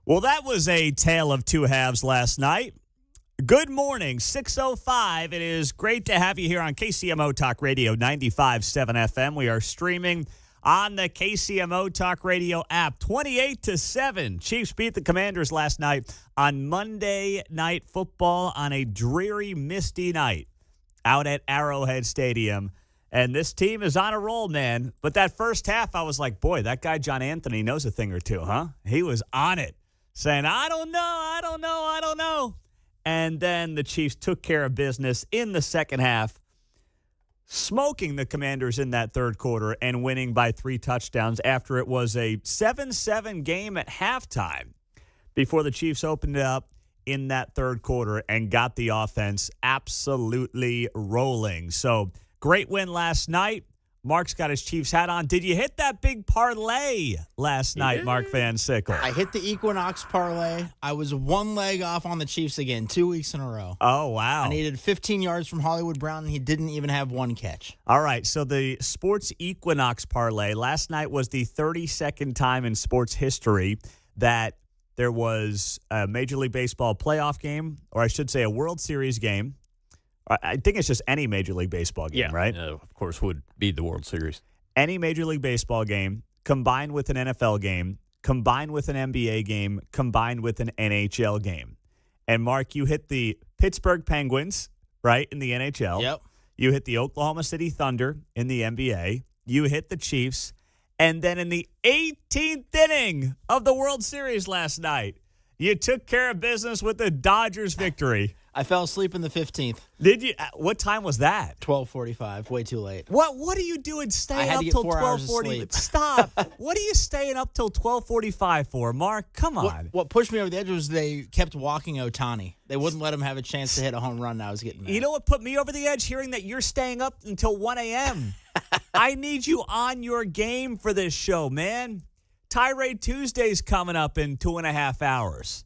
Well, that was a tale of two halves last night. Good morning, 6:05. It is great to have you here on KCMO Talk Radio 95.7 FM. We are streaming on the KCMO Talk Radio app, 28-7. Chiefs beat the Commanders last night on Monday Night Football on a dreary, misty night out at Arrowhead Stadium. And this team is on a roll, man. But that first half, I was like, boy, that guy John Anthony knows a thing or two, huh? He was on it, saying, I don't know. And then the Chiefs took care of business in the second half, smoking the Commanders in that third quarter and winning by 3 touchdowns after it was a 7-7 game at halftime before the Chiefs opened it up in that third quarter and got the offense absolutely rolling. So great win last night. Mark's got his Chiefs hat on. Did you hit that big parlay last night, Mark Van Sickle? I hit the Equinox parlay. I was one leg off on the Chiefs again, 2 weeks in a row. Oh, wow. I needed 15 yards from Hollywood Brown, and he didn't even have one catch. All right, so the Sports Equinox parlay, last night was the 32nd time in sports history that there was a Major League Baseball playoff game, or I should say a World Series game. I think it's just any Major League Baseball game, right? Of course, would be the World Series. Any Major League Baseball game combined with an NFL game, combined with an NBA game, combined with an NHL game. And, Mark, you hit the Pittsburgh Penguins, right, in the NHL. Yep. You hit the Oklahoma City Thunder in the NBA. You hit the Chiefs. And then in the 18th inning of the World Series last night, you took care of business with the Dodgers victory. I fell asleep in the 15th. Did you? What time was that? 12:45, way too late. What are you doing staying up to get till 4 hours of 12:40? sleep. Stop. What are you staying up till 12:45 for, Mark? Come on. What pushed me over the edge was they kept walking Ohtani. They wouldn't let him have a chance to hit a home run, and I was getting mad. You know what put me over the edge? Hearing that you're staying up until 1 a.m. I need you on your game for this show, man. Tirade Tuesday's coming up in 2.5 hours.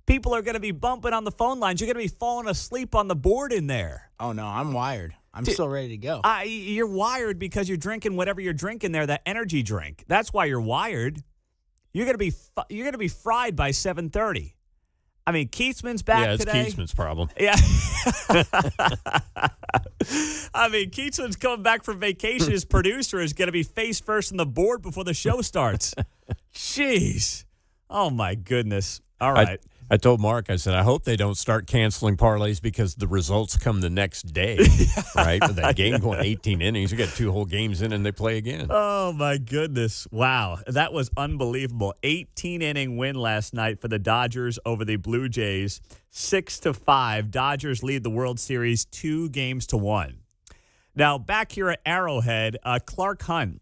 People are going to be bumping on the phone lines. You're going to be falling asleep on the board in there. Oh, no, I'm wired. I'm still ready to go. You're wired because you're drinking whatever you're drinking there, that energy drink. That's why you're wired. You're going to be fried by 7:30. I mean, Keatsman's back today. Yeah, it's Keatsman's problem. Yeah. I mean, Keatsman's coming back from vacation. His producer is going to be face first on the board before the show starts. Jeez. Oh, my goodness. All right. I told Mark, I said, I hope they don't start canceling parlays because the results come the next day, right? With that game going 18 innings, you got 2 whole games in and they play again. Oh, my goodness. Wow. That was unbelievable. 18-inning win last night for the Dodgers over the Blue Jays, 6-5. Dodgers lead the World Series 2-1. Now, back here at Arrowhead, Clark Hunt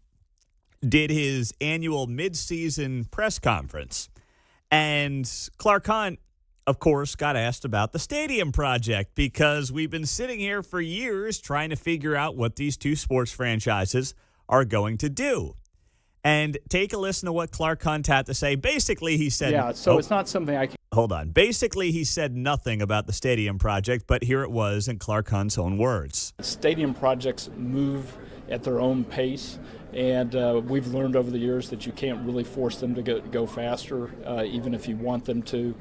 did his annual midseason press conference. And Clark Hunt, of course, got asked about the stadium project because we've been sitting here for years trying to figure out what these two sports franchises are going to do. And take a listen to what Clark Hunt had to say. Basically, he said... Yeah, so it's not something I can... Hold on. Basically, he said nothing about the stadium project, but here it was in Clark Hunt's own words. Stadium projects move at their own pace. And we've learned over the years that you can't really force them to go faster, even if you want them to.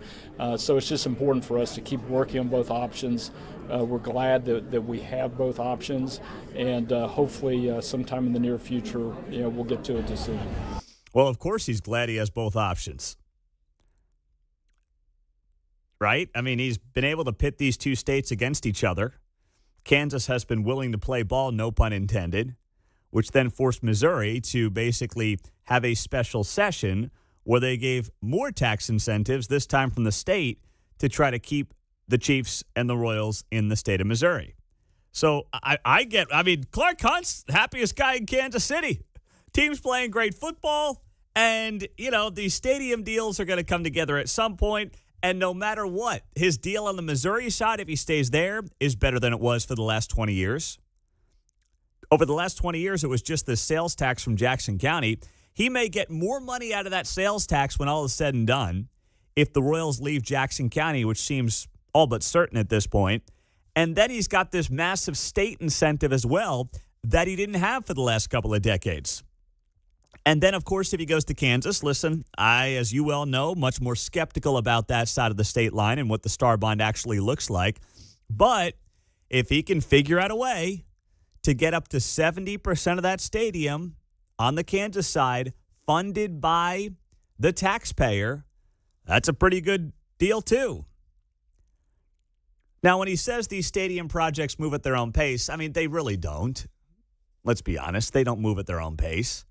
So it's just important for us to keep working on both options. We're glad that we have both options, and hopefully sometime in the near future, we'll get to a decision. Well, of course he's glad he has both options. Right? I mean, he's been able to pit these two states against each other. Kansas has been willing to play ball, no pun intended, which then forced Missouri to basically have a special session where they gave more tax incentives, this time from the state, to try to keep the Chiefs and the Royals in the state of Missouri. So I mean, Clark Hunt's happiest guy in Kansas City. Team's playing great football, and, these stadium deals are going to come together at some point, and no matter what, his deal on the Missouri side, if he stays there, is better than it was for the last 20 years. Over the last 20 years, it was just the sales tax from Jackson County. He may get more money out of that sales tax when all is said and done if the Royals leave Jackson County, which seems all but certain at this point. And then he's got this massive state incentive as well that he didn't have for the last couple of decades. And then, of course, if he goes to Kansas, listen, I, as you well know, much more skeptical about that side of the state line and what the Star Bond actually looks like. But if he can figure out a way to get up to 70% of that stadium on the Kansas side funded by the taxpayer, that's a pretty good deal, too. Now, when he says these stadium projects move at their own pace, I mean, they really don't. Let's be honest. They don't move at their own pace.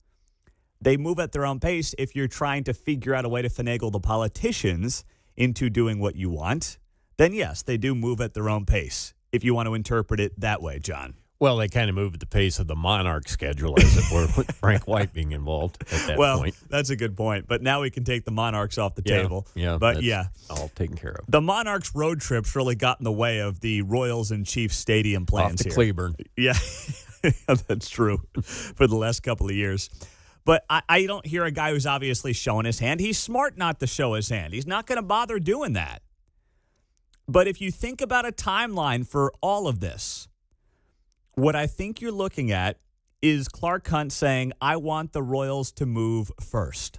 They move at their own pace if you're trying to figure out a way to finagle the politicians into doing what you want. Then, yes, they do move at their own pace, if you want to interpret it that way, John. Well, they kind of move at the pace of the Monarch schedule, as it were, with Frank White being involved at that point. That's a good point. But now we can take the Monarchs off the table. Yeah, but all taken care of. The Monarchs road trips really got in the way of the Royals and Chiefs stadium plans off to here. Cleburne. Yeah, that's true for the last couple of years. But I don't hear a guy who's obviously showing his hand. He's smart not to show his hand. He's not going to bother doing that. But if you think about a timeline for all of this, what I think you're looking at is Clark Hunt saying, I want the Royals to move first.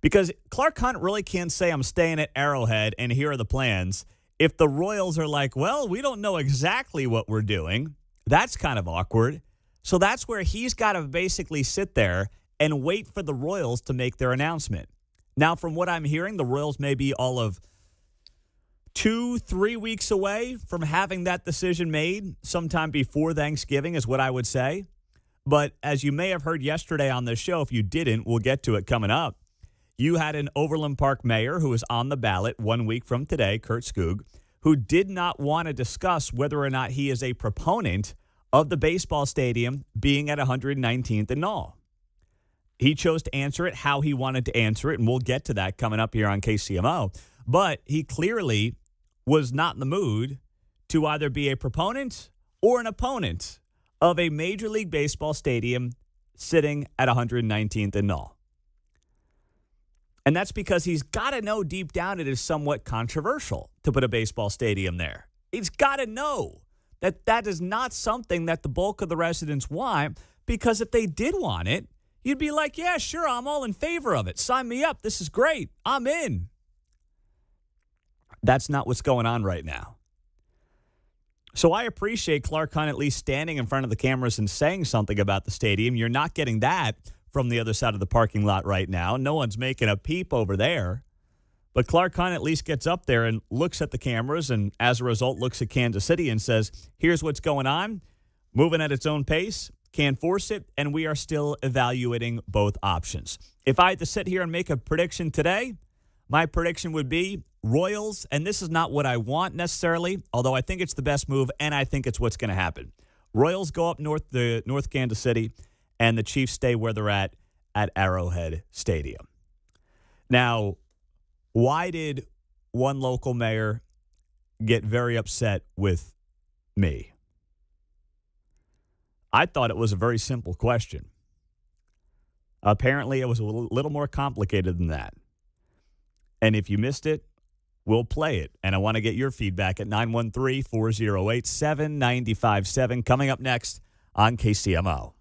Because Clark Hunt really can't say, I'm staying at Arrowhead and here are the plans. If the Royals are like, well, we don't know exactly what we're doing, that's kind of awkward. So that's where he's got to basically sit there and wait for the Royals to make their announcement. Now, from what I'm hearing, the Royals may be all of 2-3 weeks away from having that decision made sometime before Thanksgiving is what I would say. But as you may have heard yesterday on this show, if you didn't, we'll get to it coming up. You had an Overland Park mayor who was on the ballot 1 week from today, Kurt Skoog, who did not want to discuss whether or not he is a proponent of the baseball stadium being at 119th and Knoll. He chose to answer it how he wanted to answer it, and we'll get to that coming up here on KCMO. But he clearly was not in the mood to either be a proponent or an opponent of a Major League Baseball stadium sitting at 119th and Knoll. And that's because he's got to know deep down it is somewhat controversial to put a baseball stadium there. He's got to know that that is not something that the bulk of the residents want, because if they did want it, you'd be like, yeah, sure, I'm all in favor of it. Sign me up. This is great. I'm in. That's not what's going on right now. So I appreciate Clark Hunt at least standing in front of the cameras and saying something about the stadium. You're not getting that from the other side of the parking lot right now. No one's making a peep over there. But Clark Hunt at least gets up there and looks at the cameras and, as a result, looks at Kansas City and says, here's what's going on, moving at its own pace, can't force it, and we are still evaluating both options. If I had to sit here and make a prediction today, my prediction would be Royals, and this is not what I want necessarily, although I think it's the best move, and I think it's what's going to happen. Royals go up north Kansas City, and the Chiefs stay where they're at Arrowhead Stadium. Now, why did one local mayor get very upset with me? I thought it was a very simple question. Apparently, it was a little more complicated than that. And if you missed it, we'll play it. And I want to get your feedback at 913-408-7957 coming up next on KCMO.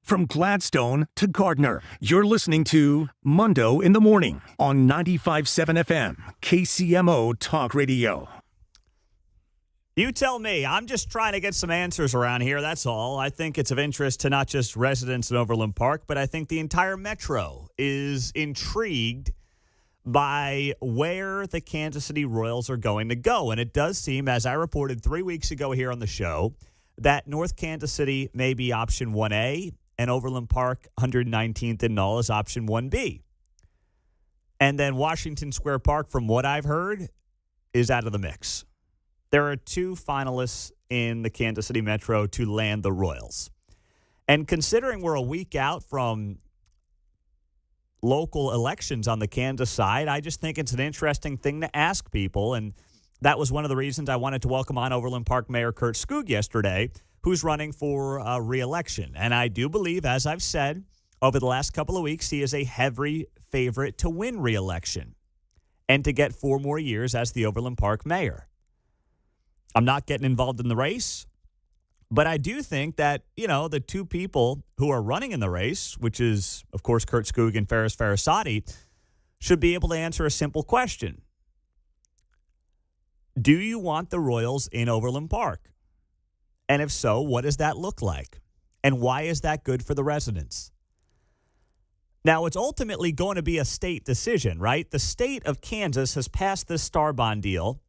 From Gladstone to Gardner, you're listening to Mundo in the Morning on 95.7 FM, KCMO Talk Radio. You tell me. I'm just trying to get some answers around here, that's all. I think it's of interest to not just residents in Overland Park, but I think the entire metro is intrigued by where the Kansas City Royals are going to go. And it does seem, as I reported 3 weeks ago here on the show, that North Kansas City may be option 1A, and Overland Park 119th and Null is option 1B. And then Washington Square Park, from what I've heard, is out of the mix. There are 2 finalists in the Kansas City Metro to land the Royals. And considering we're a week out from local elections on the Kansas side, I just think it's an interesting thing to ask people. And that was one of the reasons I wanted to welcome on Overland Park Mayor Skoog yesterday, who's running for re-election. And I do believe, as I've said, over the last couple of weeks, he is a heavy favorite to win re-election and to get 4 more years as the Overland Park mayor. I'm not getting involved in the race, but I do think that, the 2 people who are running in the race, which is, of course, Skoog and Faris Farrisati, should be able to answer a simple question. Do you want the Royals in Overland Park? And if so, what does that look like? And why is that good for the residents? Now, it's ultimately going to be a state decision, right? The state of Kansas has passed this Star Bond deal.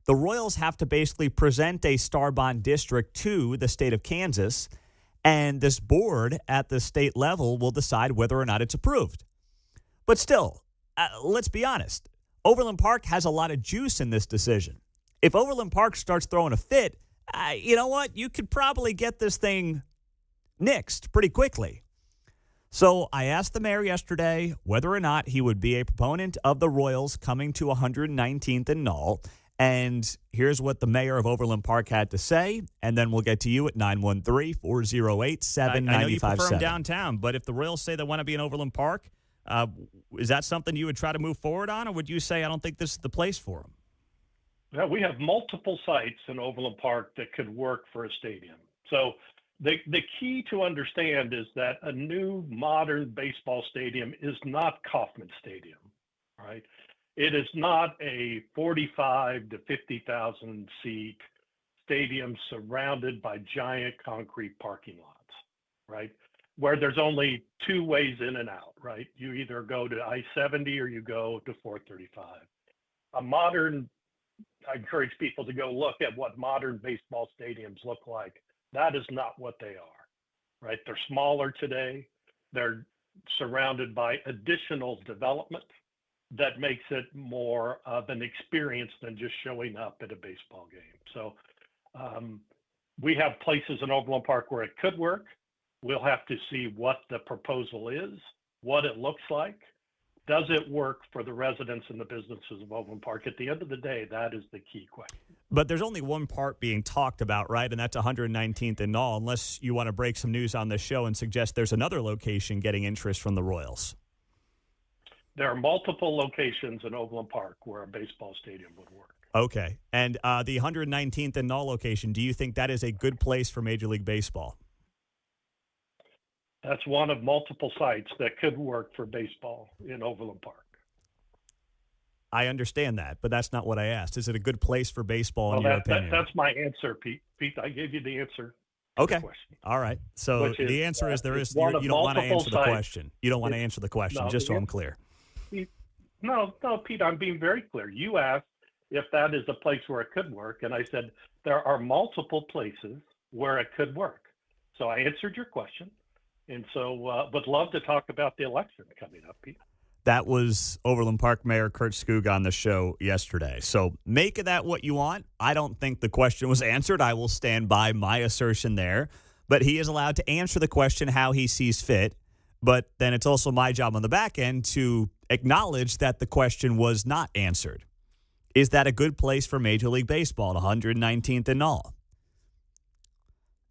The Royals have to basically present a Star Bond district to the state of Kansas, and this board at the state level will decide whether or not it's approved. But still, let's be honest. Overland Park has a lot of juice in this decision. If Overland Park starts throwing a fit, you know what? You could probably get this thing nixed pretty quickly. So I asked the mayor yesterday whether or not he would be a proponent of the Royals coming to 119th and Null. And here's what the mayor of Overland Park had to say, and then we'll get to you at 913-408-7957. I know you prefer them downtown, but if the Royals say they want to be in Overland Park, is that something you would try to move forward on, or would you say, I don't think this is the place for them? Yeah, we have multiple sites in Overland Park that could work for a stadium. So the key to understand is that a new modern baseball stadium is not Kauffman Stadium, right? It is not a 45 to 50,000 seat stadium surrounded by giant concrete parking lots, right? Where there's only 2 ways in and out, right? You either go to I-70 or you go to 435. I encourage people to go look at what modern baseball stadiums look like. That is not what they are, right? They're smaller today. They're surrounded by additional development that makes it more of an experience than just showing up at a baseball game. So we have places in Overland Park where it could work. We'll have to see what the proposal is, what it looks like. Does it work for the residents and the businesses of Overland Park? At the end of the day, that is the key question. But there's only one part being talked about, right? And that's 119th and Null, unless you want to break some news on this show and suggest there's another location getting interest from the Royals. There are multiple locations in Overland Park where a baseball stadium would work. Okay. And the 119th and Null location, do you think that is a good place for Major League Baseball? That's one of multiple sites that could work for baseball in Overland Park. I understand that, but that's not what I asked. Is it a good place for baseball in your opinion? That's my answer, Pete. Pete, I gave you the answer. Okay. All right. So the answer is there is. You don't want to answer the question. You don't want to answer the question, just so I'm clear. No, Pete, I'm being very clear. You asked if that is a place where it could work, and I said there are multiple places where it could work. So I answered your question, and so would love to talk about the election coming up, Pete. That was Overland Park Mayor Skoog on the show yesterday. So make of that what you want. I don't think the question was answered. I will stand by my assertion there. But he is allowed to answer the question how he sees fit. But then it's also my job on the back end to acknowledge that the question was not answered. Is that a good place for Major League Baseball at 119th and all?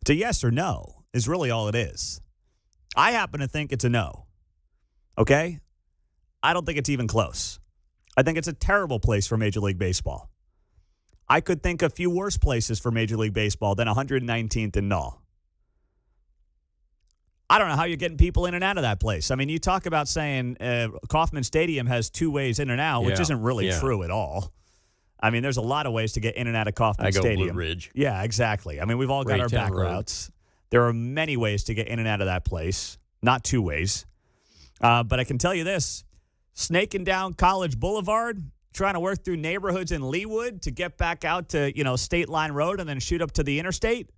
It's a yes or no is really all it is. I happen to think it's a no. Okay? I don't think it's even close. I think it's a terrible place for Major League Baseball. I could think of few worse places for Major League Baseball than 119th and Null. I don't know how you're getting people in and out of that place. I mean, you talk about saying Kauffman Stadium has 2 ways in and out, which isn't really true at all. I mean, there's a lot of ways to get in and out of Kauffman Stadium. Blue Ridge. Yeah, exactly. I mean, we've all got our back routes. There are many ways to get in and out of that place, not 2 ways. But I can tell you this, snaking down College Boulevard, trying to work through neighborhoods in Leawood to get back out to, State Line Road and then shoot up to the interstate,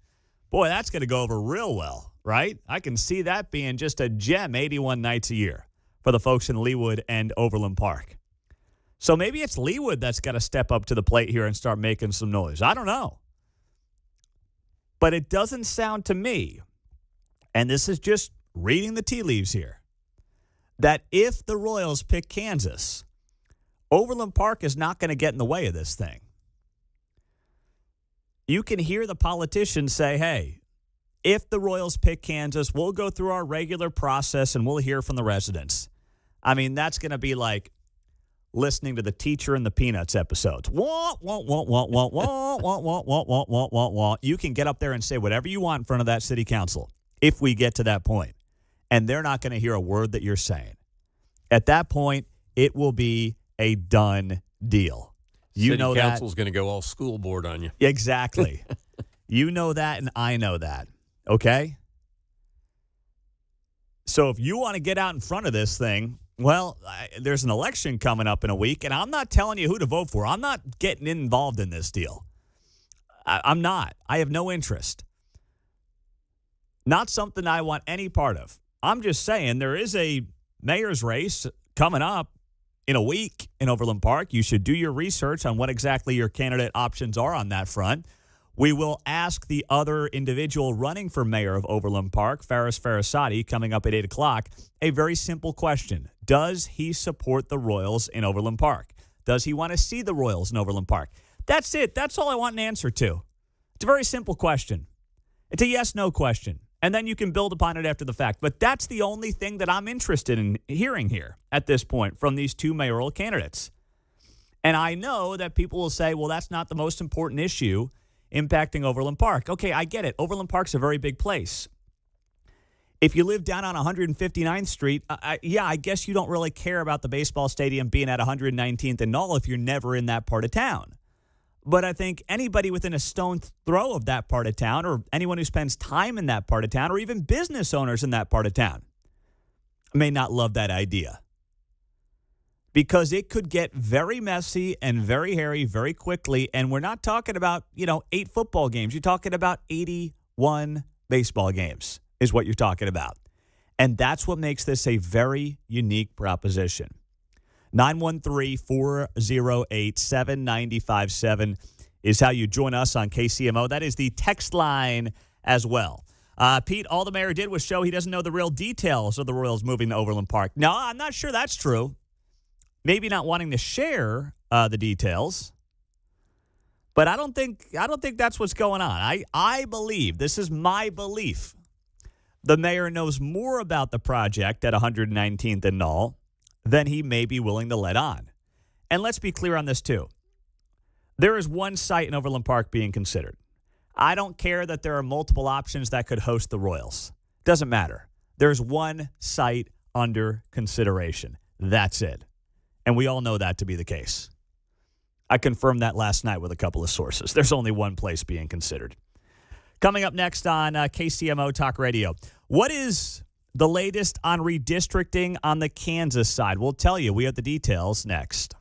boy, that's going to go over real well. Right? I can see that being just a gem 81 nights a year for the folks in Leawood and Overland Park. So maybe it's Leawood that's got to step up to the plate here and start making some noise. I don't know. But it doesn't sound to me, and this is just reading the tea leaves here, that if the Royals pick Kansas, Overland Park is not going to get in the way of this thing. You can hear the politicians say, hey, if the Royals pick Kansas, we'll go through our regular process and we'll hear from the residents. I mean, that's going to be like listening to the Teacher and the Peanuts episodes. Wah, wah, wah, wah, wah, wah, wah, wah, wah, wah, wah, wah, wah. You can get up there and say whatever you want in front of that city council if we get to that point. And they're not going to hear a word that you're saying. At that point, it will be a done deal. City council's going to go all school board on you. Exactly. You know that, and I know that. Okay? So if you want to get out in front of this thing, well, there's an election coming up in a week, and I'm not telling you who to vote for. I'm not getting involved in this deal. I'm not. I have no interest. Not something I want any part of. I'm just saying there is a mayor's race coming up in a week in Overland Park. You should do your research on what exactly your candidate options are on that front. We will ask the other individual running for mayor of Overland Park, Faris Farrisati, coming up at 8 o'clock, a very simple question. Does he support the Royals in Overland Park? Does he want to see the Royals in Overland Park? That's it. That's all I want an answer to. It's a very simple question. It's a yes-no question. And then you can build upon it after the fact. But that's the only thing that I'm interested in hearing here at this point from these 2 mayoral candidates. And I know that people will say, well, that's not the most important issue impacting Overland Park. Okay, I get it. Overland Park's a very big place. If you live down on 159th Street, I guess you don't really care about the baseball stadium being at 119th and Knoll if you're never in that part of town. But I think anybody within a stone's throw of that part of town, or anyone who spends time in that part of town, or even business owners in that part of town, may not love that idea. Because it could get very messy and very hairy very quickly. And we're not talking about, 8 football games. You're talking about 81 baseball games is what you're talking about. And that's what makes this a very unique proposition. 913-408-7957 is how you join us on KCMO. That is the text line as well. Pete, all the mayor did was show he doesn't know the real details of the Royals moving to Overland Park. No, I'm not sure that's true. Maybe not wanting to share the details, but I don't think that's what's going on. I believe, this is my belief, the mayor knows more about the project at 119th and Knoll than he may be willing to let on. And let's be clear on this too. There is one site in Overland Park being considered. I don't care that there are multiple options that could host the Royals. Doesn't matter. There's one site under consideration. That's it. And we all know that to be the case. I confirmed that last night with a couple of sources. There's only one place being considered. Coming up next on KCMO Talk Radio, what is the latest on redistricting on the Kansas side? We'll tell you. We have the details next.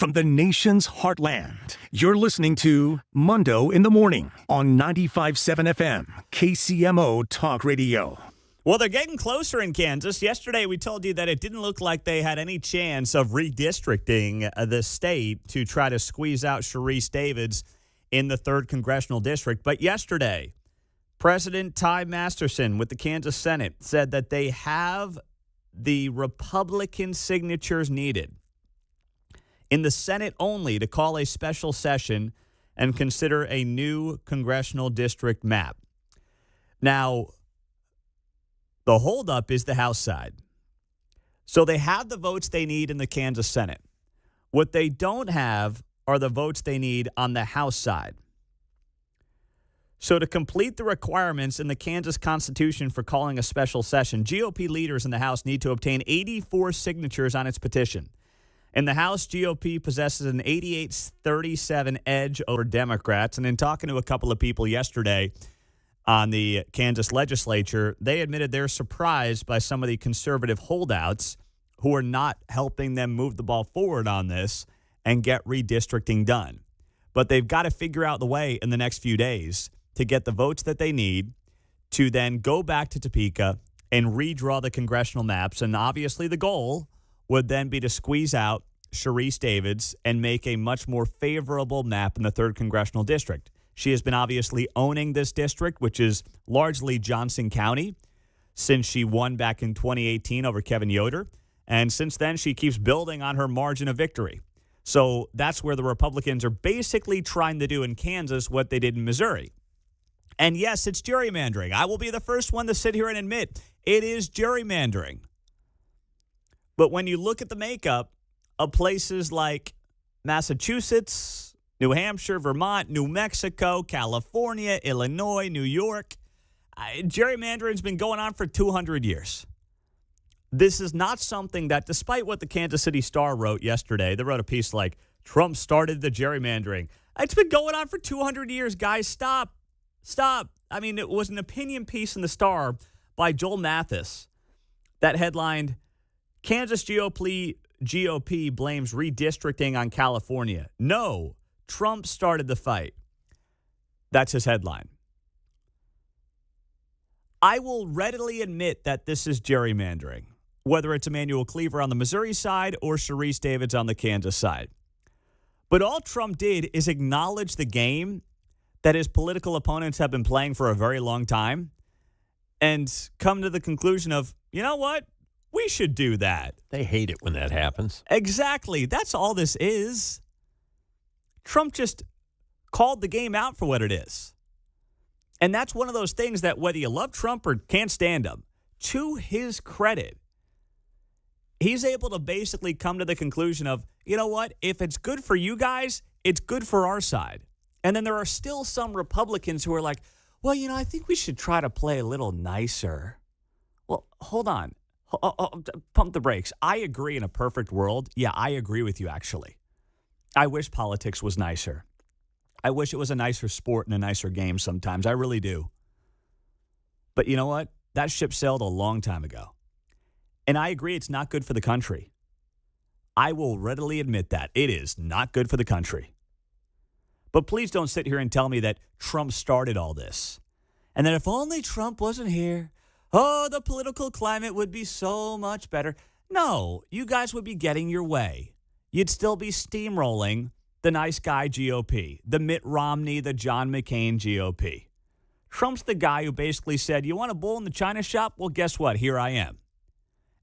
from the nation's heartland. You're listening to Mundo in the Morning on 95.7 FM, KCMO Talk Radio. Well, they're getting closer in Kansas. Yesterday, we told you that it didn't look like they had any chance of redistricting the state to try to squeeze out Sharice Davids in the 3rd Congressional District. But yesterday, President Ty Masterson with the Kansas Senate said that they have the Republican signatures needed in the Senate only to call a special session and consider a new congressional district map. Now, the holdup is the House side. So they have the votes they need in the Kansas Senate. What they don't have are the votes they need on the House side. So to complete the requirements in the Kansas Constitution for calling a special session, GOP leaders in the House need to obtain 84 signatures on its petition. In the House, GOP possesses an 88-37 edge over Democrats. And in talking to a couple of people yesterday on the Kansas legislature, they admitted they're surprised by some of the conservative holdouts who are not helping them move the ball forward on this and get redistricting done. But they've got to figure out the way in the next few days to get the votes that they need to then go back to Topeka and redraw the congressional maps. And obviously the goal would then be to squeeze out Sharice Davids and make a much more favorable map in the 3rd Congressional District. She has been obviously owning this district, which is largely Johnson County, since she won back in 2018 over Kevin Yoder. And since then, she keeps building on her margin of victory. So that's where the Republicans are basically trying to do in Kansas what they did in Missouri. And yes, it's gerrymandering. I will be the first one to sit here and admit it is gerrymandering. But when you look at the makeup of places like Massachusetts, New Hampshire, Vermont, New Mexico, California, Illinois, New York, gerrymandering's been going on for 200 years. This is not something that, despite what the Kansas City Star wrote yesterday, they wrote a piece like, Trump started the gerrymandering. It's been going on for 200 years, guys. Stop. I mean, it was an opinion piece in the Star by Joel Mathis that headlined, Kansas GOP blames redistricting on California. No, Trump started the fight. That's his headline. I will readily admit that this is gerrymandering, whether it's Emmanuel Cleaver on the Missouri side or Sharice Davids on the Kansas side. But all Trump did is acknowledge the game that his political opponents have been playing for a very long time and come to the conclusion of, you know what? We should do that. They hate it when that happens. Exactly. That's all this is. Trump just called the game out for what it is. And that's one of those things that whether you love Trump or can't stand him, to his credit, he's able to basically come to the conclusion of, you know what? If it's good for you guys, it's good for our side. And then there are still some Republicans who are like, well, you know, I think we should try to play a little nicer. Well, hold on. Pump the brakes. I agree in a perfect world. Yeah, I agree with you, actually. I wish politics was nicer. I wish it was a nicer sport and a nicer game sometimes. I really do. But you know what? That ship sailed a long time ago. And I agree it's not good for the country. I will readily admit that. It is not good for the country. But please don't sit here and tell me that Trump started all this. And that if only Trump wasn't here, oh, the political climate would be so much better. No, you guys would be getting your way. You'd still be steamrolling the nice guy GOP, the Mitt Romney, the John McCain GOP. Trump's the guy who basically said, you want a bull in the china shop? Well, guess what? Here I am.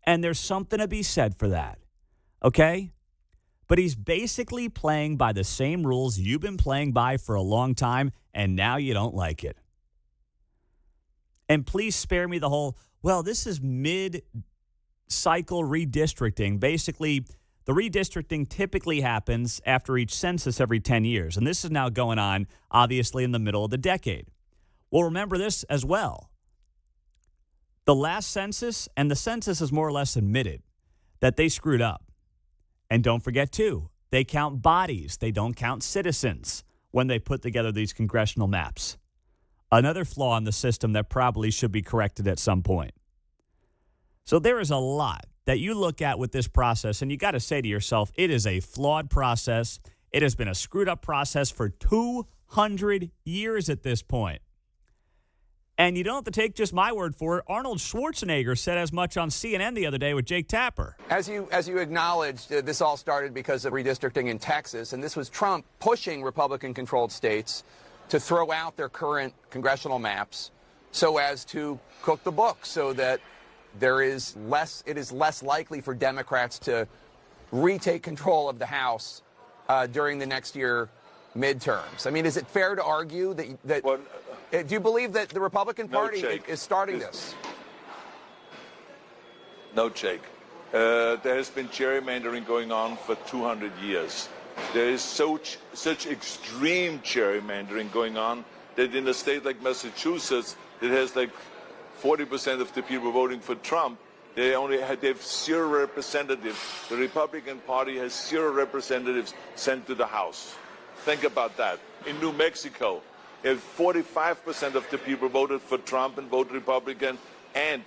And there's something to be said for that. Okay? But he's basically playing by the same rules you've been playing by for a long time, and now you don't like it. And please spare me the whole, well, this is mid-cycle redistricting. Basically, the redistricting typically happens after each census every 10 years. And this is now going on, obviously, in the middle of the decade. Well, remember this as well. The last census, and the census has more or less admitted that they screwed up. And don't forget, too, they count bodies. They don't count citizens when they put together these congressional maps. Another flaw in the system that probably should be corrected at some point. So there is a lot that you look at with this process, and you got to say to yourself, it is a flawed process. It has been a screwed up process for 200 years at this point. And you don't have to take just my word for it. Arnold Schwarzenegger said as much on CNN the other day with Jake Tapper. As you acknowledged, this all started because of redistricting in Texas, and this was Trump pushing Republican-controlled states to throw out their current congressional maps so as to cook the books, so that it is less likely for Democrats to retake control of the House during the next year midterms. I mean, is it fair to argue that do you believe that the Republican Party is starting this? No, Jake. There has been gerrymandering going on for 200 years. There is such extreme gerrymandering going on that in a state like Massachusetts, it has like 40% of the people voting for Trump. They have 0 representatives. The Republican Party has 0 representatives sent to the House. Think about that. In New Mexico, if 45% of the people voted for Trump and voted Republican, and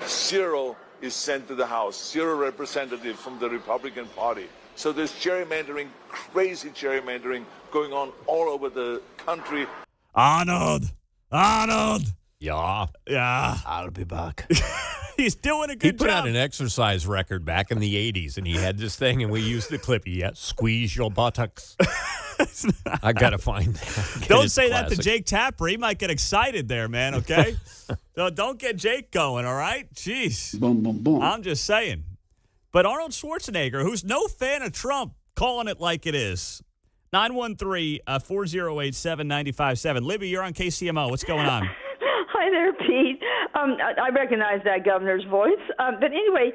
0 is sent to the House, 0 representatives from the Republican Party. So there's gerrymandering, crazy gerrymandering going on all over the country. Arnold! Yeah. I'll be back. He's doing a He good put job. out an exercise record back in the 80s, and he had this thing, and we used the clip. Yeah, squeeze your buttocks. I got to find that. Don't It's say that to classic. Jake Tapper. He might get excited there, man, okay? So don't get Jake going, all right? Jeez. Boom, boom, boom. I'm just saying. But Arnold Schwarzenegger, who's no fan of Trump, calling it like it is. 913-408-7957. Libby, you're on KCMO. What's going on? Hi there, Pete. I recognize that governor's voice. But anyway,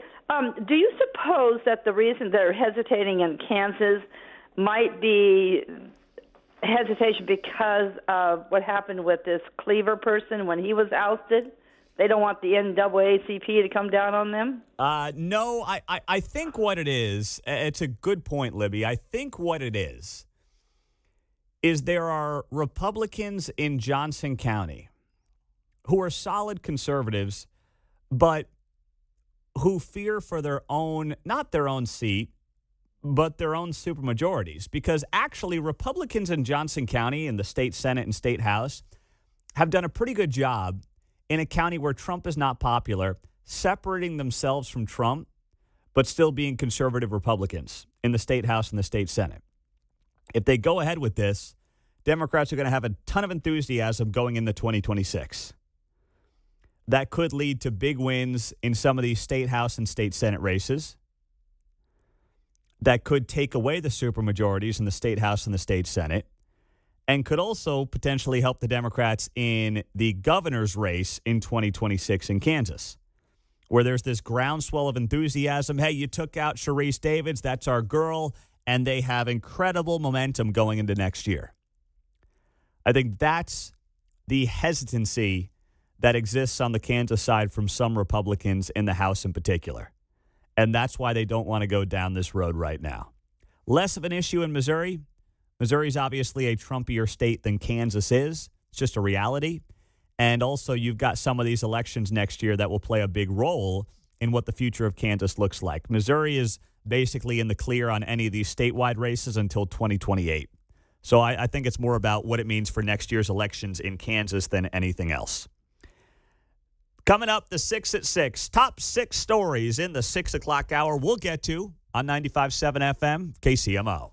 do you suppose that the reason they're hesitating in Kansas might be hesitation because of what happened with this Cleaver person when he was ousted? They don't want the NAACP to come down on them? No, I think what it is, it's a good point, Libby. I think what it is there are Republicans in Johnson County who are solid conservatives, but who fear for their own, not their own seat, but their own supermajorities. Because actually, Republicans in Johnson County, in the state Senate and state House, have done a pretty good job in a county where Trump is not popular, separating themselves from Trump, but still being conservative Republicans in the state House and the state Senate. If they go ahead with this, Democrats are going to have a ton of enthusiasm going into 2026. That could lead to big wins in some of these state House and state Senate races. That could take away the supermajorities in the state House and the state Senate, and could also potentially help the Democrats in the governor's race in 2026 in Kansas, where there's this groundswell of enthusiasm. Hey, you took out Sharice Davids. That's our girl. And they have incredible momentum going into next year. I think that's the hesitancy that exists on the Kansas side from some Republicans in the House in particular. And that's why they don't want to go down this road right now. Less of an issue in Missouri. Missouri's obviously a Trumpier state than Kansas is. It's just a reality. And also, you've got some of these elections next year that will play a big role in what the future of Kansas looks like. Missouri is basically in the clear on any of these statewide races until 2028. So I think it's more about what it means for next year's elections in Kansas than anything else. Coming up, the 6 at 6. Top 6 stories in the 6 o'clock hour we'll get to on 95.7 FM, KCMO.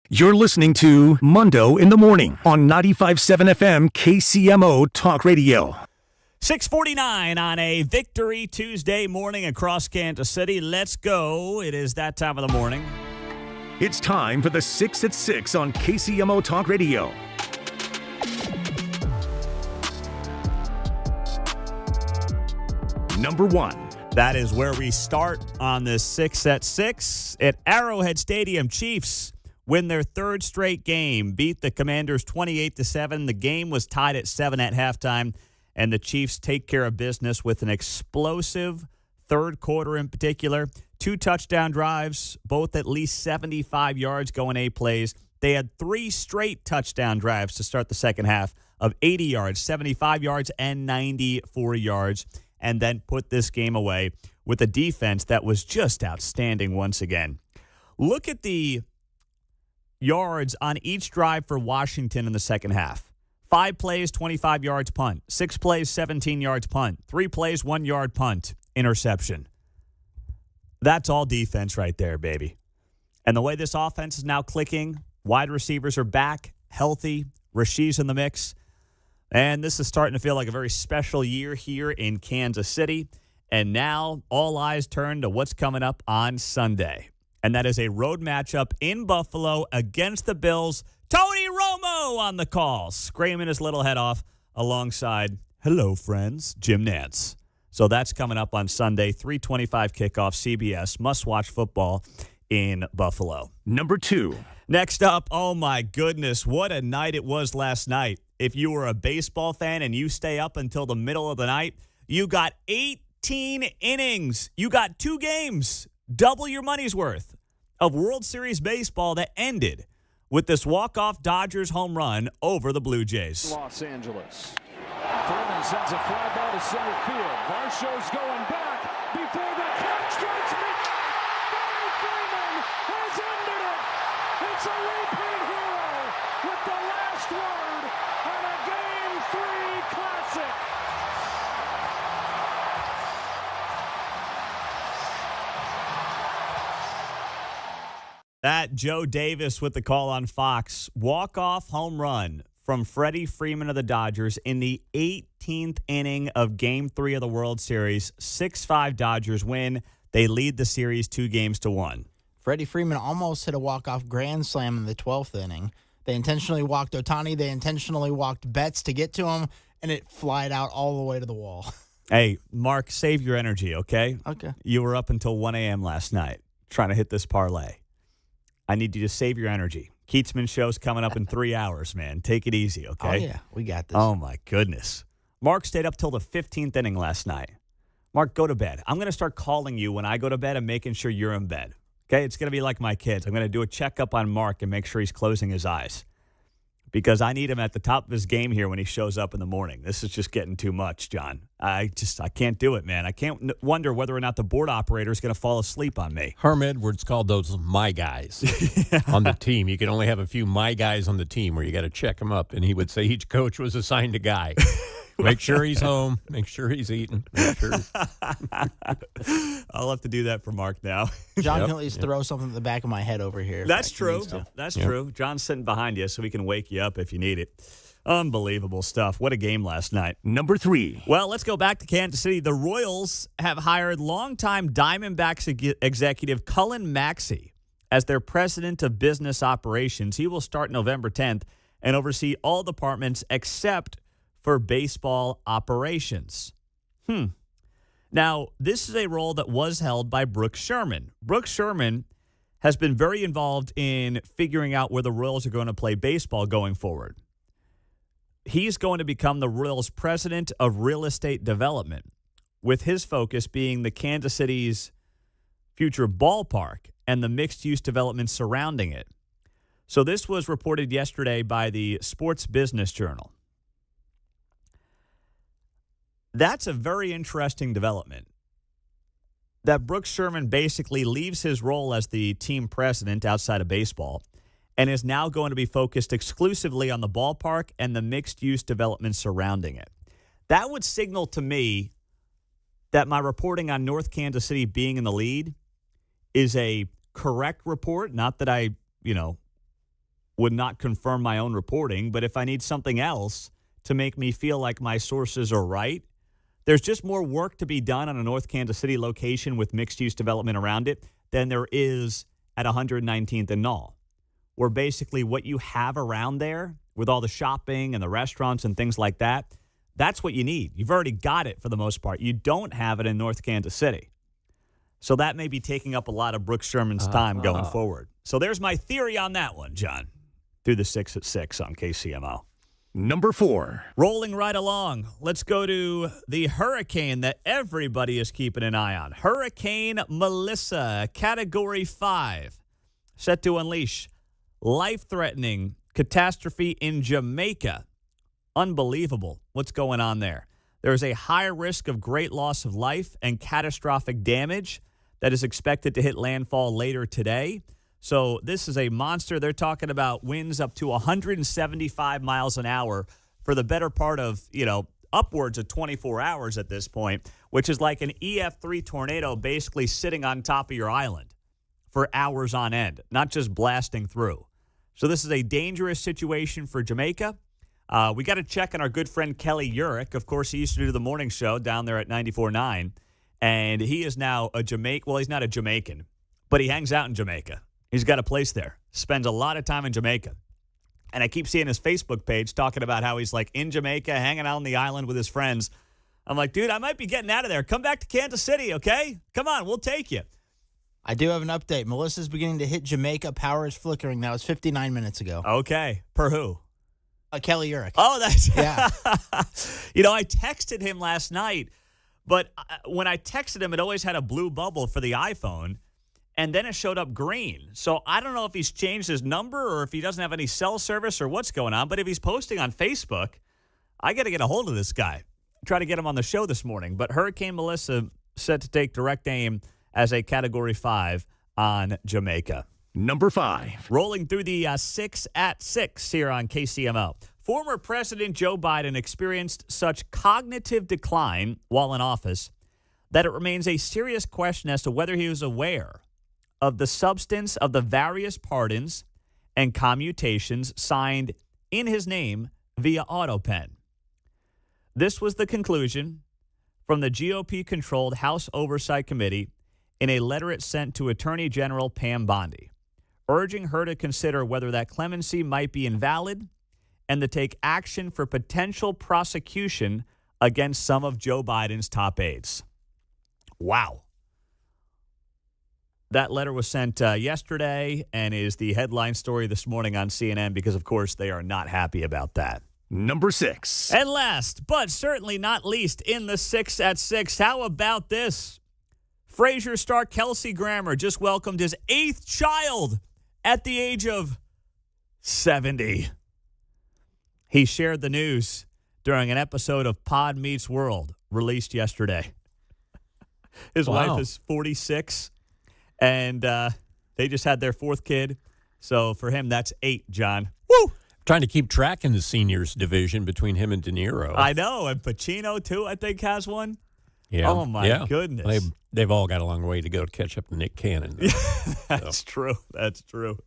You're listening to Mundo in the Morning on 95.7 FM KCMO Talk Radio. 6:49 on a Victory Tuesday morning across Kansas City. Let's go. It is that time of the morning. It's time for the 6 at 6 on KCMO Talk Radio. Number 1. That is where we start on this 6 at 6 at Arrowhead Stadium. Chiefs win their third straight game, beat the Commanders 28-7. The game was tied at 7 at halftime, and the Chiefs take care of business with an explosive third quarter in particular. 2 touchdown drives, both at least 75 yards going 8 plays. They had 3 straight touchdown drives to start the second half of 80 yards, 75 yards, and 94 yards, and then put this game away with a defense that was just outstanding once again. Look at the yards on each drive for Washington in the second half. 5 plays, 25 yards punt. 6 plays, 17 yards punt. 3 plays, 1 yard punt, interception. That's all defense right there, baby. And the way this offense is now clicking, wide receivers are back, healthy, Rasheed's in the mix. And this is starting to feel like a very special year here in Kansas City. And now all eyes turn to what's coming up on Sunday. And that is a road matchup in Buffalo against the Bills. Tony Romo on the call, screaming his little head off alongside, hello, friends, Jim Nantz. So that's coming up on Sunday, 3:25 kickoff, CBS, must-watch football in Buffalo. Number 2. Next up, oh my goodness, what a night it was last night. If you were a baseball fan and you stay up until the middle of the night, you got 18 innings. You got 2 games, double your money's worth of World Series baseball that ended with this walk-off Dodgers home run over the Blue Jays. Los Angeles. Freeman sends a fly ball to center field. Varsho's going back before the clock strikes midnight. Freddie Freeman has ended it. It's a repeat hero with the last word on a Game 3 classic. That Joe Davis with the call on Fox. Walk-off home run from Freddie Freeman of the Dodgers in the 18th inning of Game 3 of the World Series. 6-5 Dodgers win. They lead the series 2-1. Freddie Freeman almost hit a walk-off grand slam in the 12th inning. They intentionally walked Ohtani. They intentionally walked Betts to get to him, and it flied out all the way to the wall. Hey, Mark, save your energy, okay? Okay. You were up until 1 a.m. last night trying to hit this parlay. I need you to save your energy. Keatsman show's coming up in 3 hours, man. Take it easy, okay? Oh, yeah. We got this. Oh, my goodness. Mark stayed up till the 15th inning last night. Mark, go to bed. I'm going to start calling you when I go to bed and making sure you're in bed. Okay? It's going to be like my kids. I'm going to do a checkup on Mark and make sure he's closing his eyes. Because I need him at the top of his game here when he shows up in the morning. This is just getting too much, John. I can't do it, man. I can't wonder whether or not the board operator is going to fall asleep on me. Herm Edwards called those my guys on the team. You can only have a few my guys on the team where you got to check them up. And he would say each coach was assigned a guy. Make sure he's home. Make sure he's eating. Make sure I'll have to do that for Mark now. John can at least throw something at the back of my head over here. That's true. That's true. John's sitting behind you so we can wake you up if you need it. Unbelievable stuff. What a game last night. Number 3. Well, let's go back to Kansas City. The Royals have hired longtime Diamondbacks executive Cullen Maxey as their president of business operations. He will start November 10th and oversee all departments except for baseball operations. Now, this is a role that was held by Brooks Sherman. Brooks Sherman has been very involved in figuring out where the Royals are going to play baseball going forward. He's going to become the Royals' president of real estate development, with his focus being the Kansas City's future ballpark and the mixed-use development surrounding it. So this was reported yesterday by the Sports Business Journal. That's a very interesting development. That Brooks Sherman basically leaves his role as the team president outside of baseball and is now going to be focused exclusively on the ballpark and the mixed-use development surrounding it. That would signal to me that my reporting on North Kansas City being in the lead is a correct report. Not that I, would not confirm my own reporting, but if I need something else to make me feel like my sources are right, there's just more work to be done on a North Kansas City location with mixed-use development around it than there is at 119th and Knoll, where basically what you have around there with all the shopping and the restaurants and things like that, that's what you need. You've already got it for the most part. You don't have it in North Kansas City. So that may be taking up a lot of Brooks Sherman's time going forward. So there's my theory on that one, John, through the 6 at 6 on KCMO. Number 4. Rolling right along, let's go to the hurricane that everybody is keeping an eye on. Hurricane Melissa, Category 5, set to unleash life-threatening catastrophe in Jamaica. Unbelievable what's going on there. There is a high risk of great loss of life and catastrophic damage that is expected to hit landfall later today. So this is a monster. They're talking about winds up to 175 miles an hour for the better part of, upwards of 24 hours at this point, which is like an EF3 tornado basically sitting on top of your island for hours on end, not just blasting through. So this is a dangerous situation for Jamaica. We got to check on our good friend Kelly Urich. Of course, he used to do the morning show down there at 94.9, and he is now a Jamaican. Well, he's not a Jamaican, but he hangs out in Jamaica. He's got a place there, spends a lot of time in Jamaica. And I keep seeing his Facebook page talking about how he's like in Jamaica, hanging out on the island with his friends. I'm like, dude, I might be getting out of there. Come back to Kansas City, okay? Come on, we'll take you. I do have an update. Melissa's beginning to hit Jamaica. Power is flickering. That was 59 minutes ago. Okay. Per who? Kelly Urich. Oh, that's... Yeah. I texted him last night, but when I texted him, it always had a blue bubble for the iPhone. And then it showed up green. So I don't know if he's changed his number or if he doesn't have any cell service or what's going on. But if he's posting on Facebook, I got to get a hold of this guy. Try to get him on the show this morning. But Hurricane Melissa set to take direct aim as a Category 5 on Jamaica. Number 5. Rolling through the 6 at 6 here on KCMO. Former President Joe Biden experienced such cognitive decline while in office that it remains a serious question as to whether he was aware of the substance of the various pardons and commutations signed in his name via AutoPen. This was the conclusion from the GOP-controlled House Oversight Committee in a letter it sent to Attorney General Pam Bondi, urging her to consider whether that clemency might be invalid and to take action for potential prosecution against some of Joe Biden's top aides. Wow. That letter was sent yesterday and is the headline story this morning on CNN because, of course, they are not happy about that. Number 6. And last, but certainly not least, in the 6 at 6, how about this? Frasier star Kelsey Grammer just welcomed his 8th child at the age of 70. He shared the news during an episode of Pod Meets World released yesterday. His wife is 46. And they just had their 4th kid. So for him, that's 8, John. Woo! Trying to keep track in the seniors division between him and De Niro. I know. And Pacino, too, I think, has one. Yeah. Oh, my goodness. They've all got a long way to go to catch up to Nick Cannon. That's true. That's true.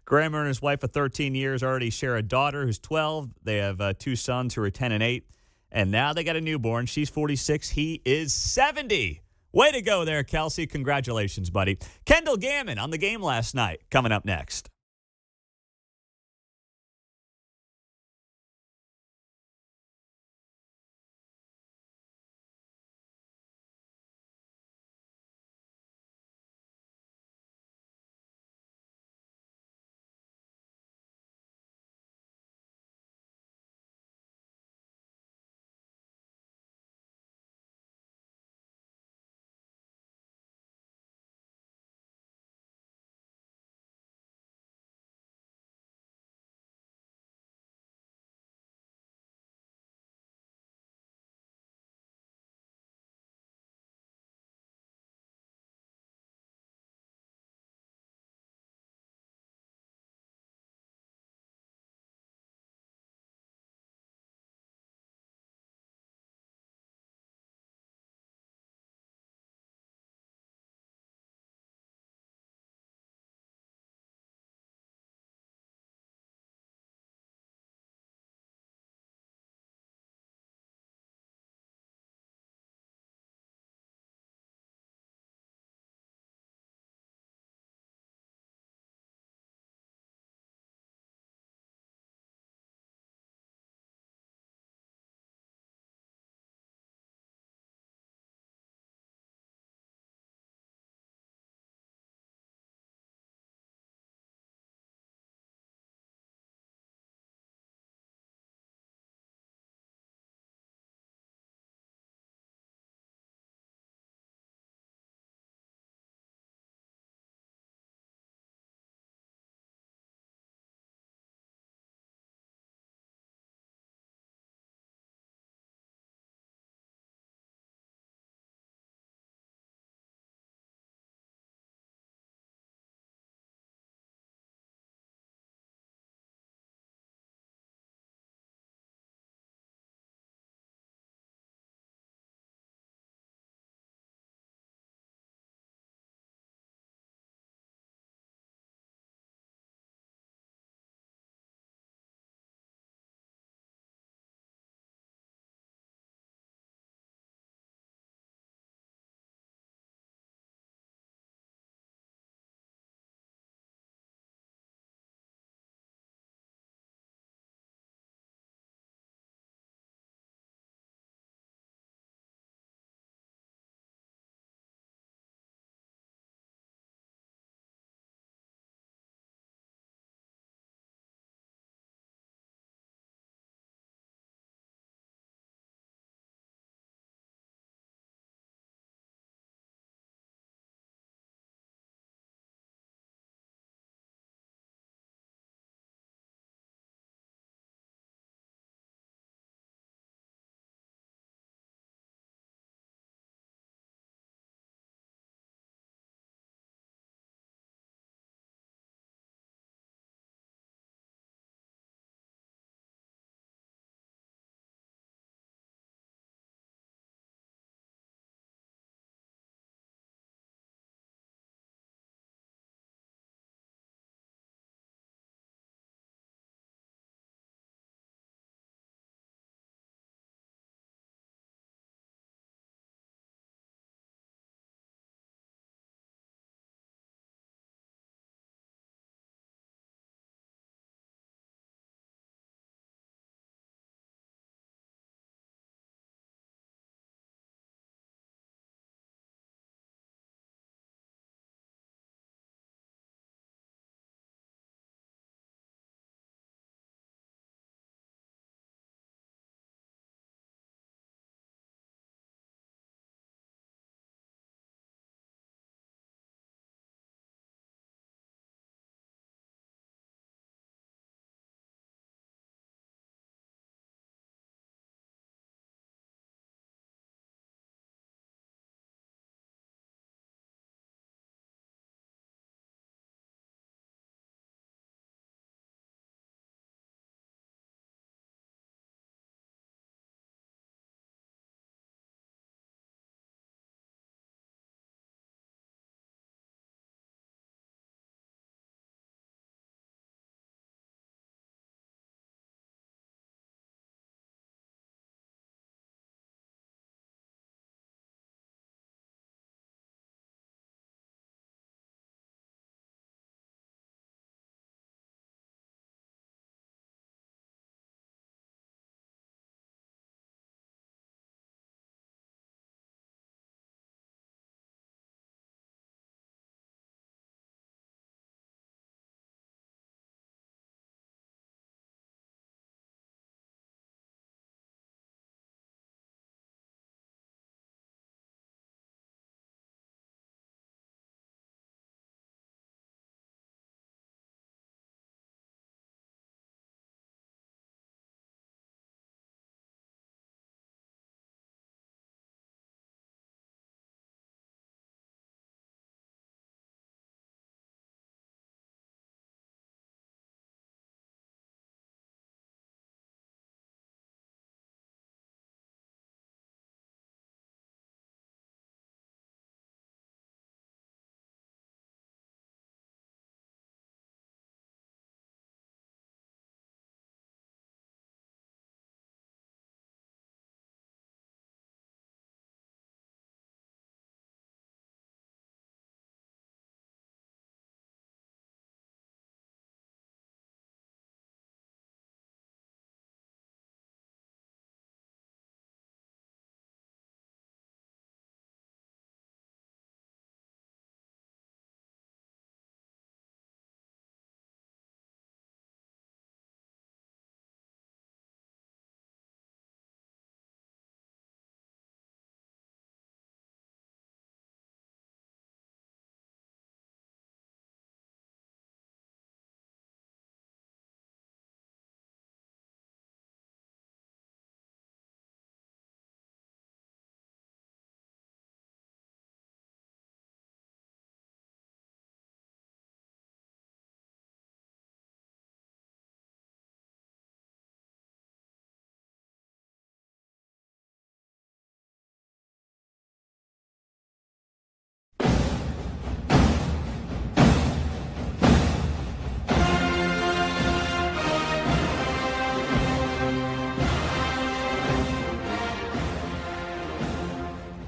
Grammer and his wife of 13 years already share a daughter who's 12. They have 2 sons who are 10 and 8. And now they got a newborn. She's 46. He is 70. Way to go there, Kelsey. Congratulations, buddy. Kendall Gammon on the game last night. Coming up next.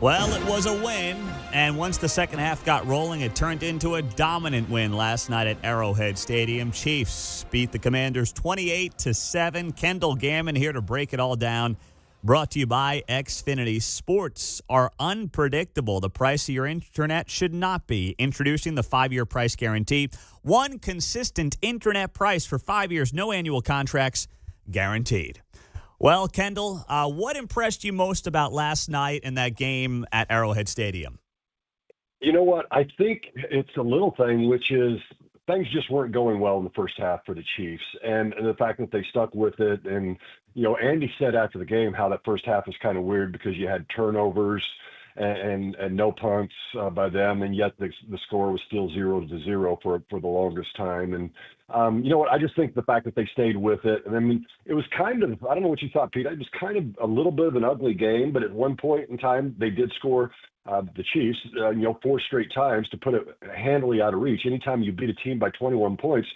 Well, it was a win, and once the second half got rolling, it turned into a dominant win last night at Arrowhead Stadium. Chiefs beat the Commanders 28-7. Kendall Gammon here to break it all down. Brought to you by Xfinity. Sports are unpredictable. The price of your internet should not be. Introducing the 5-year price guarantee. One consistent internet price for 5 years, no annual contracts, guaranteed. Well, Kendall, what impressed you most about last night in that game at Arrowhead Stadium? You know what? I think it's a little thing, which is things just weren't going well in the first half for the Chiefs. And the fact that they stuck with it. And, Andy said after the game how that first half was kind of weird because you had turnovers and no punts by them, and yet the score was still 0-0 for the longest time. And you know what? I just think the fact that they stayed with it, and I mean, it was kind of, I don't know what you thought, Pete. It was kind of a little bit of an ugly game, but at one point in time, they did score the Chiefs, 4 straight times to put it handily out of reach. Anytime you beat a team by 21 points.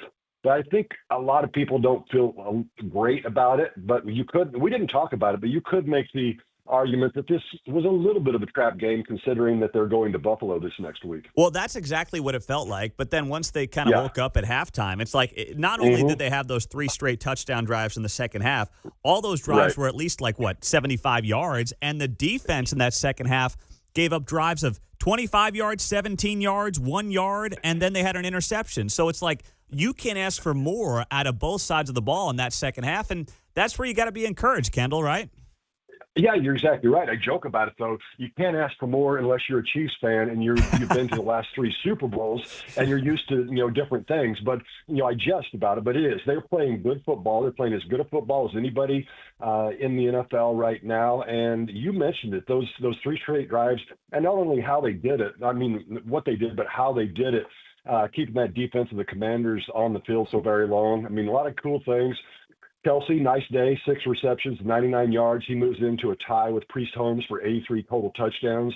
But I think a lot of people don't feel great about it. But we didn't talk about it, but you could make the argument that this was a little bit of a trap game considering that they're going to Buffalo this next week. Well, that's exactly what it felt like. But then once they kind of woke up at halftime, it's like not only did they have those 3 straight touchdown drives in the second half, all those drives were at least 75 yards. And the defense in that second half gave up drives of 25 yards, 17 yards, 1 yard, and then they had an interception. So it's like you can't ask for more out of both sides of the ball in that second half. And that's where you got to be encouraged, Kendall, right? Yeah, you're exactly right. I joke about it, though. You can't ask for more unless you're a Chiefs fan and you've been to the last 3 Super Bowls and you're used to, different things. But, I jest about it, but it is. They're playing good football. They're playing as good a football as anybody in the NFL right now. And you mentioned it, those 3 straight drives, and not only how they did it, I mean, what they did, but how they did it, keeping that defense of the Commanders on the field so very long. I mean, a lot of cool things. Kelsey, nice day, 6 receptions, 99 yards. He moves into a tie with Priest Holmes for 83 total touchdowns.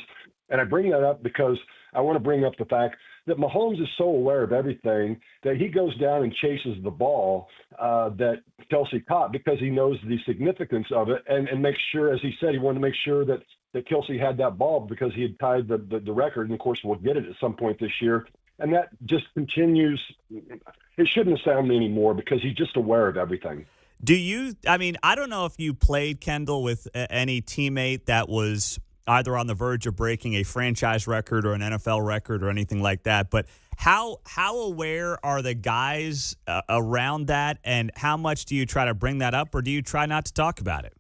And I bring that up because I want to bring up the fact that Mahomes is so aware of everything that he goes down and chases the ball that Kelsey caught because he knows the significance of it and makes sure, as he said, he wanted to make sure that Kelsey had that ball because he had tied the record. And, of course, we'll get it at some point this year. And that just continues. It shouldn't astound me anymore because he's just aware of everything. I don't know if you played, Kendall, with any teammate that was either on the verge of breaking a franchise record or an NFL record or anything like that, but how aware are the guys around that, and how much do you try to bring that up, or do you try not to talk about it?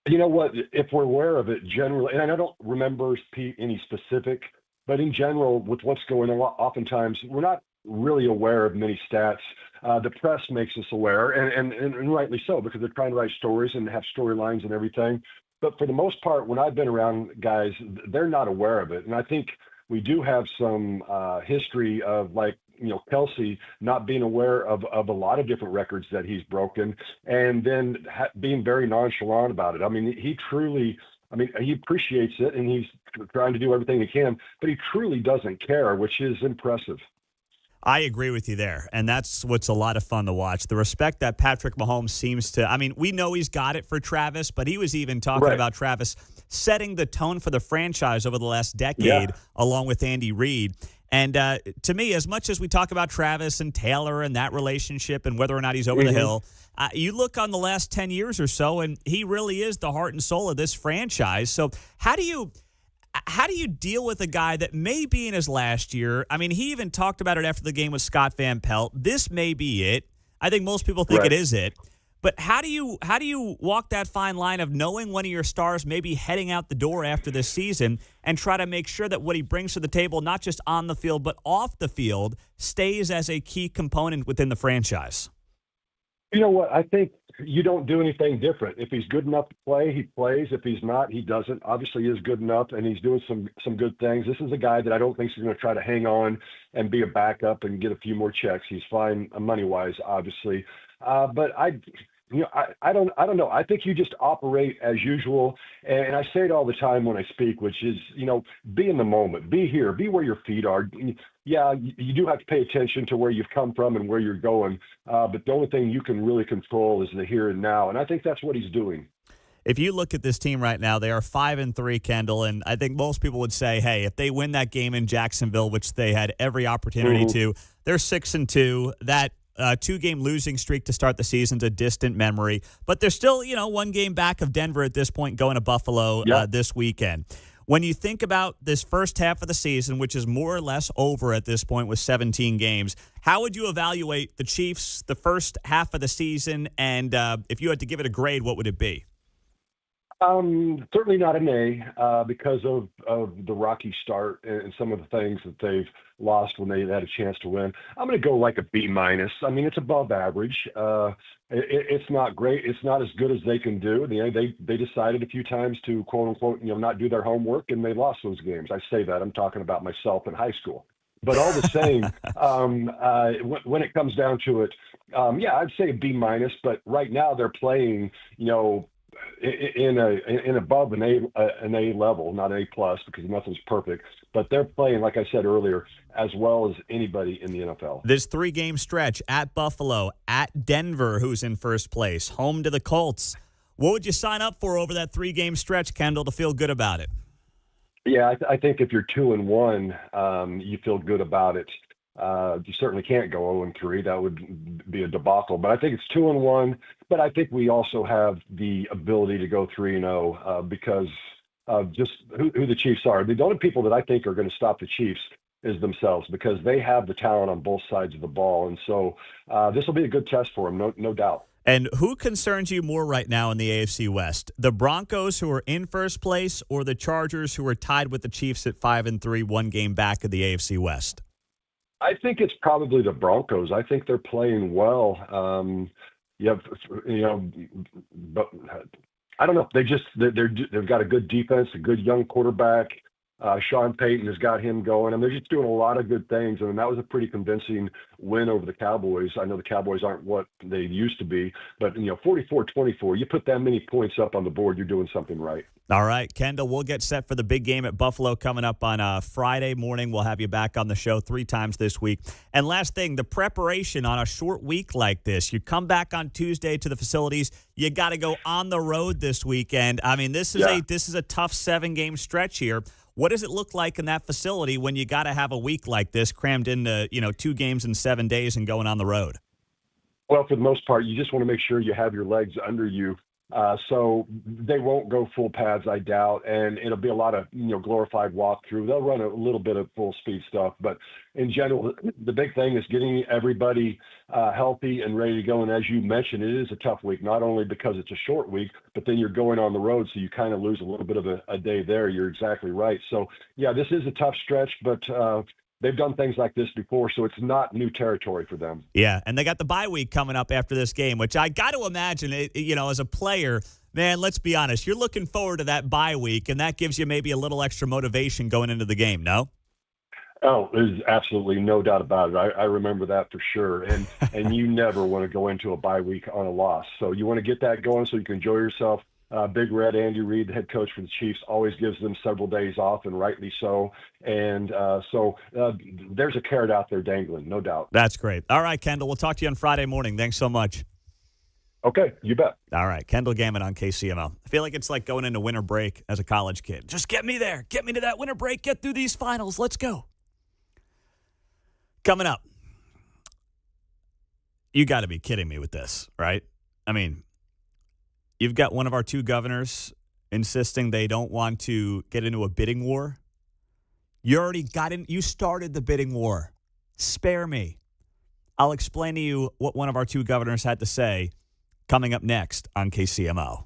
You know what? If we're aware of it generally, and I don't remember, Pete, any specific, but in general, with what's going on, oftentimes we're not really aware of many stats. The press makes us aware, and rightly so, because they're trying to write stories and have storylines and everything. But for the most part, when I've been around guys, they're not aware of it. And I think we do have some history of, Kelsey not being aware of a lot of different records that he's broken, and then being very nonchalant about it. I mean, he appreciates it, and he's trying to do everything he can, but he truly doesn't care, which is impressive. I agree with you there, and that's what's a lot of fun to watch. The respect that Patrick Mahomes seems to – we know he's got it for Travis, but he was even talking about Travis setting the tone for the franchise over the last decade along with Andy Reid. And to me, as much as we talk about Travis and Taylor and that relationship and whether or not he's over the hill, you look on the last 10 years or so, and he really is the heart and soul of this franchise. So how do you deal with a guy that may be in his last year? I mean, he even talked about it after the game with Scott Van Pelt. This may be it. I think most people think it is it. But how do you walk that fine line of knowing one of your stars may be heading out the door after this season and try to make sure that what he brings to the table, not just on the field but off the field, stays as a key component within the franchise? You know what? I think you don't do anything different. If he's good enough to play, he plays. If he's not, he doesn't. Obviously, he is good enough, and he's doing some good things. This is a guy that I don't think is going to try to hang on and be a backup and get a few more checks. He's fine money-wise, obviously. But I don't know. I think you just operate as usual. And I say it all the time when I speak, which is, be in the moment, be here, be where your feet are. Yeah, you do have to pay attention to where you've come from and where you're going. But the only thing you can really control is the here and now. And I think that's what he's doing. If you look at this team right now, they are 5-3, Kendall, and I think most people would say, hey, if they win that game in Jacksonville, which they had every opportunity to, they're 6-2. That 2-game losing streak to start the season's a distant memory, but they're still, one game back of Denver at this point, going to Buffalo this weekend. When you think about this first half of the season, which is more or less over at this point with 17 games, how would you evaluate the Chiefs, the first half of the season, and if you had to give it a grade, what would it be? Certainly not an A because of the rocky start and some of the things that they've lost when they had a chance to win. I'm going to go like a B-. I mean, it's above average. It's not great. It's not as good as they can do. They decided a few times to quote unquote, not do their homework, and they lost those games. I say that. I'm talking about myself in high school. But all the same, when it comes down to it, I'd say a B-. But right now they're playing, in above an A level, not A plus, because nothing's perfect. But they're playing, like I said earlier, as well as anybody in the NFL. This 3-game stretch at Buffalo, at Denver, who's in first place, home to the Colts. What would you sign up for over that 3-game stretch, Kendall, to feel good about it? Yeah, I think if you're 2-1, you feel good about it. You certainly can't go 0-3. That would be a debacle. But I think it's 2-1. But I think we also have the ability to go 3-0 because of just who the Chiefs are. The only people that I think are going to stop the Chiefs is themselves because they have the talent on both sides of the ball. And so this will be a good test for them, no doubt. And who concerns you more right now in the AFC West? The Broncos, who are in first place, or the Chargers, who are tied with the Chiefs at 5-3, 1 game back of the AFC West? I think it's probably the Broncos. I think they're playing well. But I don't know. They've got a good defense, a good young quarterback. Sean Payton has got him going, and they're just doing a lot of good things. I mean, that was a pretty convincing win over the Cowboys. I know the Cowboys aren't what they used to be, but 44-24, you put that many points up on the board, you're doing something right. All right, Kendall, we'll get set for the big game at Buffalo coming up on Friday morning. We'll have you back on the show 3 times this week. And last thing, the preparation on a short week like this. You come back on Tuesday to the facilities. You got to go on the road this weekend. I mean, this is a tough 7-game stretch here. What does it look like in that facility when you got to have a week like this crammed into 2 games in 7 days and going on the road? Well, for the most part, you just want to make sure you have your legs under you. So they won't go full pads, I doubt, and it'll be a lot of glorified walkthrough. They'll run a little bit of full speed stuff, but in general, the big thing is getting everybody healthy and ready to go. And as you mentioned, it is a tough week, not only because it's a short week, but then you're going on the road, so you kind of lose a little bit of a day there. You're exactly right. So yeah, this is a tough stretch, but they've done things like this before, so it's not new territory for them. Yeah, and they got the bye week coming up after this game, which I got to imagine, as a player, man, let's be honest, you're looking forward to that bye week, and that gives you maybe a little extra motivation going into the game, no? Oh, there's absolutely no doubt about it. I remember that for sure. And you never want to go into a bye week on a loss. So you want to get that going so you can enjoy yourself. Big Red, Andy Reid, the head coach for the Chiefs, always gives them several days off, and rightly so. And so there's a carrot out there dangling, no doubt. That's great. All right, Kendall, we'll talk to you on Friday morning. Thanks so much. Okay, you bet. All right, Kendall Gammon on KCMO. I feel like it's like going into winter break as a college kid. Just get me there. Get me to that winter break. Get through these finals. Let's go. Coming up. You got to be kidding me with this, right? I mean, you've got one of our 2 governors insisting they don't want to get into a bidding war. You already got in. You started the bidding war. Spare me. I'll explain to you what one of our 2 governors had to say coming up next on KCMO.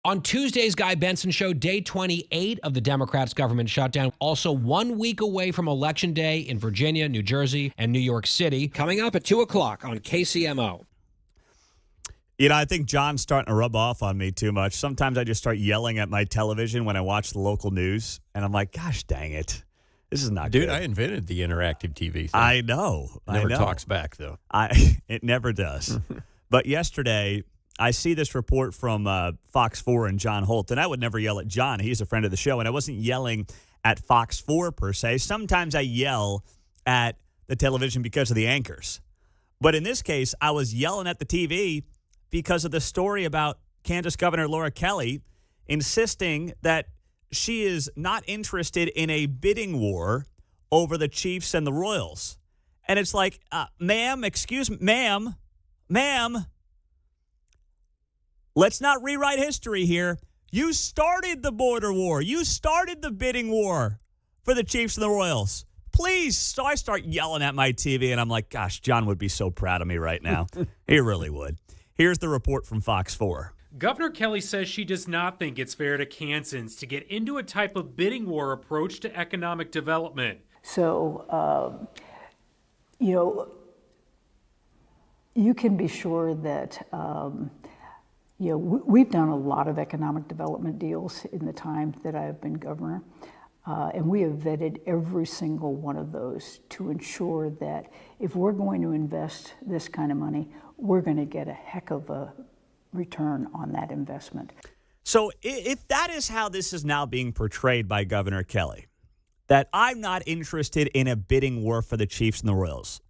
On Tuesday's Guy Benson Show, day 28 of the Democrats' government shutdown. Also 1 week away from Election Day in Virginia, New Jersey, and New York City. Coming up at 2 o'clock on KCMO. You know, I think John's starting to rub off on me too much. Sometimes I just start yelling at my television when I watch the local news, and I'm like, gosh dang it. This is not good. Dude, I invented the interactive TV thing. I know. Never talks back, though. It never does. But yesterday, I see this report from Fox 4 and John Holt, and I would never yell at John. He's a friend of the show, and I wasn't yelling at Fox 4 per se. Sometimes I yell at the television because of the anchors. But in this case, I was yelling at the TV because of the story about Kansas Governor Laura Kelly insisting that she is not interested in a bidding war over the Chiefs and the Royals. And it's like, ma'am, excuse me, ma'am, let's not rewrite history here. You started the border war. You started the bidding war for the Chiefs and the Royals. Please. So I start yelling at my TV, and I'm like, gosh, John would be so proud of me right now. He really would. Here's the report from Fox 4. Governor Kelly says she does not think it's fair to Kansans to get into a type of bidding war approach to economic development. So, you can be sure that, we've done a lot of economic development deals in the time that I have been governor, and we have vetted every single one of those to ensure that if we're going to invest this kind of money, we're going to get a heck of a return on that investment. So if that is how this is now being portrayed by Governor Kelly, that I'm not interested in a bidding war for the Chiefs and the Royals,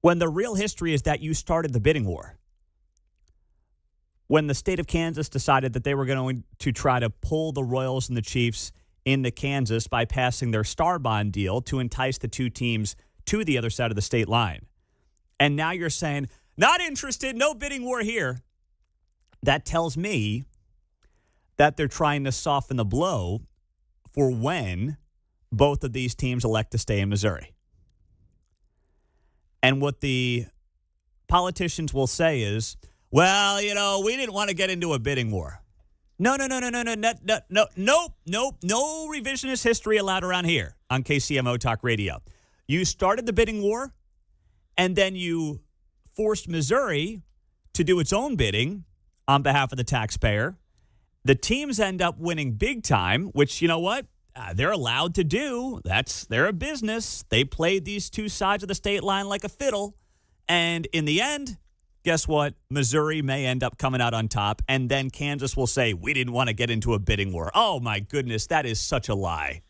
when the real history is that you started the bidding war. When the state of Kansas decided that they were going to try to pull the Royals and the Chiefs into Kansas by passing their star bond deal to entice the two teams to the other side of the state line. And now you're saying, not interested, no bidding war here. That tells me that they're trying to soften the blow for when both of these teams elect to stay in Missouri. And what the politicians will say is, well, we didn't want to get into a bidding war. No, nope, no revisionist history allowed around here on KCMO Talk Radio. You started the bidding war, and then you forced Missouri to do its own bidding on behalf of the taxpayer. The teams end up winning big time, which, you know what? They're allowed to do. They're a business. They played these two sides of the state line like a fiddle. And in the end, guess what? Missouri may end up coming out on top. And then Kansas will say, we didn't want to get into a bidding war. Oh, my goodness. That is such a lie.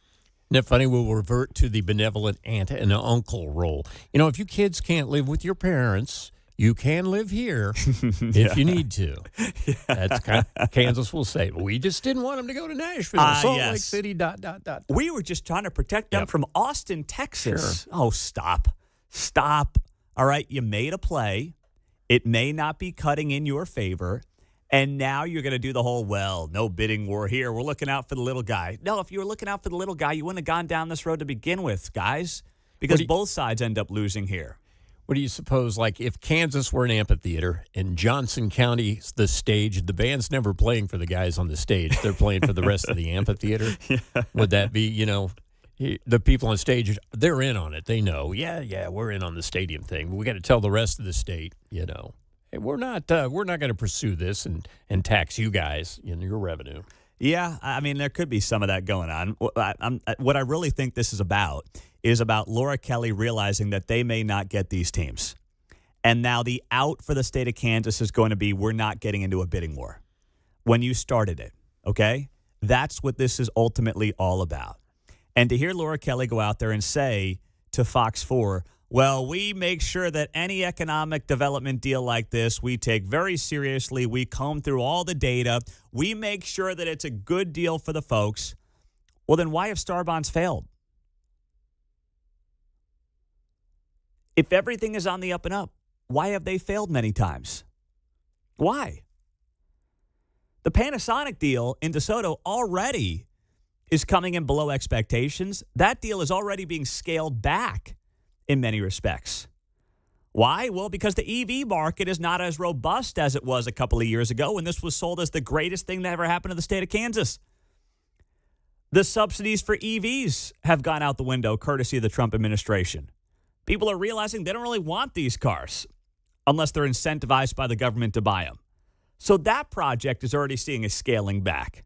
Isn't it funny? We'll revert to the benevolent aunt and uncle role. If you kids can't live with your parents, you can live here if you need to. Yeah. That's kind of, Kansas will say, we just didn't want them to go to Nashville, Salt Lake City, ... We were just trying to protect them from Austin, Texas. Sure. Oh, stop. All right, you made a play. It may not be cutting in your favor. And now you're going to do the whole, no bidding war here. We're looking out for the little guy. No, if you were looking out for the little guy, you wouldn't have gone down this road to begin with, guys, because both sides end up losing here. What do you suppose, like if Kansas were an amphitheater and Johnson County's the stage, the band's never playing for the guys on the stage. They're playing for the rest of the amphitheater. Yeah. Would that be, the people on stage, they're in on it. They know, we're in on the stadium thing. But we got to tell the rest of the state, hey, we're not going to pursue this and tax you guys in your revenue. Yeah, I mean, there could be some of that going on. What I really think this is about Laura Kelly realizing that they may not get these teams. And now the out for the state of Kansas is going to be, we're not getting into a bidding war. When you started it, okay? That's what this is ultimately all about. And to hear Laura Kelly go out there and say to Fox 4, we make sure that any economic development deal like this, we take very seriously. We comb through all the data. We make sure that it's a good deal for the folks. Well, then why have star bonds failed? If everything is on the up and up, why have they failed many times? Why? The Panasonic deal in DeSoto already is coming in below expectations. That deal is already being scaled back in many respects. Why? Well, because the EV market is not as robust as it was a couple of years ago when this was sold as the greatest thing that ever happened to the state of Kansas. The subsidies for EVs have gone out the window courtesy of the Trump administration. People are realizing they don't really want these cars unless they're incentivized by the government to buy them. So that project is already seeing a scaling back.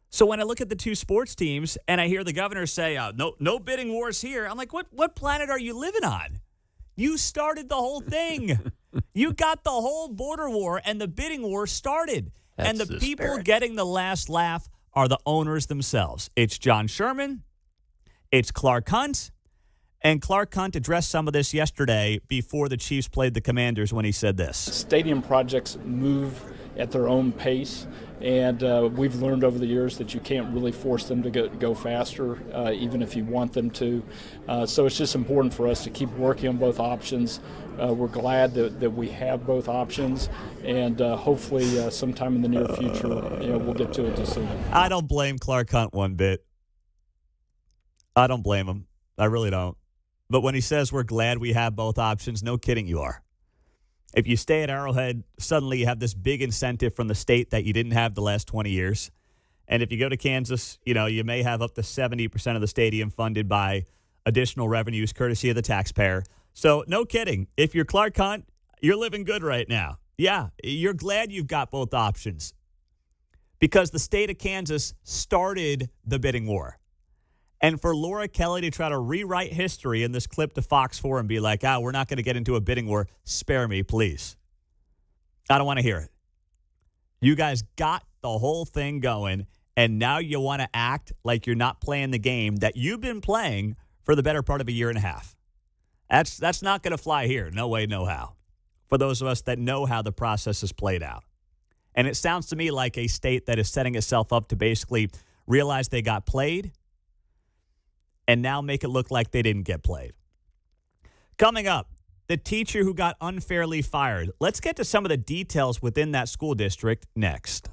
So when I look at the two sports teams and I hear the governor say, no bidding wars here, I'm like, what planet are you living on? You started the whole thing. You got the whole border war and the bidding war started. That's and the the people spirit. getting the last laugh are the owners themselves. It's John Sherman. It's Clark Hunt. And Clark Hunt addressed some of this yesterday before the Chiefs played the Commanders when he said this. Stadium projects move at their own pace, and we've learned over the years that you can't really force them to go faster, even if you want them to. So it's just important for us to keep working on both options. We're glad that we have both options, and hopefully sometime in the near future, we'll get to a decision. I don't blame Clark Hunt one bit. I don't blame him. I really don't. But when he says we're glad we have both options, no kidding you are. If you stay at Arrowhead, suddenly you have this big incentive from the state that you didn't have the last 20 years. And if you go to Kansas, you may have up to 70% of the stadium funded by additional revenues courtesy of the taxpayer. So no kidding. If you're Clark Hunt, you're living good right now. Yeah, you're glad you've got both options because the state of Kansas started the bidding war. And for Laura Kelly to try to rewrite history in this clip to Fox 4 and be like, we're not going to get into a bidding war, spare me, please. I don't want to hear it. You guys got the whole thing going, and now you want to act like you're not playing the game that you've been playing for the better part of a year and a half. That's not going to fly here. No way, no how. For those of us that know how the process is played out. And it sounds to me like a state that is setting itself up to basically realize they got played and now make it look like they didn't get played. Coming up, the teacher who got unfairly fired. Let's get to some of the details within that school district next.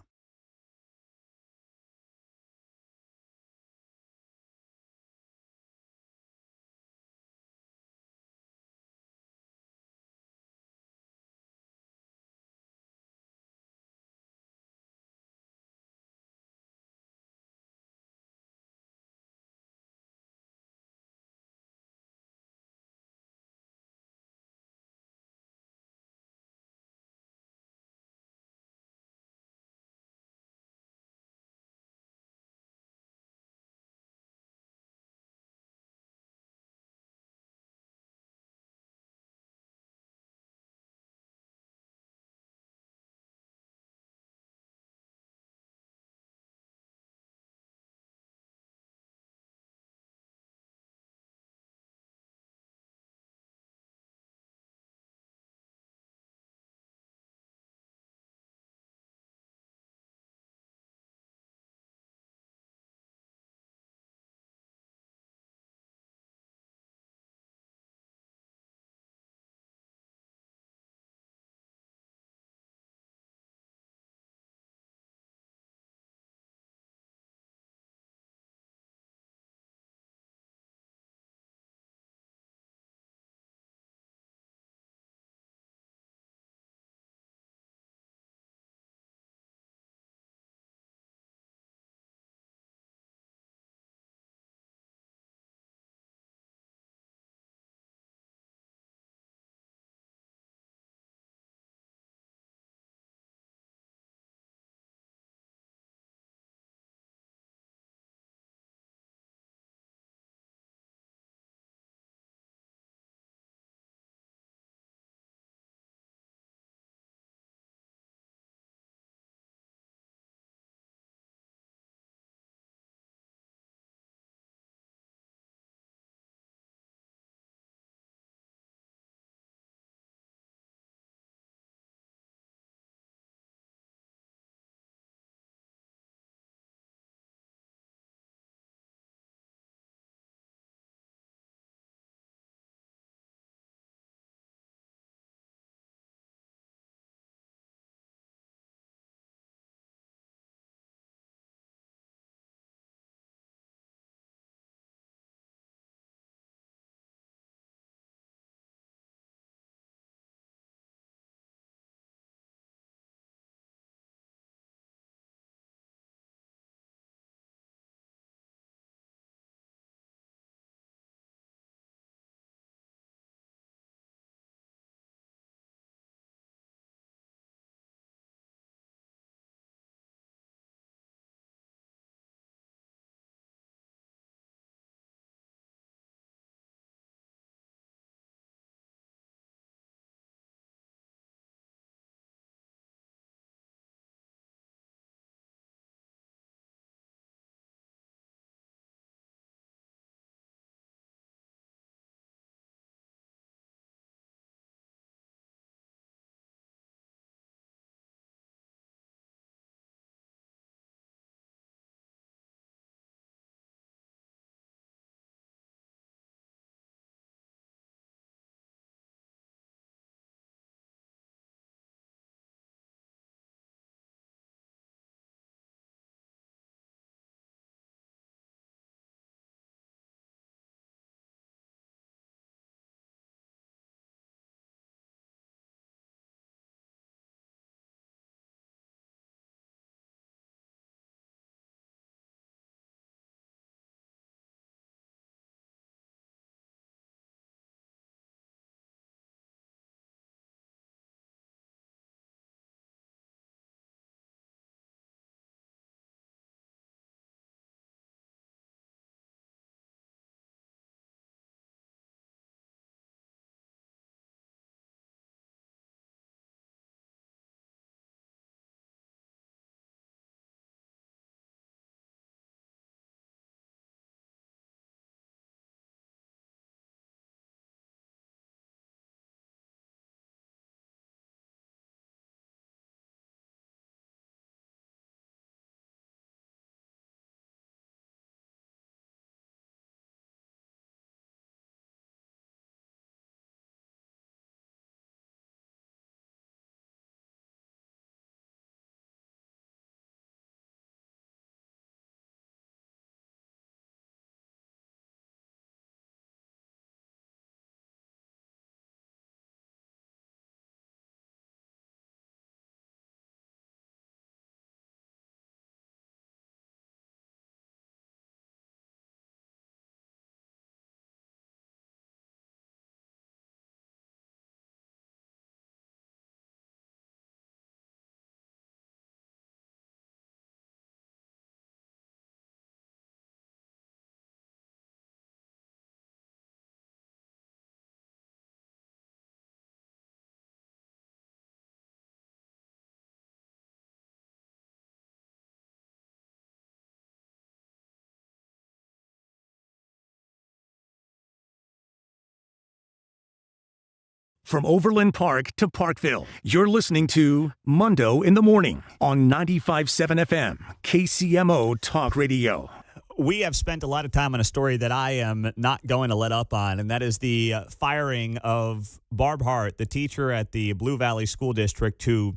from Overland Park to Parkville. You're listening to Mundo in the Morning on 95.7 FM, KCMO Talk Radio. We have spent a lot of time on a story that I am not going to let up on, and that is the firing of Barb Hart, the teacher at the Blue Valley School District who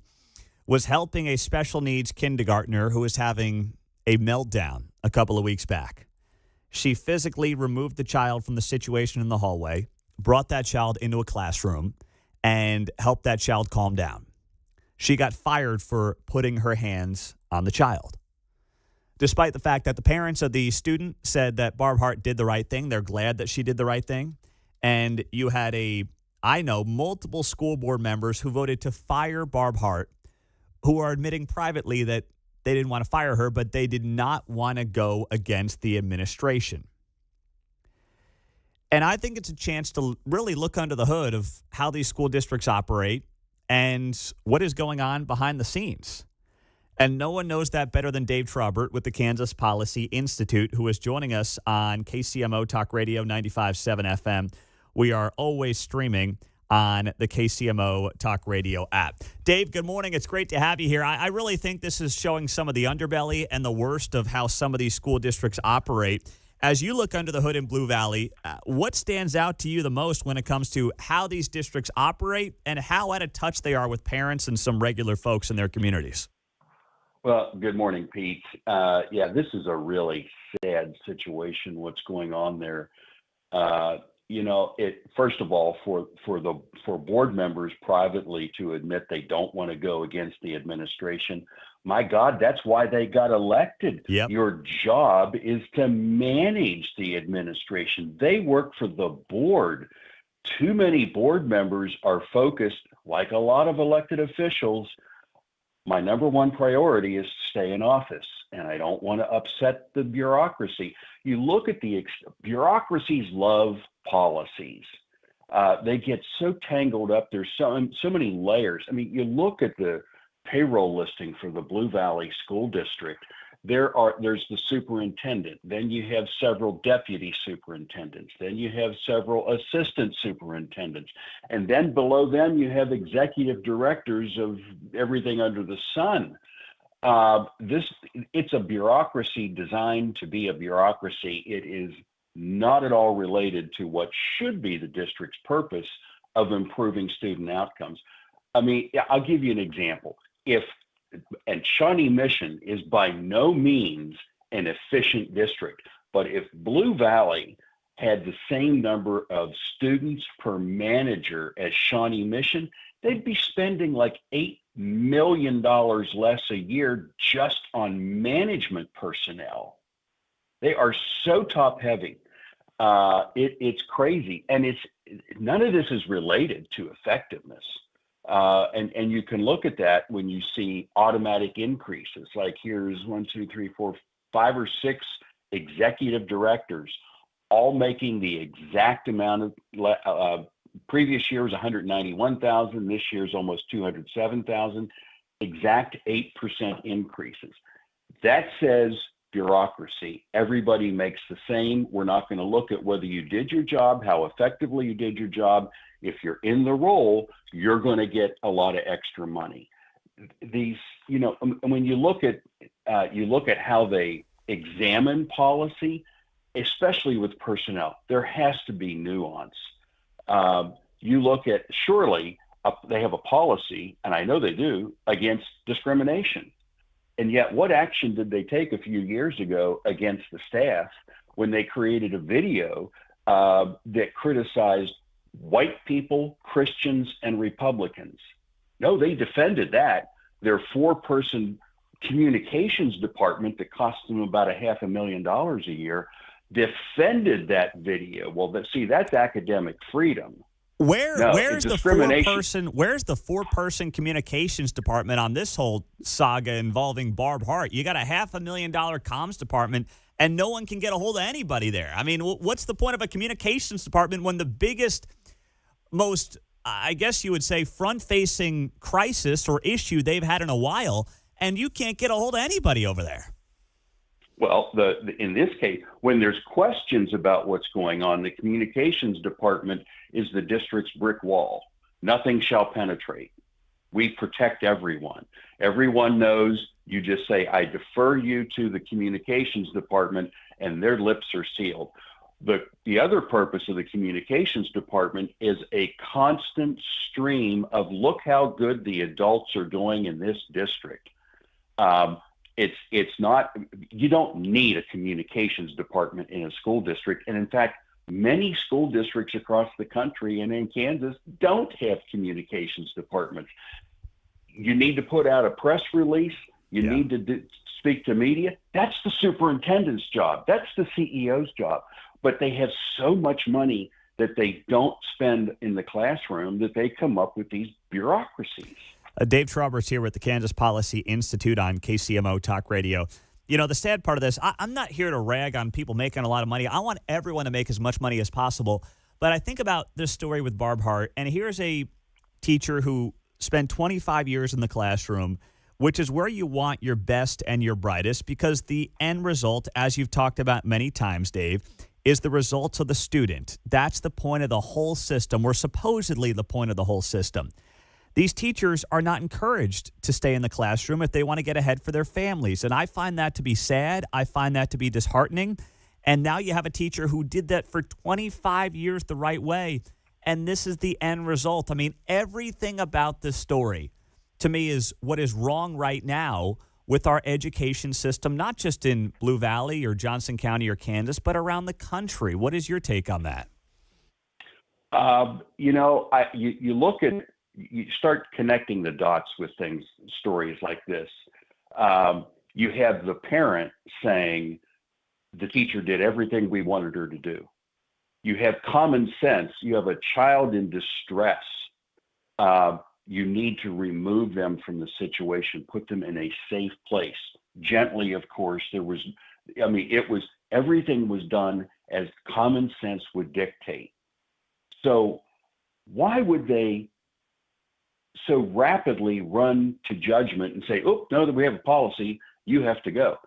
was helping a special needs kindergartner who was having a meltdown a couple of weeks back. She physically removed the child from the situation in the hallway, brought that child into a classroom, and helped that child calm down. She got fired for putting her hands on the child. Despite the fact that the parents of the student said that Barb Hart did the right thing, they're glad that she did the right thing. And you had multiple school board members who voted to fire Barb Hart, who are admitting privately that they didn't want to fire her, but they did not want to go against the administration. And I think it's a chance to really look under the hood of how these school districts operate and what is going on behind the scenes. And no one knows that better than Dave Trabert with the Kansas Policy Institute, who is joining us on KCMO Talk Radio 95.7 FM. We are always streaming on the KCMO Talk Radio app. Dave, good morning. It's great to have you here. I really think this is showing some of the underbelly and the worst of how some of these school districts operate. As you look under the hood in Blue Valley, what stands out to you the most when it comes to how these districts operate and how out of touch they are with parents and some regular folks in their communities? Well, good morning, Pete. This is a really sad situation, what's going on there. First of all, for board members privately to admit they don't want to go against the administration, my God, that's why they got elected. Yep. Your job is to manage the administration. They work for the board. Too many board members are focused, like a lot of elected officials. My number one priority is to stay in office, and I don't want to upset the bureaucracy. You look at bureaucracies love policies. They get so tangled up. There's so many layers. I mean, you look at the payroll listing for the Blue Valley School District. There's the superintendent. Then you have several deputy superintendents. Then you have several assistant superintendents. And then below them, you have executive directors of everything under the sun. It's a bureaucracy designed to be a bureaucracy. It is not at all related to what should be the district's purpose of improving student outcomes. I mean, I'll give you an example. And Shawnee Mission is by no means an efficient district, but if Blue Valley had the same number of students per manager as Shawnee Mission, they'd be spending like $8 million less a year just on management personnel. They are so top heavy. It's crazy. And none of this is related to effectiveness. And you can look at that when you see automatic increases. Like here's 5 or 6 executive directors, all making the exact amount of. Previous year was 191,000. This year's almost 207,000. Exact 8% increases. That says bureaucracy. Everybody makes the same. We're not going to look at whether you did your job, how effectively you did your job. If you're in the role, you're going to get a lot of extra money. When you look at how they examine policy, especially with personnel, there has to be nuance. You look at, surely they have a policy, and I know they do, against discrimination. And yet, what action did they take a few years ago against the staff when they created a video that criticized white people, Christians, and Republicans? No, they defended that. Their 4-person communications department that cost them about $500,000 a year defended that video. Well, that's academic freedom. Where's the 4-person communications department on this whole saga involving Barb Hart? You got a $500,000 comms department, and no one can get a hold of anybody there. I mean, what's the point of a communications department when the biggest, most, I guess you would say, front-facing crisis or issue they've had in a while, and you can't get a hold of anybody over there? Well, in this case, when there's questions about what's going on, the communications department is the district's brick wall. nothing shall penetrate. We protect everyone. Everyone knows. You just say, I defer you to the communications department, and their lips are sealed. The other purpose of the communications department is a constant stream of look how good the adults are doing in this district. It's not, you don't need a communications department in a school district. And in fact, many school districts across the country and in Kansas don't have communications departments. You need to put out a press release. You need to speak to media. That's the superintendent's job. That's the CEO's job. But they have so much money that they don't spend in the classroom that they come up with these bureaucracies. Dave Trabert's here with the Kansas Policy Institute on KCMO Talk Radio. You know, the sad part of this, I'm not here to rag on people making a lot of money. I want everyone to make as much money as possible. But I think about this story with Barb Hart, and here's a teacher who spent 25 years in the classroom, which is where you want your best and your brightest, because the end result, as you've talked about many times, Dave, is the results of the student. That's the point of the whole system, or supposedly the point of the whole system. These teachers are not encouraged to stay in the classroom if they want to get ahead for their families. And I find that to be sad. I find that to be disheartening. And now you have a teacher who did that for 25 years the right way. And this is the end result. I mean, everything about this story to me is what is wrong right now with our education system, not just in Blue Valley or Johnson County or Kansas, but around the country. What is your take on that? You look at, you start connecting the dots with things, stories like this. You have the parent saying the teacher did everything we wanted her to do. You have common sense. You have a child in distress. You need to remove them from the situation, put them in a safe place. Gently, of course, everything was done as common sense would dictate. So why would they so rapidly run to judgment and say, oh, no, that we have a policy, you have to go?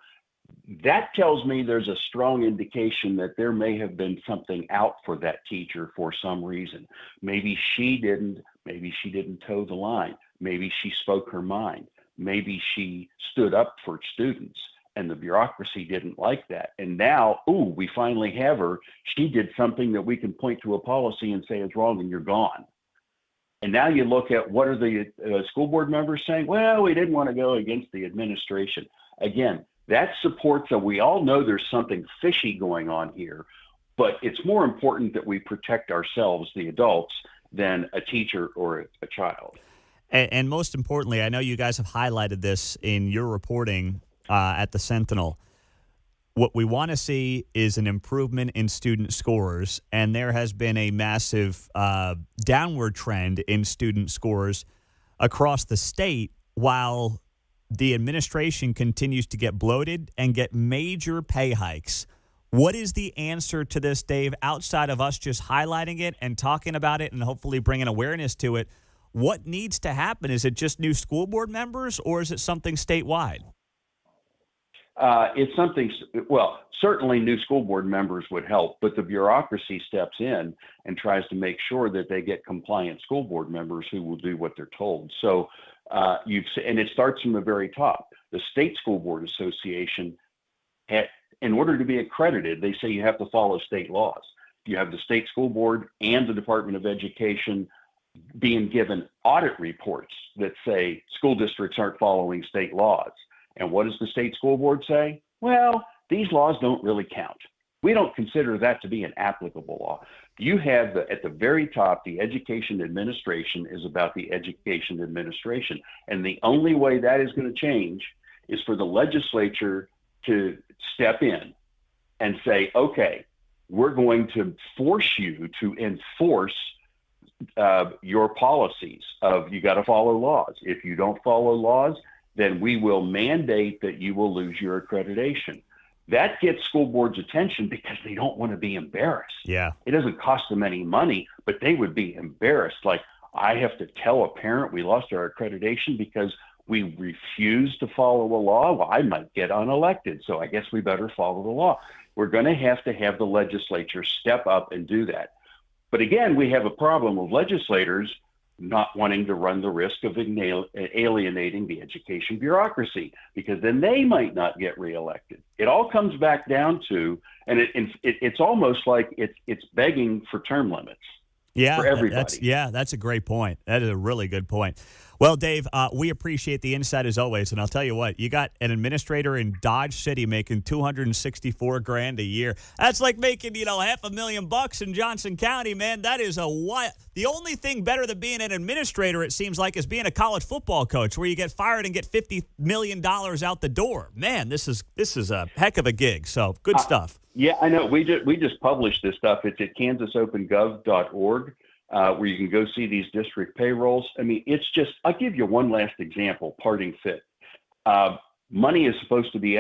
That tells me there's a strong indication that there may have been something out for that teacher for some reason. Maybe she didn't toe the line. Maybe she spoke her mind. Maybe she stood up for students and the bureaucracy didn't like that. And now, we finally have her. She did something that we can point to a policy and say is wrong, and you're gone. And now you look at what are the school board members saying? Well, we didn't want to go against the administration. Again, that supports that we all know there's something fishy going on here, but it's more important that we protect ourselves, the adults, than a teacher or a child. And most importantly, I know you guys have highlighted this in your reporting at the Sentinel. What we want to see is an improvement in student scores, and there has been a massive downward trend in student scores across the state, while the administration continues to get bloated and get major pay hikes. What is the answer to this, Dave, outside of us just highlighting it and talking about it and hopefully bringing awareness to it? What needs to happen? Is it just new school board members, or is it something statewide? It's something, certainly new school board members would help, but the bureaucracy steps in and tries to make sure that they get compliant school board members who will do what they're told. So and it starts from the very top. The State School Board Association, in order to be accredited, they say you have to follow state laws. You have the State School Board and the Department of Education being given audit reports that say school districts aren't following state laws. And what does the State School Board say? Well, these laws don't really count. We don't consider that to be an applicable law. You have at the very top, the education administration is about the education administration. And the only way that is going to change is for the legislature to step in and say, okay, we're going to force you to enforce your policies of you got to follow laws. If you don't follow laws, then we will mandate that you will lose your accreditation. That gets school boards' attention because they don't want to be embarrassed. Yeah. It doesn't cost them any money, but they would be embarrassed. Like, I have to tell a parent we lost our accreditation because we refuse to follow a law. Well, I might get unelected, so I guess we better follow the law. We're going to have the legislature step up and do that. But again, we have a problem with legislators not wanting to run the risk of alienating the education bureaucracy, because then they might not get reelected. It all comes back down to, and it's almost like it's begging for term limits. Yeah, for everybody. That's a great point. That is a really good point. Well, Dave, we appreciate the insight as always, and I'll tell you what, you got an administrator in Dodge City making $264,000 a year. That's like making $500,000 in Johnson County, man. That is the only thing better than being an administrator, it seems like, is being a college football coach, where you get fired and get $50 million out the door. Man, this is a heck of a gig. So good stuff. Yeah, I know. We just published this stuff. It's at kansasopengov.org, where you can go see these district payrolls. I mean, it's just, I'll give you one last example, parting fit. Money is supposed to be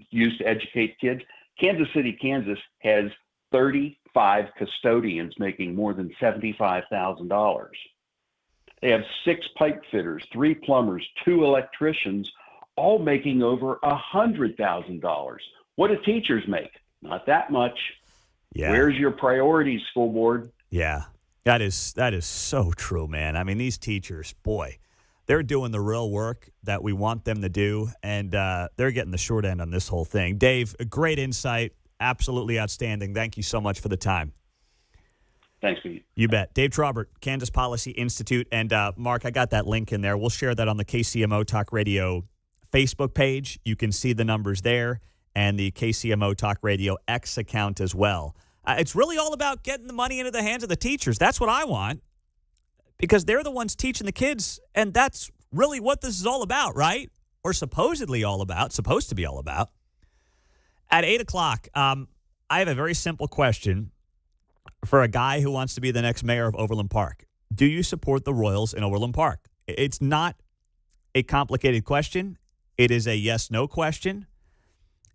used to educate kids. Kansas City, Kansas has 35 custodians making more than $75,000. They have 6 pipe fitters, 3 plumbers, 2 electricians, all making over $100,000. What do teachers make? Not that much. Yeah. Where's your priorities, school board? Yeah, that is so true, man. I mean, these teachers, boy, they're doing the real work that we want them to do, and they're getting the short end on this whole thing. Dave, great insight. Absolutely outstanding. Thank you so much for the time. Thanks, Pete. You bet. Dave Trabert, Kansas Policy Institute. And Mark, I got that link in there. We'll share that on the KCMO Talk Radio Facebook page. You can see the numbers there, and the KCMO Talk Radio X account as well. It's really all about getting the money into the hands of the teachers. That's what I want, because they're the ones teaching the kids, and that's really what this is all about, right? Or supposed to be all about. At 8 o'clock, I have a very simple question for a guy who wants to be the next mayor of Overland Park. Do you support the Royals in Overland Park? It's not a complicated question. It is a yes-no question.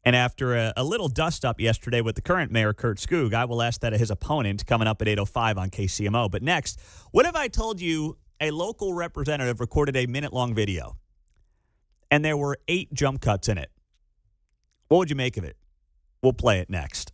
And after a little dust-up yesterday with the current mayor, Kurt Skoog, I will ask that of his opponent coming up at 8:05 on KCMO. But next, what if I told you a local representative recorded a minute-long video and there were 8 jump cuts in it? What would you make of it? We'll play it next.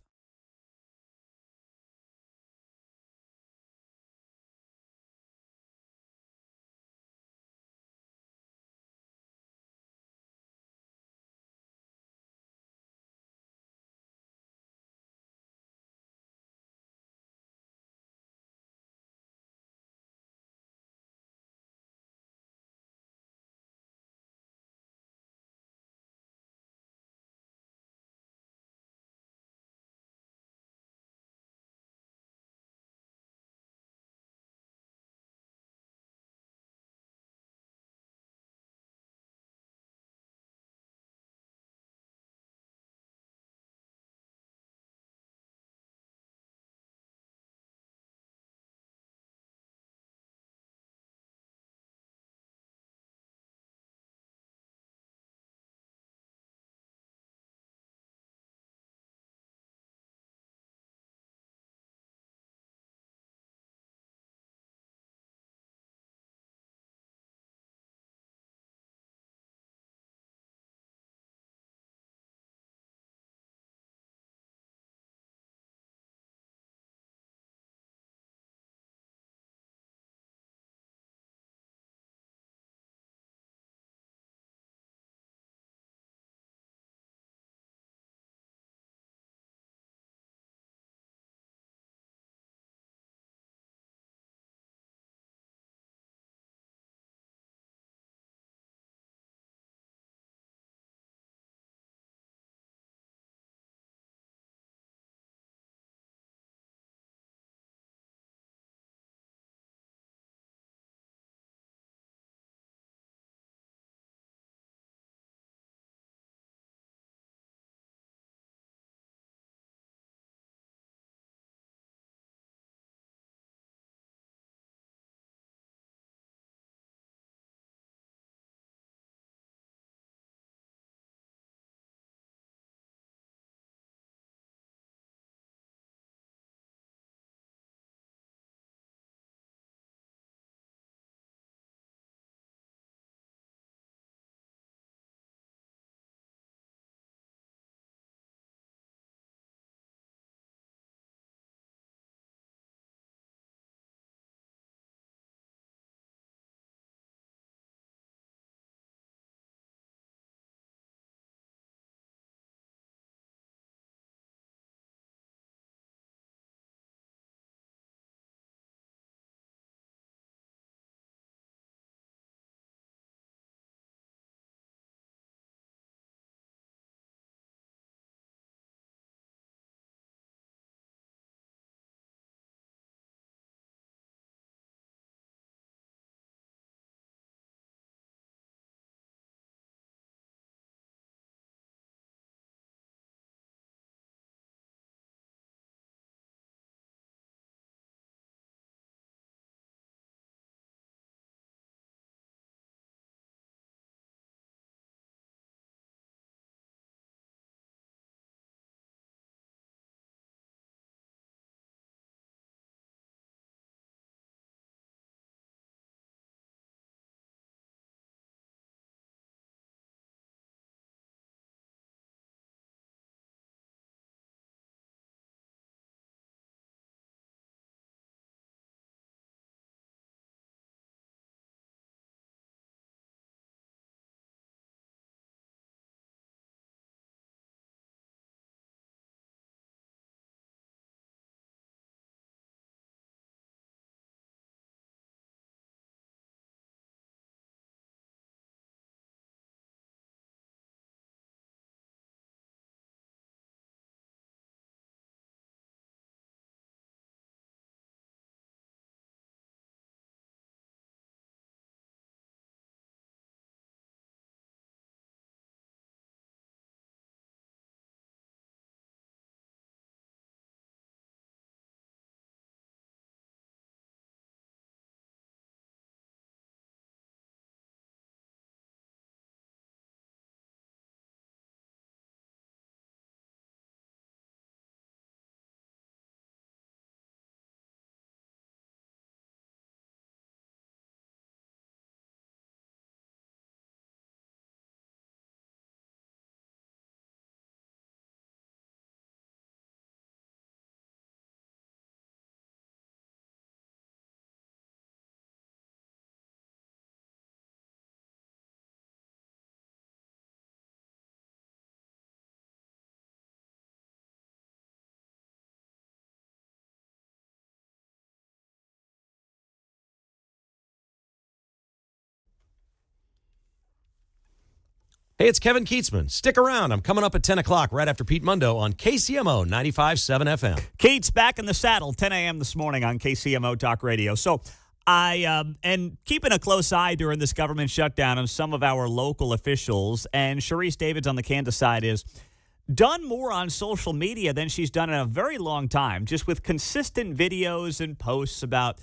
Hey, it's Kevin Keatsman. Stick around. I'm coming up at 10 o'clock right after Pete Mundo on KCMO 95.7 FM. Keats back in the saddle, 10 a.m. this morning on KCMO Talk Radio. So I and keeping a close eye during this government shutdown on some of our local officials, and Sharice Davids on the Kansas side is done more on social media than she's done in a very long time, just with consistent videos and posts about,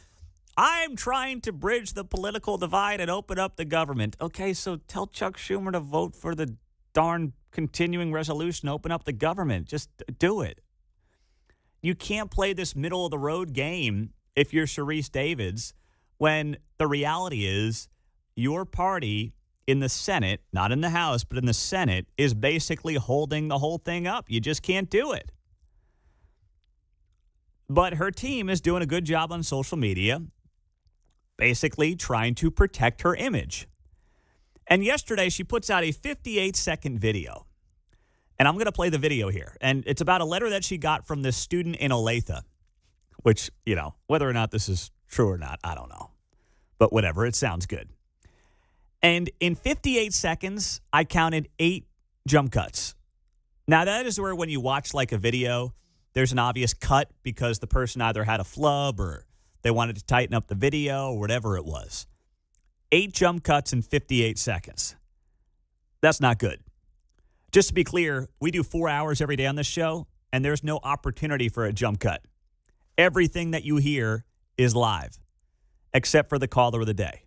I'm trying to bridge the political divide and open up the government. Okay, so tell Chuck Schumer to vote for the darn continuing resolution, open up the government. Just do it. You can't play this middle-of-the-road game if you're Sharice Davids when the reality is your party in the Senate, not in the House, but in the Senate, is basically holding the whole thing up. You just can't do it. But her team is doing a good job on social media, basically trying to protect her image. And yesterday, she puts out a 58-second video. And I'm going to play the video here. And it's about a letter that she got from this student in Olathe, which, you know, whether or not this is true or not, I don't know. But whatever, it sounds good. And in 58 seconds, I counted 8 jump cuts. Now, that is where when you watch like a video, there's an obvious cut because the person either had a flub or they wanted to tighten up the video or whatever it was. 8 jump cuts in 58 seconds. That's not good. Just to be clear, we do 4 hours every day on this show, and there's no opportunity for a jump cut. Everything that you hear is live, except for the caller of the day.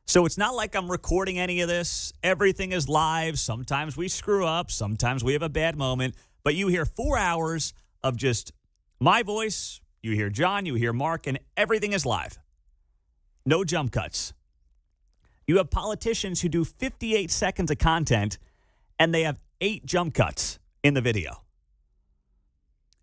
So it's not like I'm recording any of this. Everything is live. Sometimes we screw up. Sometimes we have a bad moment. But you hear 4 hours of just my voice. You hear John, you hear Mark, and everything is live. No jump cuts. You have politicians who do 58 seconds of content, and they have 8 jump cuts in the video.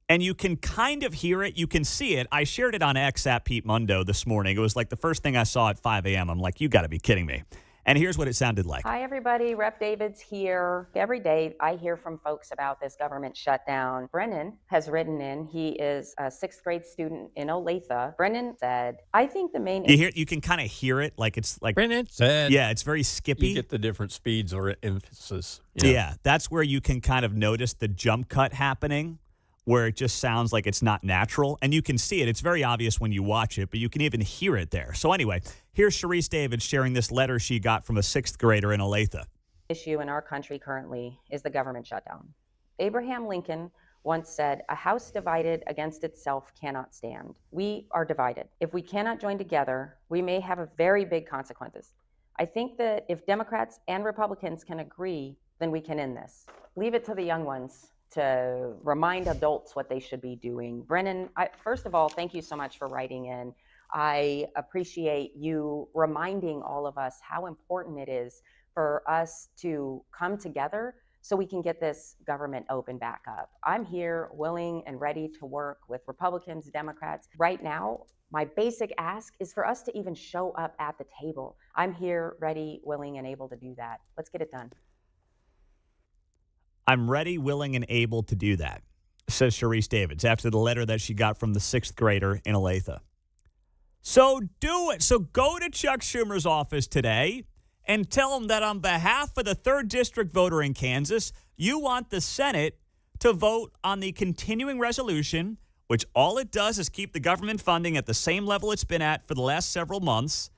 And you can kind of hear it. You can see it. I shared it on X at Pete Mundo this morning. It was like the first thing I saw at 5 a.m. I'm like, you got to be kidding me. And here's what it sounded like. Hi, everybody. Rep. Davids here. Every day I hear from folks about this government shutdown. Brennan has written in. He is a 6th grade student in Olathe. Brennan said, I think the main... You can kind of hear it like it's like... Brennan said... Yeah, it's very skippy. You get the different speeds or emphasis. Yeah, that's where you can kind of notice the jump cut happening, where it just sounds like it's not natural. And you can see it. It's very obvious when you watch it, but you can even hear it there. So anyway, here's Sharice Davids sharing this letter she got from a 6th grader in Olathe. Issue in our country currently is the government shutdown. Abraham Lincoln once said, a house divided against itself cannot stand. We are divided. If we cannot join together, we may have a very big consequences. I think that if Democrats and Republicans can agree, then we can end this. Leave it to the young ones to remind adults what they should be doing. Brennan, first of all, thank you so much for writing in. I appreciate you reminding all of us how important it is for us to come together so we can get this government open back up. I'm here willing and ready to work with Republicans, Democrats. Right now, my basic ask is for us to even show up at the table. I'm here ready, willing, and able to do that. Let's get it done. I'm ready, willing, and able to do that, says Sharice Davids after the letter that she got from the 6th grader in Olathe. So do it. So go to Chuck Schumer's office today and tell him that on behalf of the 3rd District voter in Kansas, you want the Senate to vote on the continuing resolution, which all it does is keep the government funding at the same level it's been at for the last several months.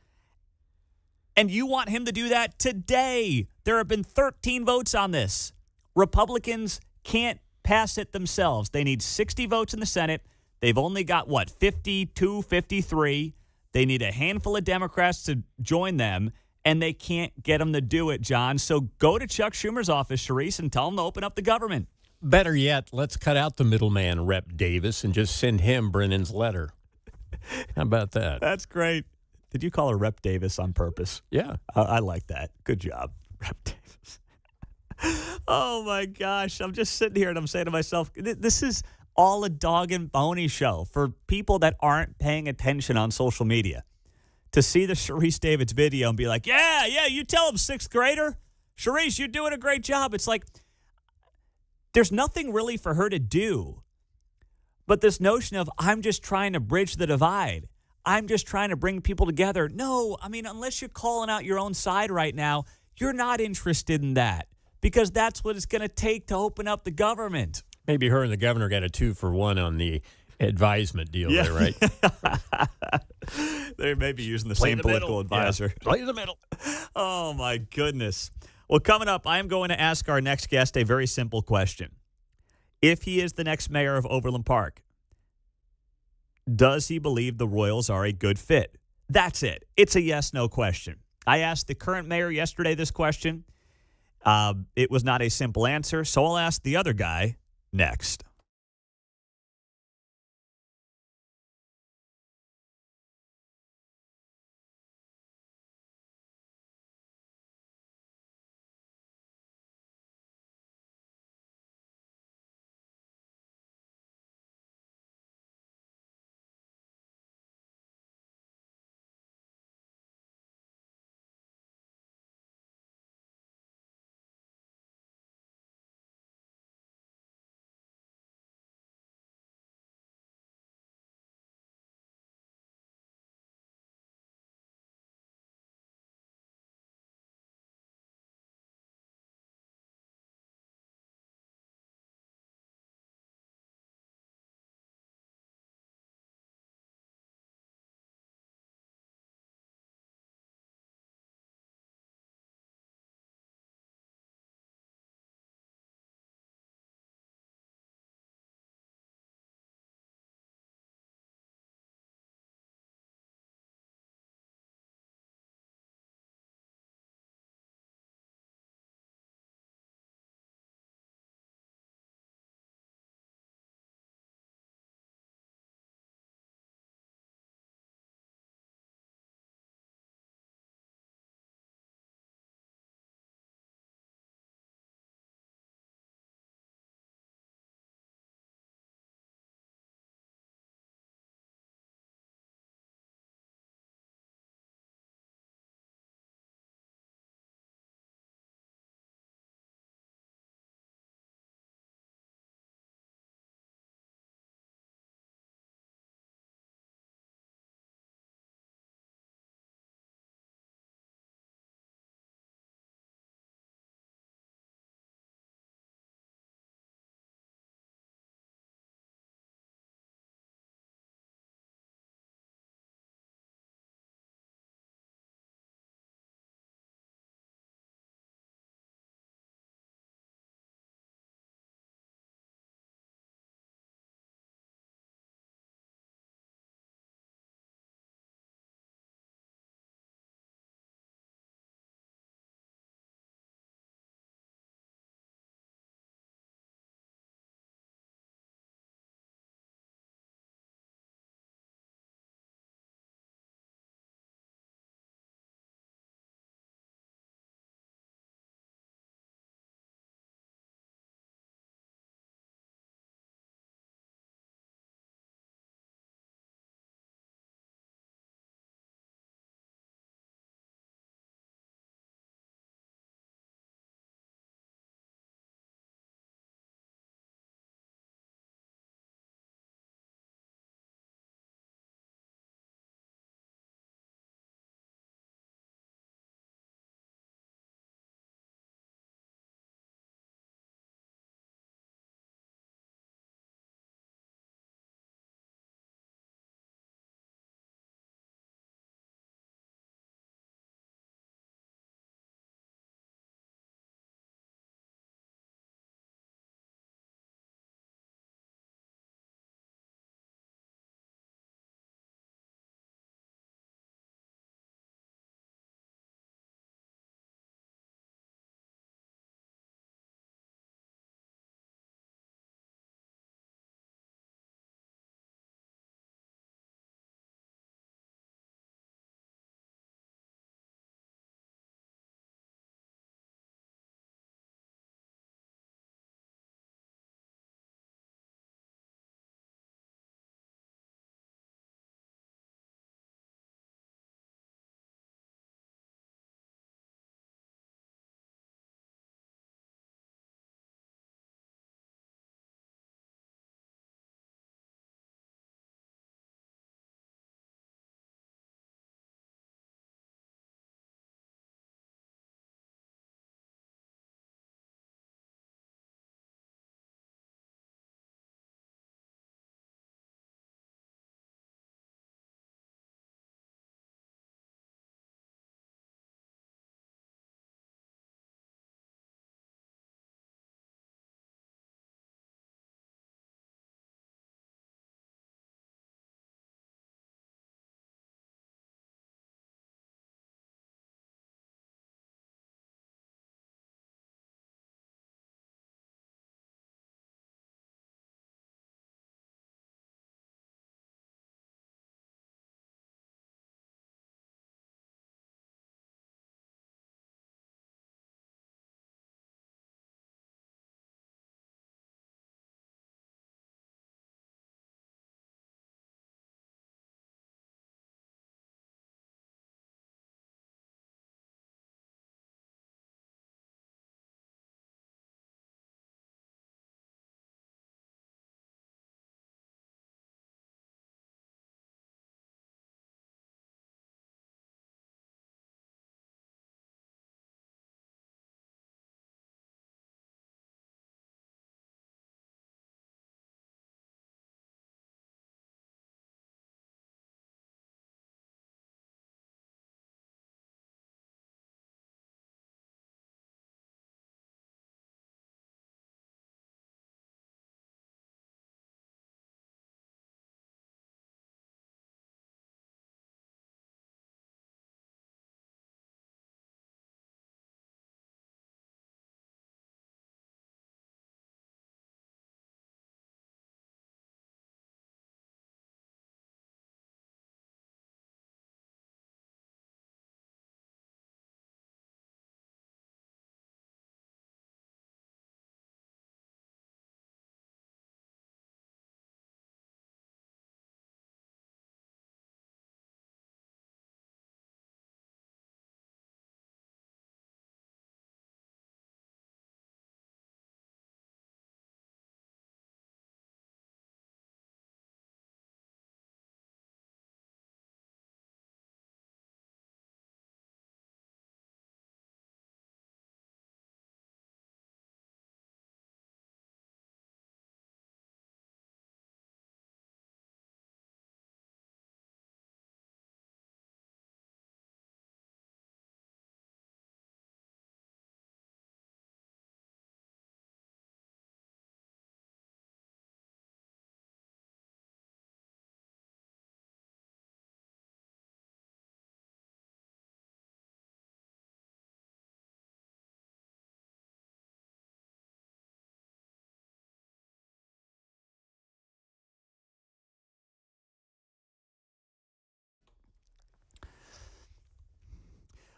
And you want him to do that today. There have been 13 votes on this. Republicans can't pass it themselves. They need 60 votes in the Senate. They've only got, 52, 53. They need a handful of Democrats to join them, and they can't get them to do it, John. So go to Chuck Schumer's office, Sharice, and tell him to open up the government. Better yet, let's cut out the middleman, Rep. Davis, and just send him Brennan's letter. How about that? That's great. Did you call her Rep. Davis on purpose? Yeah. I like that. Good job, Rep. Davis. Oh, my gosh. I'm just sitting here and I'm saying to myself, this is all a dog and pony show for people that aren't paying attention on social media. To see the Sharice Davids video and be like, yeah, you tell him, 6th grader. Sharice, you're doing a great job. It's like there's nothing really for her to do. But this notion of I'm just trying to bridge the divide. I'm just trying to bring people together. No, I mean, unless you're calling out your own side right now, you're not interested in that. because that's what it's going to take to open up the government. Maybe her and the governor got a 2-for-1 on the advisement deal there, right? They may be using the Play same the political middle. advisor. Yeah. Play the middle. Oh, my goodness. Well, coming up, I am going to ask our next guest a very simple question. If he is the next mayor of Overland Park, does he believe the Royals are a good fit? That's it. It's a yes-no question. I asked the current mayor yesterday this question. It was not a simple answer, so I'll ask the other guy next.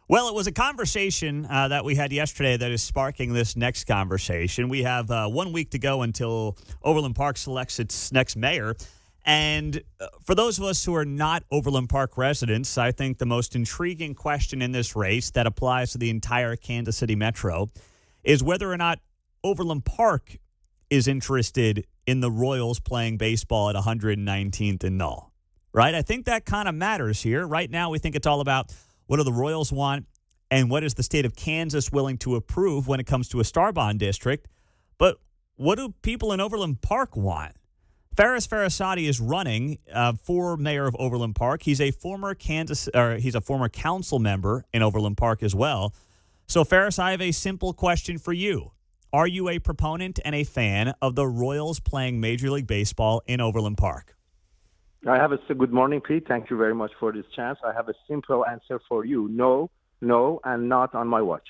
Well, it was a conversation that we had yesterday that is sparking this next conversation. We have 1 week to go until Overland Park selects its next mayor. And for those of us who are not Overland Park residents, I think the most intriguing question in this race that applies to the entire Kansas City Metro is whether or not Overland Park is interested in the Royals playing baseball at 119th and Null, right? I think that kind of matters here. Right now, we think it's all about what do the Royals want and what is the state of Kansas willing to approve when it comes to a Star Bond district. But what do people in Overland Park want? Faris Farrisati is running for mayor of Overland Park. He's a former council member in Overland Park as well. So, Faris, I have a simple question for you. Are you a proponent and a fan of the Royals playing Major League Baseball in Overland Park? Good morning, Pete. Thank you very much for this chance. I have a simple answer for you. No, and not on my watch.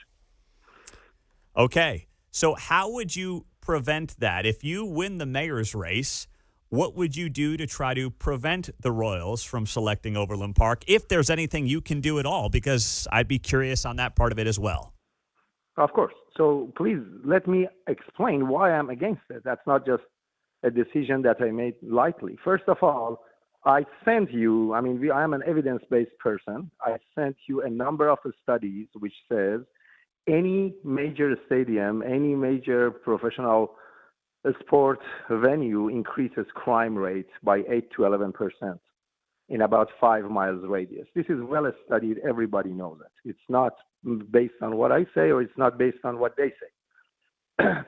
Okay. So how would you prevent that? If you win the mayor's race, what would you do to try to prevent the Royals from selecting Overland Park, if there's anything you can do at all? Because I'd be curious on that part of it as well. Of course. So please let me explain why I'm against it. That's not just a decision that I made lightly. First of all, I sent you, I am an evidence-based person. I sent you a number of studies which says any major stadium, any major professional sport venue increases crime rate by 8 to 11% in about 5 miles radius. This is well studied. Everybody knows it. It's not based on what I say, or it's not based on what they say.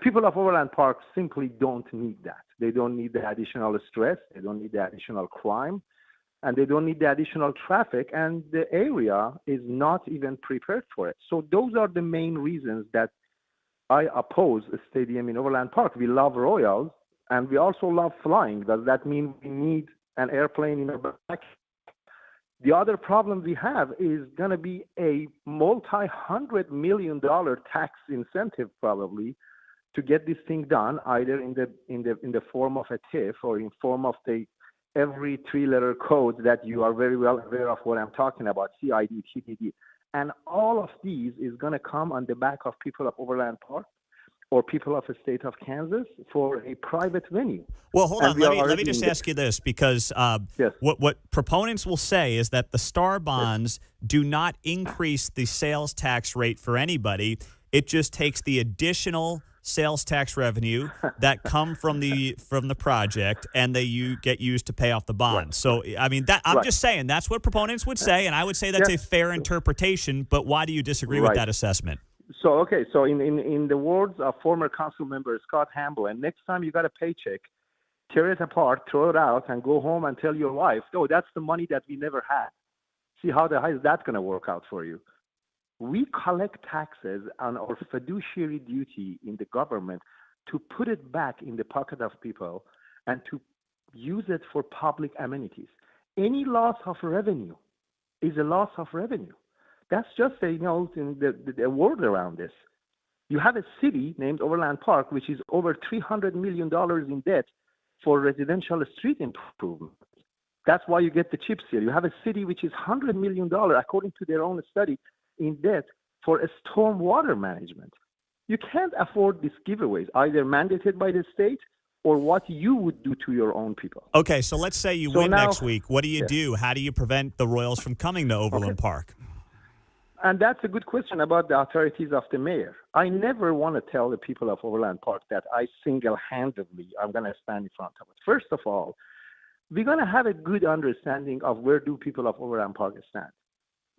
People of Overland Park simply don't need that. They don't need the additional stress. They don't need the additional crime. And they don't need the additional traffic. And the area is not even prepared for it. So those are the main reasons that I oppose a stadium in Overland Park. We love Royals, and we also love flying. Does that mean we need an airplane in our back? The other problem we have is going to be a multi-$100 million tax incentive probably to get this thing done, either in the form of a TIF or in form of every 3-letter code that you are very well aware of what I'm talking about, CID, TDD. And all of these is going to come on the back of people of Overland Park or people of the state of Kansas for a private venue. Well, hold on. Let me just ask you this, because yes. what proponents will say is that the Star Bonds do not increase the sales tax rate for anybody. It just takes the additional sales tax revenue that come from the project, and you get used to pay off the bond. Right. So, I'm just saying that's what proponents would say, and I would say that's a fair interpretation. But why do you disagree with that assessment? So in the words of former council member Scott Hamblin, next time you got a paycheck, tear it apart, throw it out, and go home and tell your wife, "Oh, that's the money that we never had." See how is that going to work out for you? We collect taxes on our fiduciary duty in the government to put it back in the pocket of people and to use it for public amenities. Any loss of revenue is a loss of revenue. That's just the word around this. You have a city named Overland Park, which is over $300 million in debt for residential street improvement. That's why you get the chip seal. You have a city which is $100 million, according to their own study, in debt for a storm water management. You can't afford these giveaways, either mandated by the state or what you would do to your own people. Okay, so let's say you win next week. What do you do? How do you prevent the Royals from coming to Overland Park? And that's a good question about the authorities of the mayor. I never want to tell the people of Overland Park that I single-handedly I'm going to stand in front of it. First of all, we're going to have a good understanding of where do people of Overland Park stand.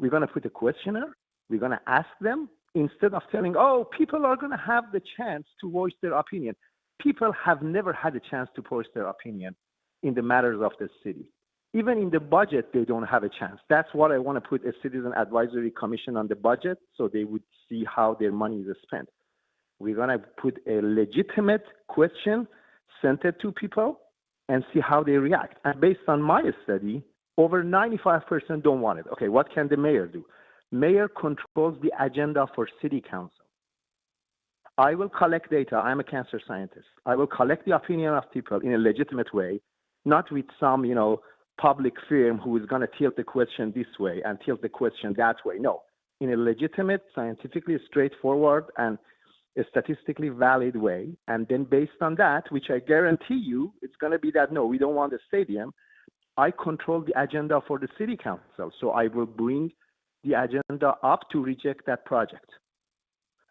We're going to put a questionnaire. We're going to ask them, instead of telling, people are going to have the chance to voice their opinion. People have never had a chance to voice their opinion in the matters of the city. Even in the budget, they don't have a chance. That's what I want to put a citizen advisory commission on the budget, so they would see how their money is spent. We're going to put a legitimate question sent it to people and see how they react. And based on my study, over 95% don't want it. Okay, what can the mayor do? Mayor controls the agenda for city council. I will collect data. I'm a cancer scientist. I will collect the opinion of people in a legitimate way, not with some, public firm who is going to tilt the question this way and tilt the question that way. No, in a legitimate, scientifically straightforward, and a statistically valid way. And then based on that, which I guarantee you, it's going to be that, no, we don't want a stadium. I control the agenda for the city council. So I will bring the agenda up to reject that project.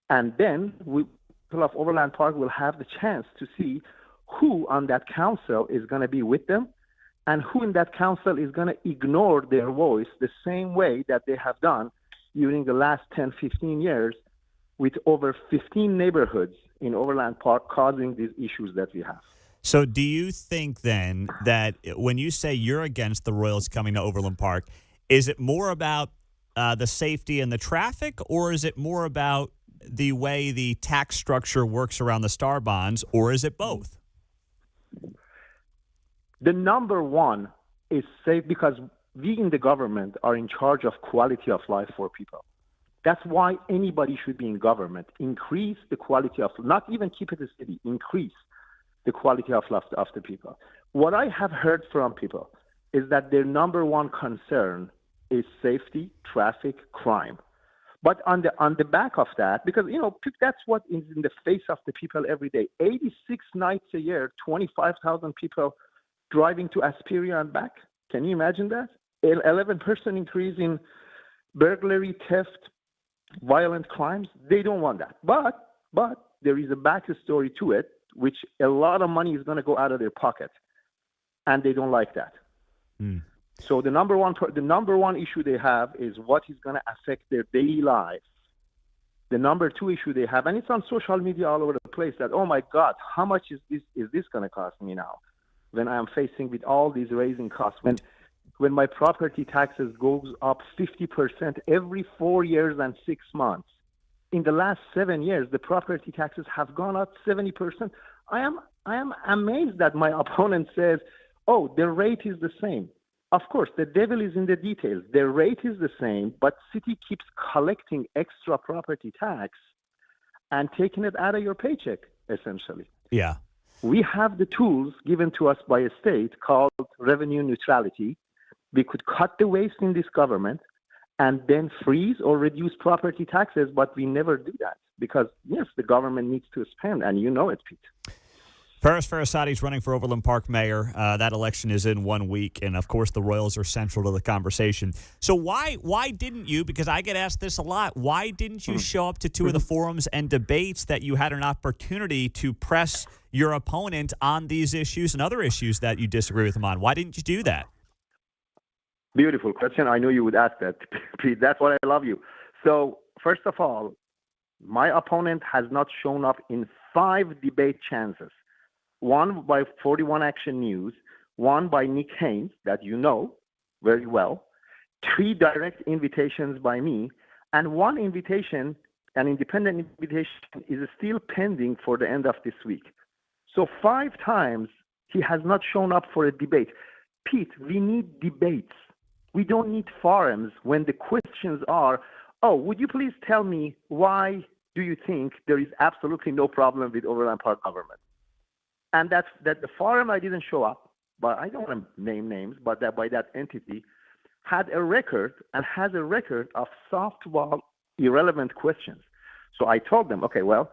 And then people of Overland Park will have the chance to see who on that council is going to be with them and who in that council is going to ignore their voice the same way that they have done during the last 10, 15 years with over 15 neighborhoods in Overland Park causing these issues that we have. So do you think then that when you say you're against the Royals coming to Overland Park, is it more about the safety and the traffic, or is it more about the way the tax structure works around the star bonds, or is it both? The number one is safe, because we in the government are in charge of quality of life for people. That's why anybody should be in government. Increase the quality of, not even keep it a city, increase the quality of life of the people. What I have heard from people is that their number one concern is safety, traffic, crime. But on the back of that, because, you know, that's what is in the face of the people every day. 86 nights a year, 25,000 people driving to Asperia and back. Can you imagine that? 11% increase in burglary, theft, violent crimes. They don't want that. But there is a backstory to it, which a lot of money is going to go out of their pocket, and they don't like that. So the number one issue they have is what is going to affect their daily life. The number two issue they have, and it's on social media all over the place, that, oh my God, how much is this going to cost me now when I am facing with all these raising costs? When my property taxes goes up 50% every 4 years and 6 months. In the last 7 years, the property taxes have gone up 70%. I am amazed that my opponent says, oh, the rate is the same. Of course, the devil is in the details. The rate is the same, but city keeps collecting extra property tax and taking it out of your paycheck, essentially. Yeah. We have the tools given to us by a state called revenue neutrality. We could cut the waste in this government and then freeze or reduce property taxes, but we never do that because, yes, the government needs to spend, and you know it, Pete. Faris Farrisati is running for Overland Park Mayor. That election is in 1 week, and of course the Royals are central to the conversation. So why didn't you, because I get asked this a lot, why didn't you show up to two of the forums and debates that you had an opportunity to press your opponent on these issues and other issues that you disagree with him on? Why didn't you do that? Beautiful question. I knew you would ask that, Pete. That's why I love you. So first of all, my opponent has not shown up in 5 debate chances. 1 by 41 Action News, 1 by Nick Haynes, that you know very well, 3 direct invitations by me, and 1 invitation, an independent invitation, is still pending for the end of this week. So 5 times he has not shown up for a debate. Pete, we need debates. We don't need forums when the questions are, oh, would you please tell me why do you think there is absolutely no problem with Overland Park government? And that the forum I didn't show up, but I don't want to name names, but that by that entity had a record and has a record of softball irrelevant questions. So I told them, okay, well,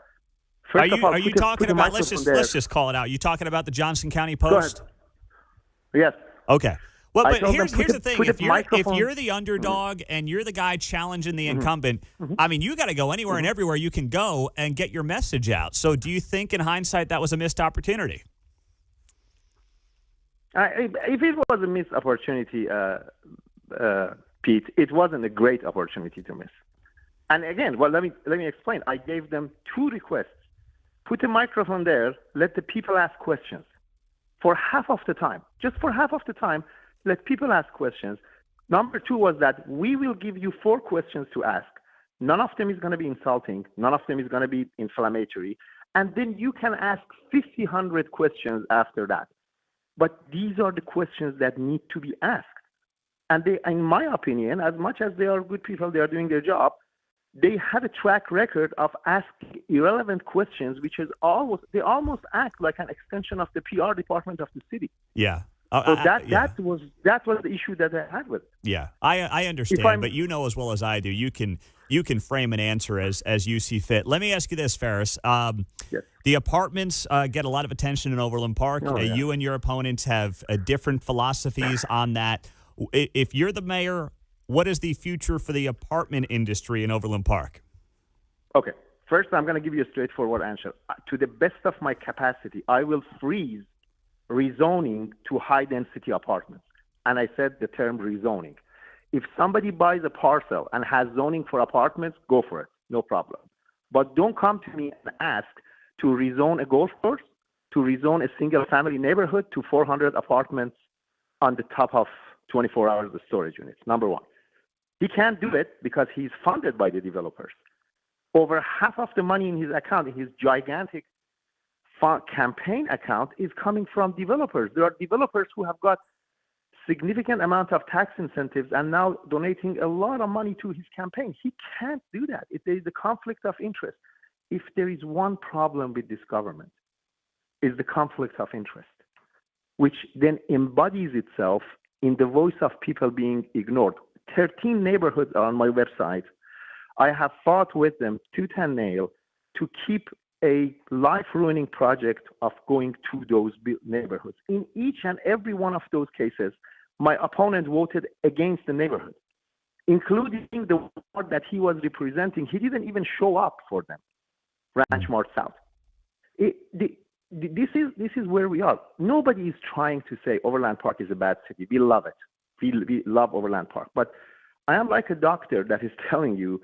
first of all, are you talking about? Let's just call it out. You talking about the Johnson County Post? Go ahead. Yes. Okay. Well, but here's the thing. If you're the underdog and you're the guy challenging the incumbent, I mean, you got to go anywhere and everywhere you can go and get your message out. So do you think in hindsight that was a missed opportunity? If it was a missed opportunity, Pete, it wasn't a great opportunity to miss. And again, well, let me explain. I gave them 2 requests. Put a microphone there, let the people ask questions for half of the time. Just for half of the time, let people ask questions. Number 2 was that we will give you 4 questions to ask. None of them is going to be insulting. None of them is going to be inflammatory. And then you can ask 100 questions after that. But these are the questions that need to be asked. And they, in my opinion, as much as they are good people, they are doing their job, they have a track record of asking irrelevant questions, which is almost act like an extension of the PR department of the city. Yeah. So that was the issue that I had with it. Yeah, I understand, but you know as well as I do, you can frame an answer as you see fit. Let me ask you this, Faris. Yes. The apartments get a lot of attention in Overland Park. Oh, yeah. You and your opponents have different philosophies on that. If you're the mayor, what is the future for the apartment industry in Overland Park? Okay. First, I'm going to give you a straightforward answer. To the best of my capacity, I will freeze rezoning to high-density apartments. And I said the term rezoning. If somebody buys a parcel and has zoning for apartments, go for it. No problem. But don't come to me and ask to rezone a golf course, to rezone a single-family neighborhood to 400 apartments on the top of 24 hours of storage units, number one. He can't do it because he's funded by the developers. Over half of the money in his account, in his gigantic campaign account, is coming from developers. There are developers who have got significant amount of tax incentives and now donating a lot of money to his campaign. He can't do that. If there is a conflict of interest, if there is one problem with this government, is the conflict of interest, which then embodies itself in the voice of people being ignored. 13 neighborhoods are on my website. I have fought with them tooth and nail to keep a life-ruining project of going to those neighborhoods. In each and every one of those cases, my opponent voted against the neighborhood, including the one that he was representing. He didn't even show up for them, Ranch Mart South. This is where we are. Nobody is trying to say Overland Park is a bad city. We love it. We love Overland Park. But I am like a doctor that is telling you,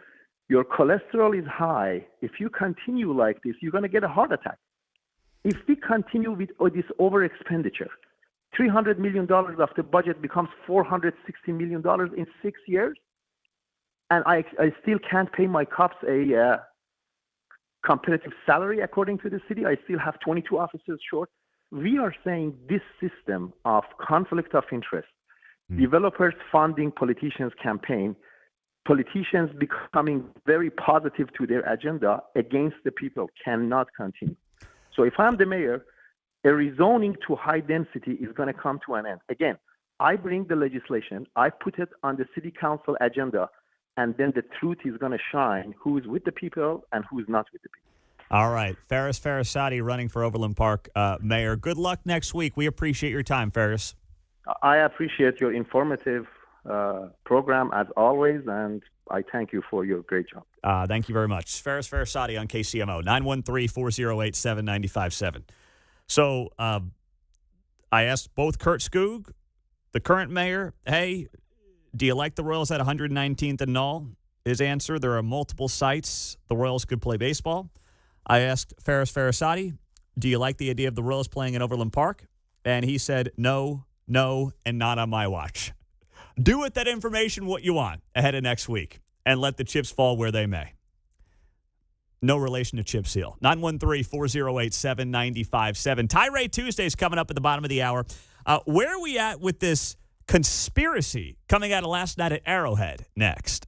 your cholesterol is high. If you continue like this, you're going to get a heart attack. If we continue with this over expenditure, $300 million of the budget becomes $460 million in 6 years, and I still can't pay my cops a competitive salary according to the city. I still have 22 officers short. We are saying this system of conflict of interest, developers funding politicians' campaign, politicians becoming very positive to their agenda against the people cannot continue. So if I'm the mayor, a rezoning to high density is going to come to an end. Again, I bring the legislation, I put it on the city council agenda, and then the truth is going to shine who is with the people and who is not with the people. All right. Faris Farrisati running for Overland Park Mayor. Good luck next week. We appreciate your time, Faris. I appreciate your informative program as always, and I thank you for your great job. Thank you very much. Faris Farrisati on KCMO, 913-408-7957. So I asked both Kurt Skoog, the current mayor, hey, do you like the Royals at 119th and Null? His answer, there are multiple sites the Royals could play baseball. I asked Faris Farrisati, do you like the idea of the Royals playing in Overland Park? And he said, no, and not on my watch. Do with that information what you want ahead of next week and let the chips fall where they may. No relation to Chip Seal. 913-408-7957. Tirade Tuesday is coming up at the bottom of the hour. Where are we at with this conspiracy coming out of last night at Arrowhead? Next.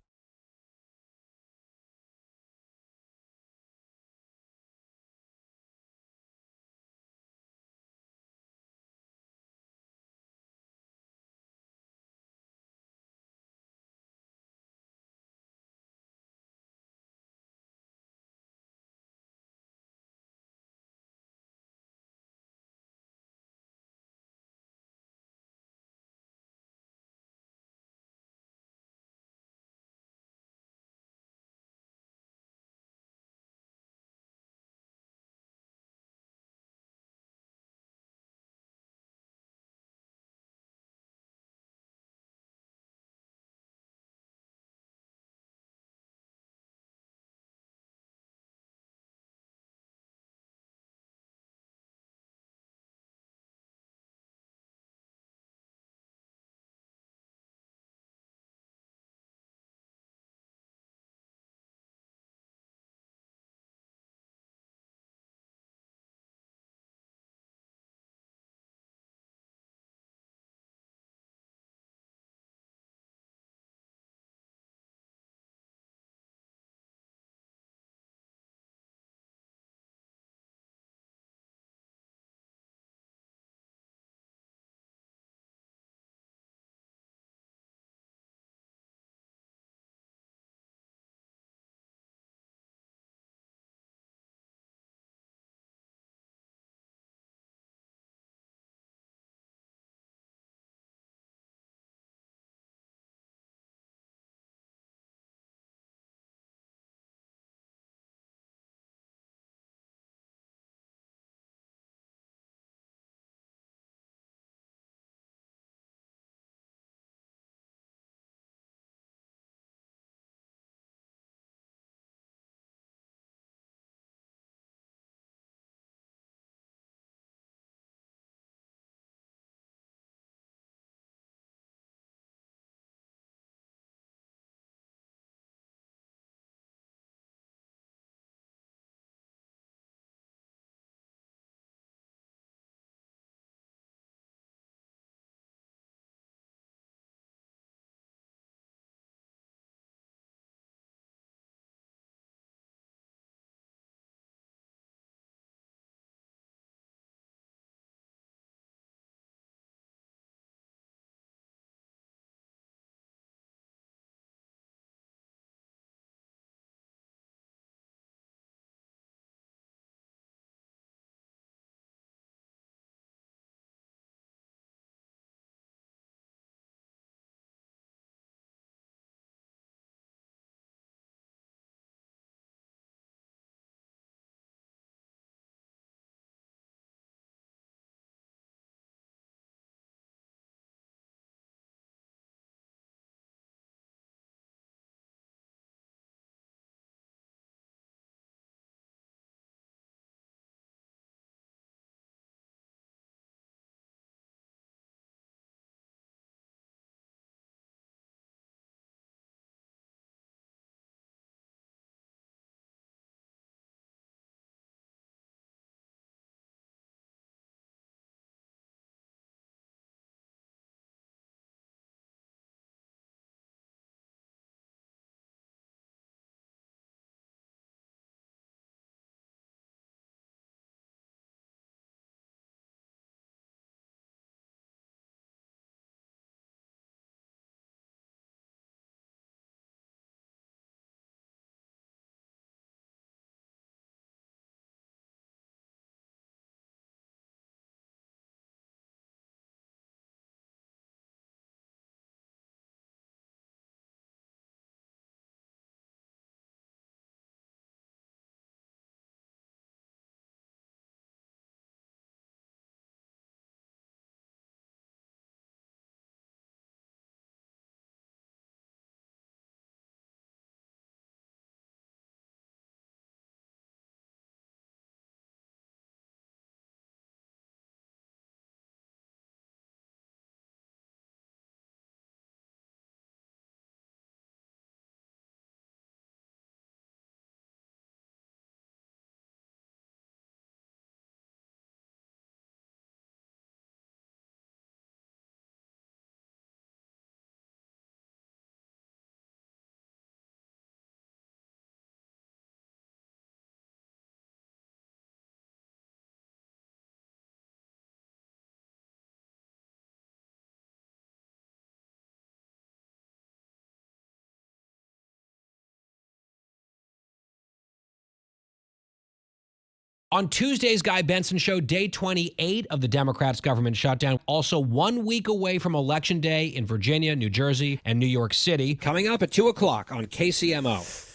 On Tuesday's Guy Benson Show, day 28 of the Democrats' government shutdown. Also 1 week away from Election Day in Virginia, New Jersey, and New York City. Coming up at 2 o'clock on KCMO.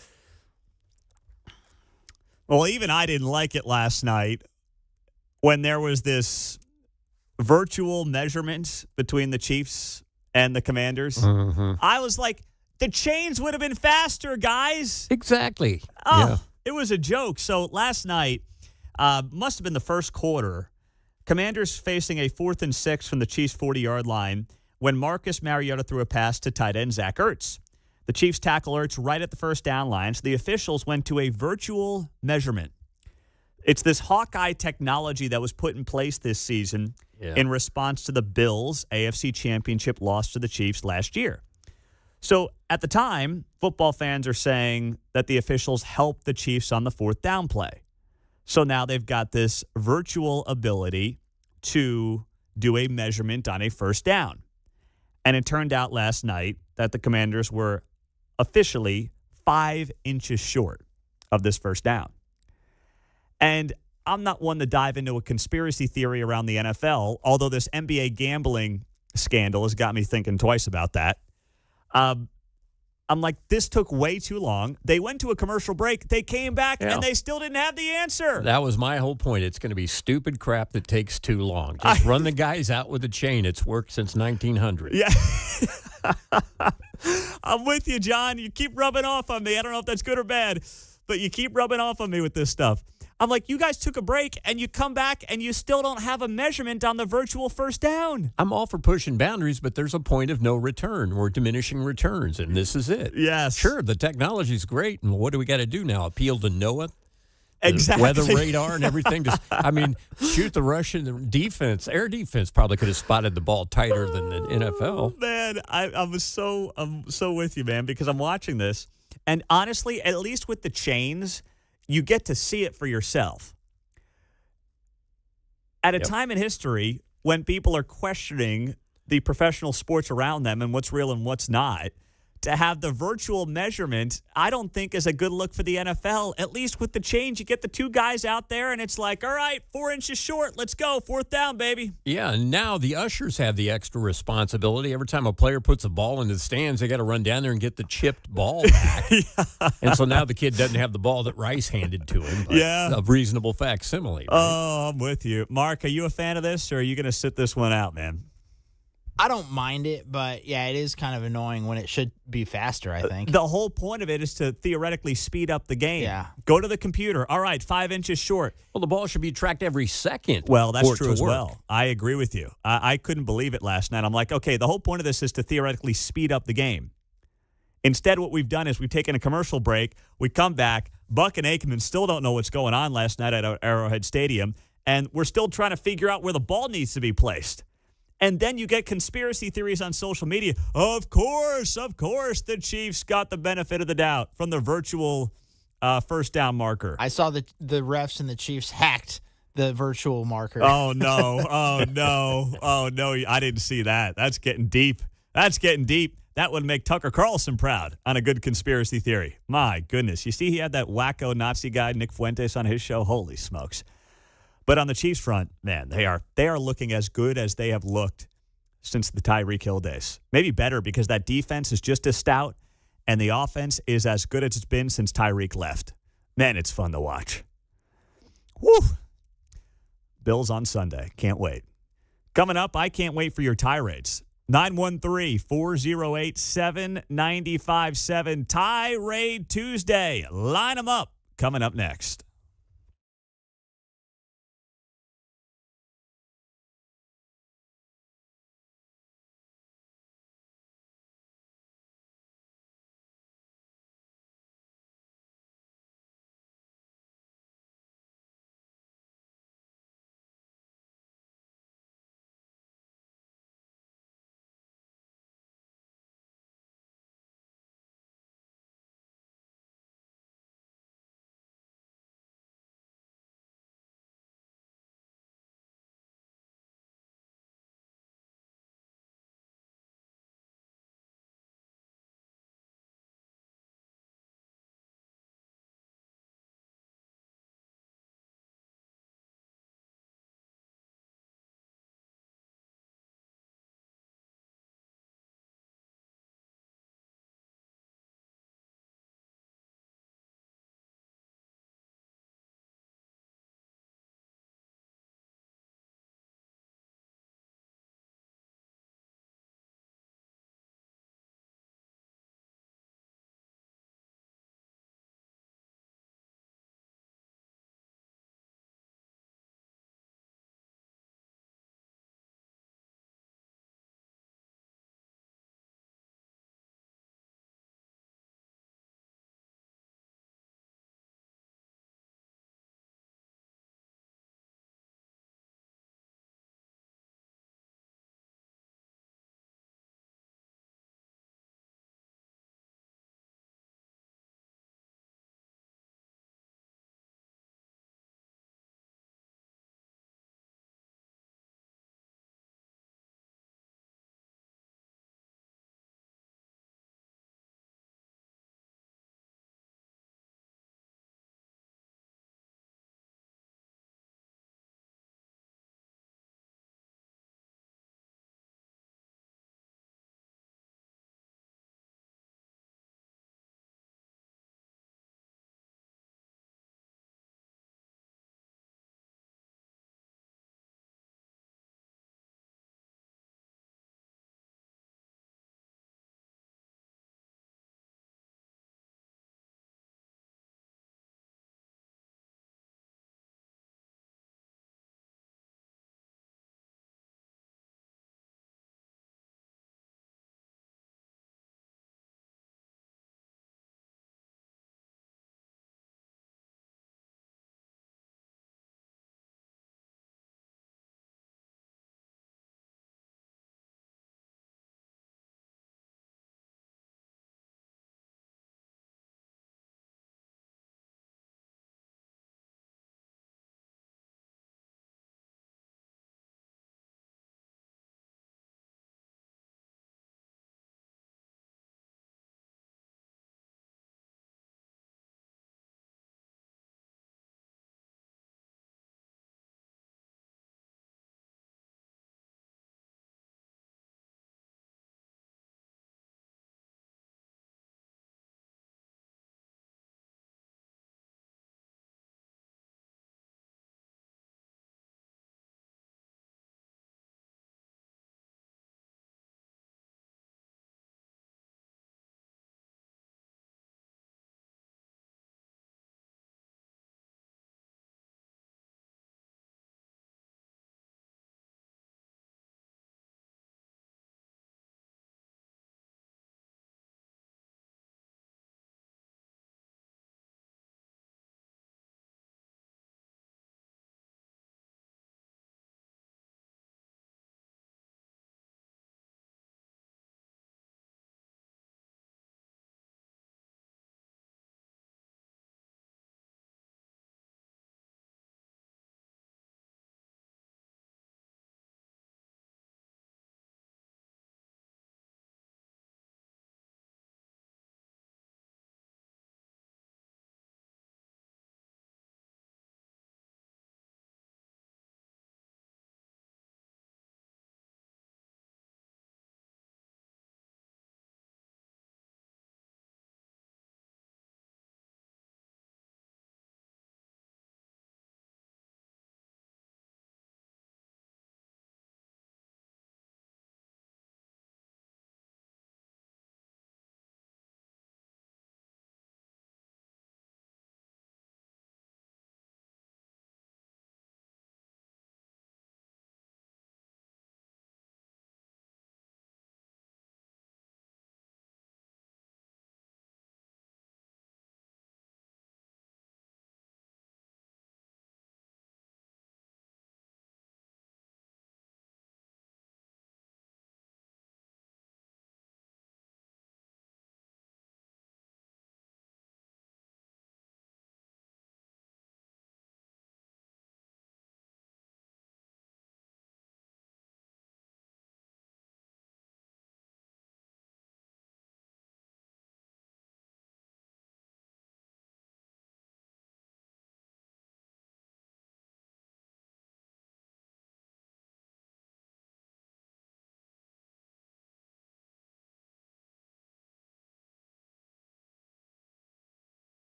Well, even I didn't like it last night when there was this virtual measurement between the Chiefs and the Commanders. Mm-hmm. I was like, the chains would have been faster, guys. Exactly. Oh, It was a joke. So last night, must have been the first quarter, Commanders facing a 4th and 6 from the Chiefs' 40-yard line when Marcus Mariota threw a pass to tight end Zach Ertz. The Chiefs tackle Ertz right at the first down line, so the officials went to a virtual measurement. It's this Hawkeye technology that was put in place this season in response to the Bills' AFC Championship loss to the Chiefs last year. So at the time, football fans are saying that the officials helped the Chiefs on the 4th down play. So now they've got this virtual ability to do a measurement on a first down. And it turned out last night that the Commanders were officially 5 inches short of this first down. And I'm not one to dive into a conspiracy theory around the NFL, although this NBA gambling scandal has got me thinking twice about that. I'm like, this took way too long. They went to a commercial break. They came back, and they still didn't have the answer. That was my whole point. It's going to be stupid crap that takes too long. Just run the guys out with a chain. It's worked since 1900. Yeah. I'm with you, John. You keep rubbing off on me. I don't know if that's good or bad, but you keep rubbing off on me with this stuff. I'm like, you guys took a break, and you come back, and you still don't have a measurement on the virtual first down. I'm all for pushing boundaries, but there's a point of no return or diminishing returns, and this is it. Yes. Sure, the technology's great, and what do we got to do now? Appeal to NOAA? Exactly. Weather radar and everything. Shoot the Russian defense. Air defense probably could have spotted the ball tighter than the NFL. Man, I'm so with you, man, because I'm watching this, and honestly, at least with the chains, you get to see it for yourself. At a time in history when people are questioning the professional sports around them and what's real and what's not, to have the virtual measurement, I don't think is a good look for the NFL. At least with the change, you get the two guys out there, and it's like, all right, 4 inches short. Let's go. 4th down, baby. Yeah, and now the ushers have the extra responsibility. Every time a player puts a ball into the stands, they got to run down there and get the chipped ball back. And so now the kid doesn't have the ball that Rice handed to him. A reasonable facsimile. Right? Oh, I'm with you. Mark, are you a fan of this, or are you going to sit this one out, man? I don't mind it, but yeah, it is kind of annoying when it should be faster, I think. The whole point of it is to theoretically speed up the game. Yeah. Go to the computer. All right, 5 inches short. Well, the ball should be tracked every second. Well, that's true as well. I agree with you. I couldn't believe it last night. I'm like, okay, the whole point of this is to theoretically speed up the game. Instead, what we've done is we've taken a commercial break. We come back. Buck and Aikman still don't know what's going on last night at Arrowhead Stadium, and we're still trying to figure out where the ball needs to be placed. And then you get conspiracy theories on social media. Of course, the Chiefs got the benefit of the doubt from the virtual first down marker. I saw the refs and the Chiefs hacked the virtual marker. Oh, no. Oh, no. Oh, no. I didn't see that. That's getting deep. That would make Tucker Carlson proud on a good conspiracy theory. My goodness. You see he had that wacko Nazi guy, Nick Fuentes, on his show? Holy smokes. But on the Chiefs front, man, they are looking as good as they have looked since the Tyreek Hill days. Maybe better because that defense is just as stout, and the offense is as good as it's been since Tyreek left. Man, it's fun to watch. Woo! Bills on Sunday. Can't wait. Coming up, I can't wait for your tirades. 913-408-7957. Tirade Tuesday. Line them up. Coming up next.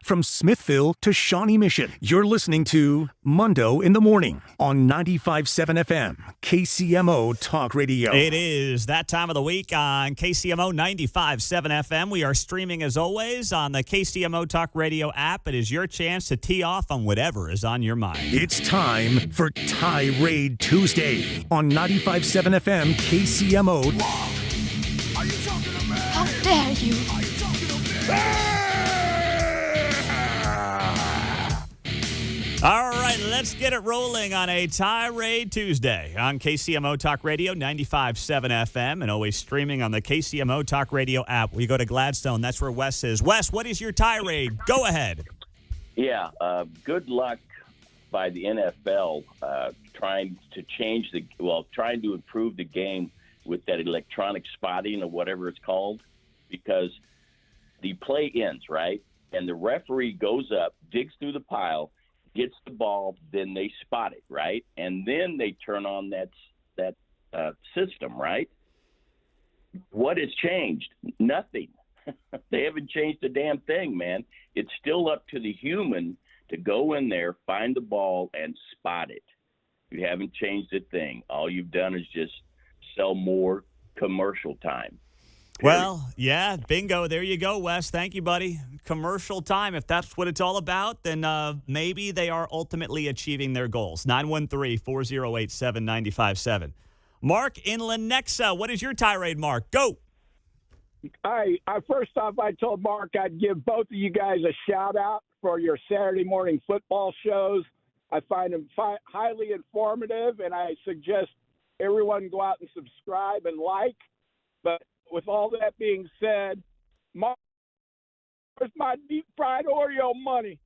from Smithville to Shawnee Mission. You're listening to Mundo in the Morning on 95.7 FM, KCMO Talk Radio. It is that time of the week on KCMO 95.7 FM. We are streaming, as always, on the KCMO Talk Radio app. It is your chance to tee off on whatever is on your mind. It's time for Tirade Tuesday on 95.7 FM, KCMO. How dare you? All right, let's get it rolling on a Tirade Tuesday on KCMO Talk Radio 95.7 FM and always streaming on the KCMO Talk Radio app. We go to Gladstone. That's where Wes is. Wes, what is your tirade? Go ahead. Yeah, good luck by the NFL trying to improve the game with that electronic spotting or whatever it's called, because the play ends, right? And the referee goes up, digs through the pile, gets the ball, then they spot it, right? And then they turn on that system, right? What has changed? Nothing. They haven't changed a damn thing, man. It's still up to the human to go in there, find the ball, and spot it. You haven't changed a thing. All you've done is just sell more commercial time. Well, yeah, bingo. There you go, Wes. Thank you, buddy. Commercial time. If that's what it's all about, then maybe they are ultimately achieving their goals. 913-408-7957. Mark in Lenexa. What is your tirade, Mark? Go. I first off, I told Mark I'd give both of you guys a shout-out for your Saturday morning football shows. I find them highly informative, and I suggest everyone go out and subscribe and like. But with all that being said, Mark, where's my deep-fried Oreo money?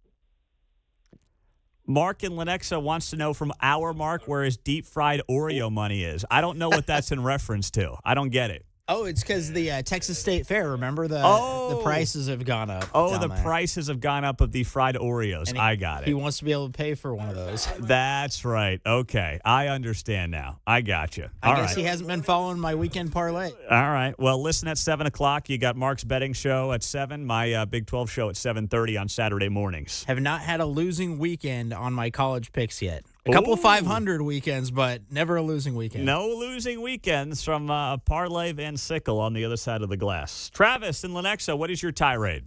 Mark in Lenexa wants to know from our Mark where his deep-fried Oreo money is. I don't know what that's in reference to. I don't get it. Oh, it's because the Texas State Fair, remember? The prices have gone up. Oh, the prices have gone up of the fried Oreos. I got it. He wants to be able to pay for one of those. That's right. Okay. I understand now. I got you. I guess he hasn't been following my weekend parlay. All right. Well, listen at 7 o'clock. You got Mark's betting show at 7, my Big 12 show at 7:30 on Saturday mornings. Have not had a losing weekend on my college picks yet. A couple of 500 weekends, but never a losing weekend. No losing weekends from Parlay Van Sickle on the other side of the glass. Travis in Lenexa, what is your tirade?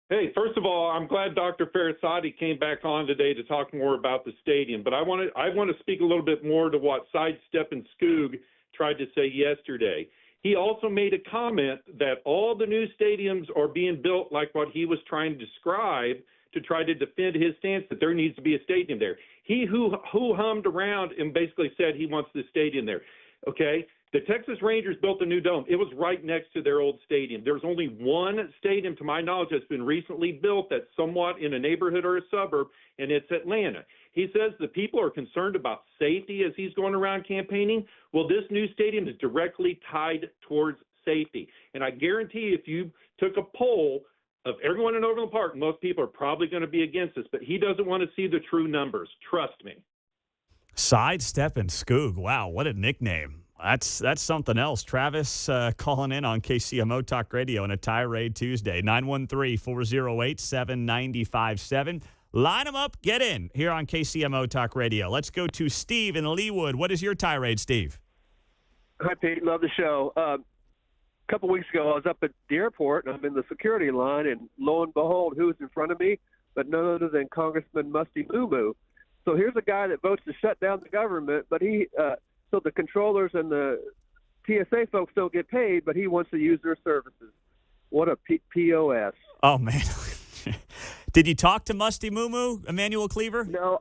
Hey, first of all, I'm glad Dr. Farrisati came back on today to talk more about the stadium. But I want to speak a little bit more to what Sidestep and Skoog tried to say yesterday. He also made a comment that all the new stadiums are being built like what he was trying to describe to try to defend his stance that there needs to be a stadium there. He who hummed around and basically said he wants the stadium there. Okay? The Texas Rangers built a new dome. It was right next to their old stadium. There's only one stadium, to my knowledge, that's been recently built that's somewhat in a neighborhood or a suburb, and it's Atlanta. He says the people are concerned about safety as he's going around campaigning. Well, this new stadium is directly tied towards safety. And I guarantee if you took a poll of everyone in Overland Park, most people are probably going to be against this, but he doesn't want to see the true numbers. Trust me. Sidestep and Skoog. Wow, what a nickname. That's something else. Travis calling in on KCMO Talk Radio on a Tirade Tuesday. 913-408-7957. Line them up. Get in here on KCMO Talk Radio. Let's go to Steve in Leawood. What is your tirade, Steve? Hi, Pete. Love the show. A couple weeks ago, I was up at the airport, and I'm in the security line, and lo and behold, who's in front of me but none other than Congressman Musty Moo Moo. So here's a guy that votes to shut down the government, but so the controllers and the TSA folks don't get paid, but he wants to use their services. What a POS. Oh, man. Did you talk to Musty Moo Moo, Emmanuel Cleaver? No,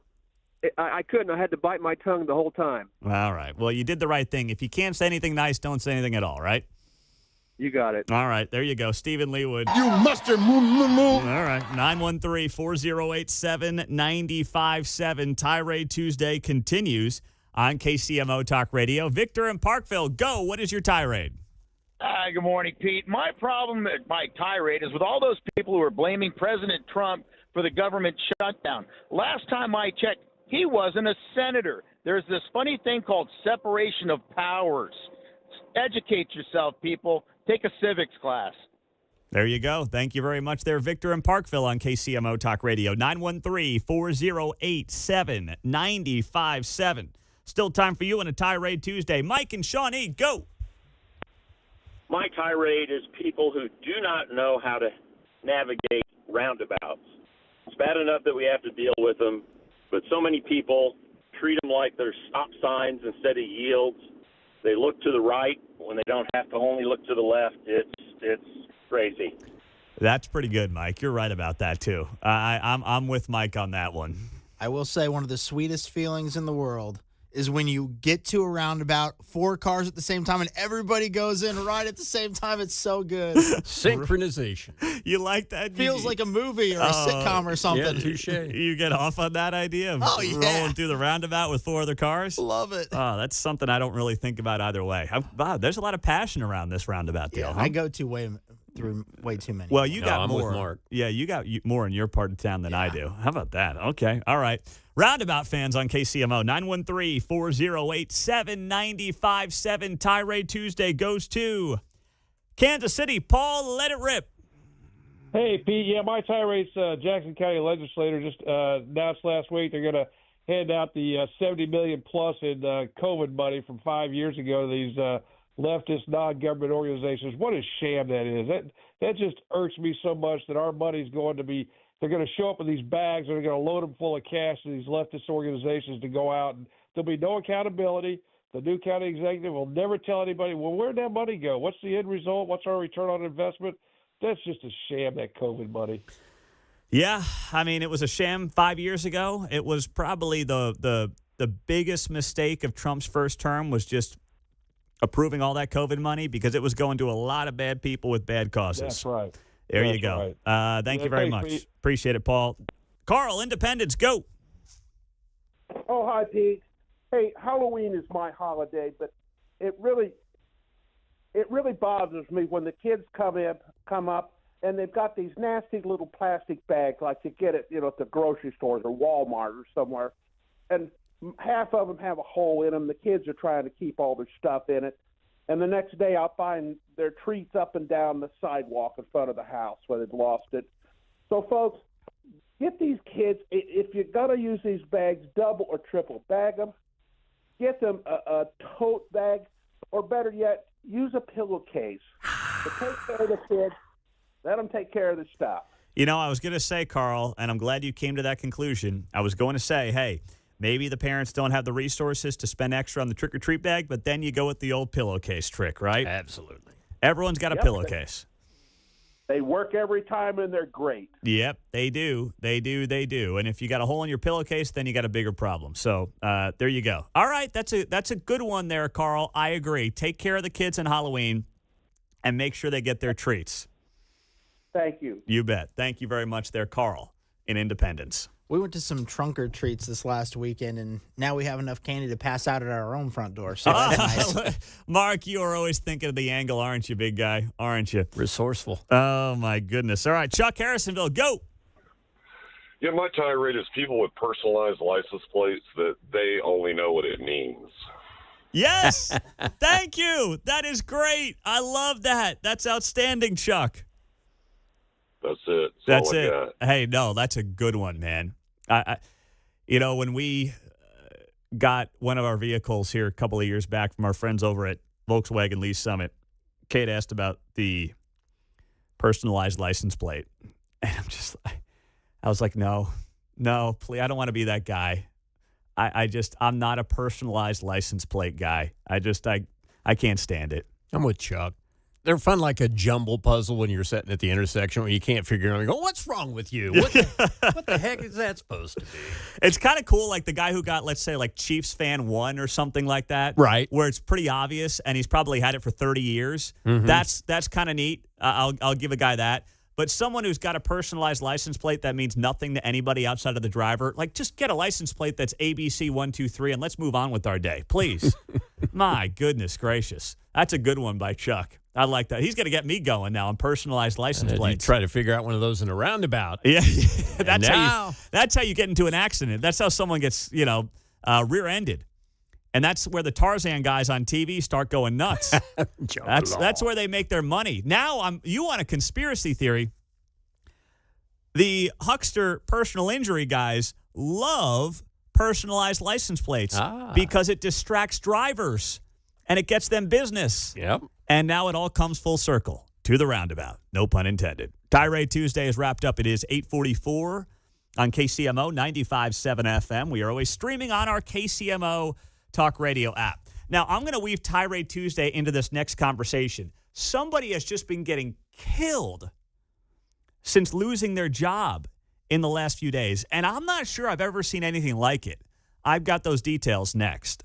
I couldn't. I had to bite my tongue the whole time. All right. Well, you did the right thing. If you can't say anything nice, don't say anything at all, right? You got it. All right. There you go. Stephen Leawood. You muster moo moo moo. All right. 913-408-7957. Tirade Tuesday continues on KCMO Talk Radio. Victor in Parkville, go. What is your tirade? Good morning, Pete. My problem, my tirade, is with all those people who are blaming President Trump for the government shutdown. Last time I checked, he wasn't a senator. There's this funny thing called separation of powers. Educate yourself, people. Take a civics class. There you go. Thank you very much there, Victor in Parkville on KCMO Talk Radio. 913-408-7957. Still time for you on a Tirade Tuesday. Mike and Shawnee, go. My tirade is people who do not know how to navigate roundabouts. It's bad enough that we have to deal with them, but so many people treat them like they're stop signs instead of yields. They look to the right when they don't have to only look to the left. It's crazy. That's pretty good, Mike. You're right about that, too. I'm with Mike on that one. I will say one of the sweetest feelings in the world is when you get to a roundabout, 4 cars at the same time, and everybody goes in right at the same time. It's so good. Synchronization. You like that? Feels like a movie or a sitcom or something. Yeah, touche. You get off on that idea of rolling through the roundabout with 4 other cars? Love it. Oh, that's something I don't really think about either way. Wow, there's a lot of passion around this roundabout deal. I go through way too many. Well, you got I'm more. with Mark. Yeah, you got more in your part of town than I do. How about that? Okay. All right. Roundabout fans on KCMO, 913-408-7957. Tirade Tuesday goes to Kansas City. Paul, let it rip. Hey, Pete. Yeah, my tirade's Jackson County legislator just announced last week they're going to hand out the $70 million plus in COVID money from 5 years ago to these leftist non-government organizations. What a sham that is. That just irks me so much that our money's going to be – they're going to show up with these bags and they're going to load them full of cash to these leftist organizations to go out. And there'll be no accountability. The new county executive will never tell anybody, well, where'd that money go? What's the end result? What's our return on investment? That's just a sham, that COVID money. Yeah, I mean, it was a sham 5 years ago. It was probably the biggest mistake of Trump's first term was just approving all that COVID money because it was going to a lot of bad people with bad causes. That's right. There That's you go. right. Thank you very thanks, much. Pete. Appreciate it, Paul. Carl, Independence, go. Oh, hi, Pete. Hey, Halloween is my holiday, but it really bothers me when the kids come up, and they've got these nasty little plastic bags like you get at at the grocery stores or Walmart or somewhere, and half of them have a hole in them. The kids are trying to keep all their stuff in it. And the next day I'll find their treats up and down the sidewalk in front of the house where they've lost it. So, folks, get these kids, if you're going to use these bags, double or triple bag them. Get them a tote bag, or better yet, use a pillowcase. To take care of the kids, let them take care of the stuff. You know, I was going to say, Carl, and I'm glad you came to that conclusion. I was going to say, hey, maybe the parents don't have the resources to spend extra on the trick-or-treat bag, but then you go with the old pillowcase trick, right? Absolutely. Everyone's got a pillowcase. They work every time, and they're great. Yep, they do. They do. And if you got a hole in your pillowcase, then you got a bigger problem. So there you go. All right, that's a good one there, Carl. I agree. Take care of the kids on Halloween and make sure they get their treats. Thank you. You bet. Thank you very much there, Carl, in Independence. We went to some trunk or treats this last weekend, and now we have enough candy to pass out at our own front door. So that's nice. Mark, you are always thinking of the angle, aren't you, big guy? Aren't you? Resourceful. Oh, my goodness. All right, Chuck Harrisonville, go. Yeah, my tirade is people with personalized license plates that they only know what it means. Yes. Thank you. That is great. I love that. That's outstanding, Chuck. That's it. That's it. Hey, no, that's a good one, man. When we got one of our vehicles here a couple of years back from our friends over at Volkswagen Lease Summit, Kate asked about the personalized license plate. And I was like, no, please, I don't want to be that guy. I'm not a personalized license plate guy. I can't stand it. I'm with Chuck. They're fun like a jumble puzzle when you're sitting at the intersection where you can't figure it out. You go, what's wrong with you? What the heck is that supposed to be? It's kind of cool, like the guy who got, let's say, like Chiefs fan 1 or something like that. Right. Where it's pretty obvious, and he's probably had it for 30 years. Mm-hmm. That's kind of neat. I'll give a guy that. But someone who's got a personalized license plate that means nothing to anybody outside of the driver, like just get a license plate that's ABC123 and let's move on with our day, please. My goodness gracious. That's a good one by Chuck. I like that. He's going to get me going now on personalized license plates. You try to figure out one of those in a roundabout. Yeah, that's how you get into an accident. That's how someone gets, rear-ended. And that's where the Tarzan guys on TV start going nuts. That's where they make their money. Now, you want a conspiracy theory. The huckster personal injury guys love personalized license plates because it distracts drivers and it gets them business. Yep. And now it all comes full circle to the roundabout. No pun intended. Tirade Tuesday is wrapped up. It is 8:44 on KCMO 95.7 FM. We are always streaming on our KCMO Talk Radio app. Now, I'm going to weave Tirade Tuesday into this next conversation. Somebody has just been getting killed since losing their job in the last few days, and I'm not sure I've ever seen anything like it. I've got those details next.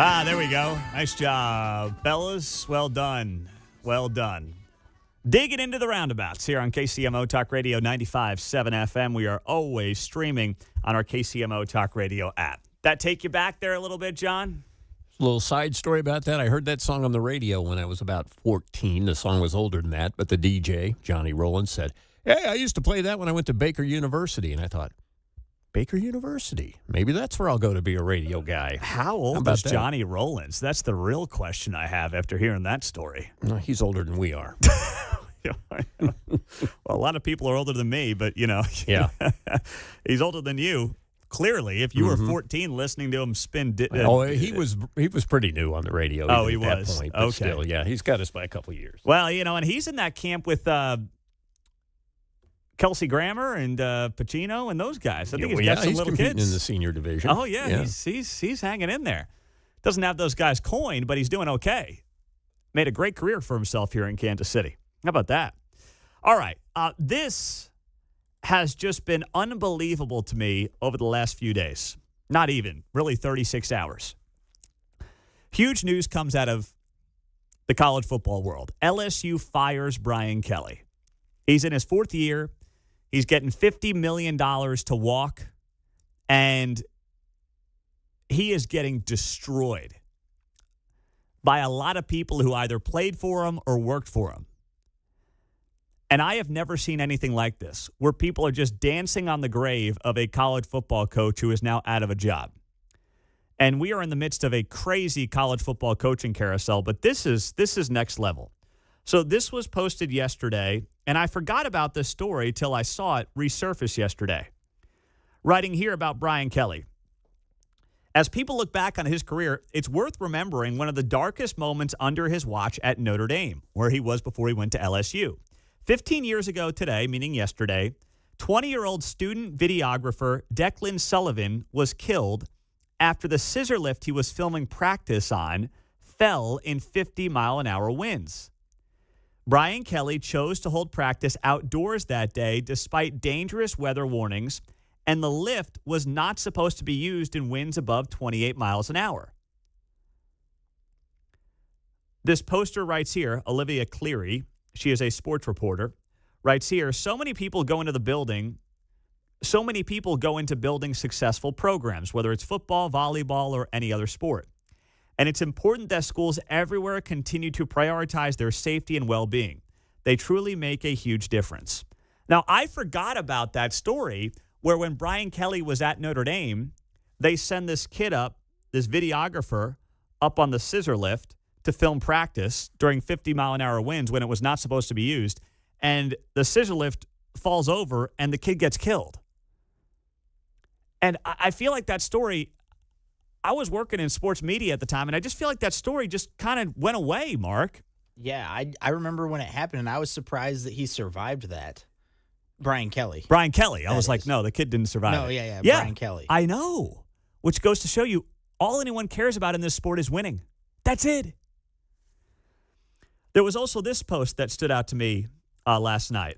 There we go. Nice job, fellas. Well done. Well done. Digging into the roundabouts here on KCMO Talk Radio 95.7 FM. We are always streaming on our KCMO Talk Radio app. That take you back there a little bit, John? A little side story about that. I heard that song on the radio when I was about 14. The song was older than that, but the DJ, Johnny Rowland, said, "Hey, I used to play that when I went to Baker University." And I thought, Baker University? Maybe that's where I'll go to be a radio guy. How old is Johnny Rowlands? That's the real question I have after hearing that story. No, he's older than we are. Well, a lot of people are older than me, but, Yeah. He's older than you. Clearly, if you were 14 listening to him spin... he was pretty new on the radio Oh, he at that was. point. But Okay. still, yeah, he's got us by a couple of years. Well, and he's in that camp with Kelsey Grammer and Pacino and those guys. I think he's got some little competing kids in the senior division. Oh, yeah. He's hanging in there. Doesn't have those guys coined, but he's doing okay. Made a great career for himself here in Kansas City. How about that? All right. This has just been unbelievable to me over the last few days. Not even, really 36 hours. Huge news comes out of the college football world. LSU fires Brian Kelly. He's in his fourth year. He's getting $50 million to walk, and he is getting destroyed by a lot of people who either played for him or worked for him. And I have never seen anything like this, where people are just dancing on the grave of a college football coach who is now out of a job. And we are in the midst of a crazy college football coaching carousel, but this is next level. So this was posted yesterday, and I forgot about this story till I saw it resurface yesterday. Writing here about Brian Kelly. As people look back on his career, it's worth remembering one of the darkest moments under his watch at Notre Dame, where he was before he went to LSU. 15 years ago today, meaning yesterday, 20-year-old student videographer Declan Sullivan was killed after the scissor lift he was filming practice on fell in 50-mile-an-hour winds. Brian Kelly chose to hold practice outdoors that day despite dangerous weather warnings, and the lift was not supposed to be used in winds above 28 miles an hour. This poster writes here, Olivia Cleary, she is a sports reporter, writes here, so many people go into building successful programs, whether it's football, volleyball, or any other sport. And it's important that schools everywhere continue to prioritize their safety and well-being. They truly make a huge difference. Now, I forgot about that story where when Brian Kelly was at Notre Dame, they send this kid up, this videographer, up on the scissor lift to film practice during 50-mile-an-hour winds when it was not supposed to be used. And the scissor lift falls over and the kid gets killed. And I feel like that story, I was working in sports media at the time, and I just feel like that story just kind of went away, Mark. Yeah, I remember when it happened, and I was surprised that he survived that. Brian Kelly. I was like, no, the kid didn't survive. No, it. yeah, Brian Kelly. I know, which goes to show you all anyone cares about in this sport is winning. That's it. There was also this post that stood out to me last night,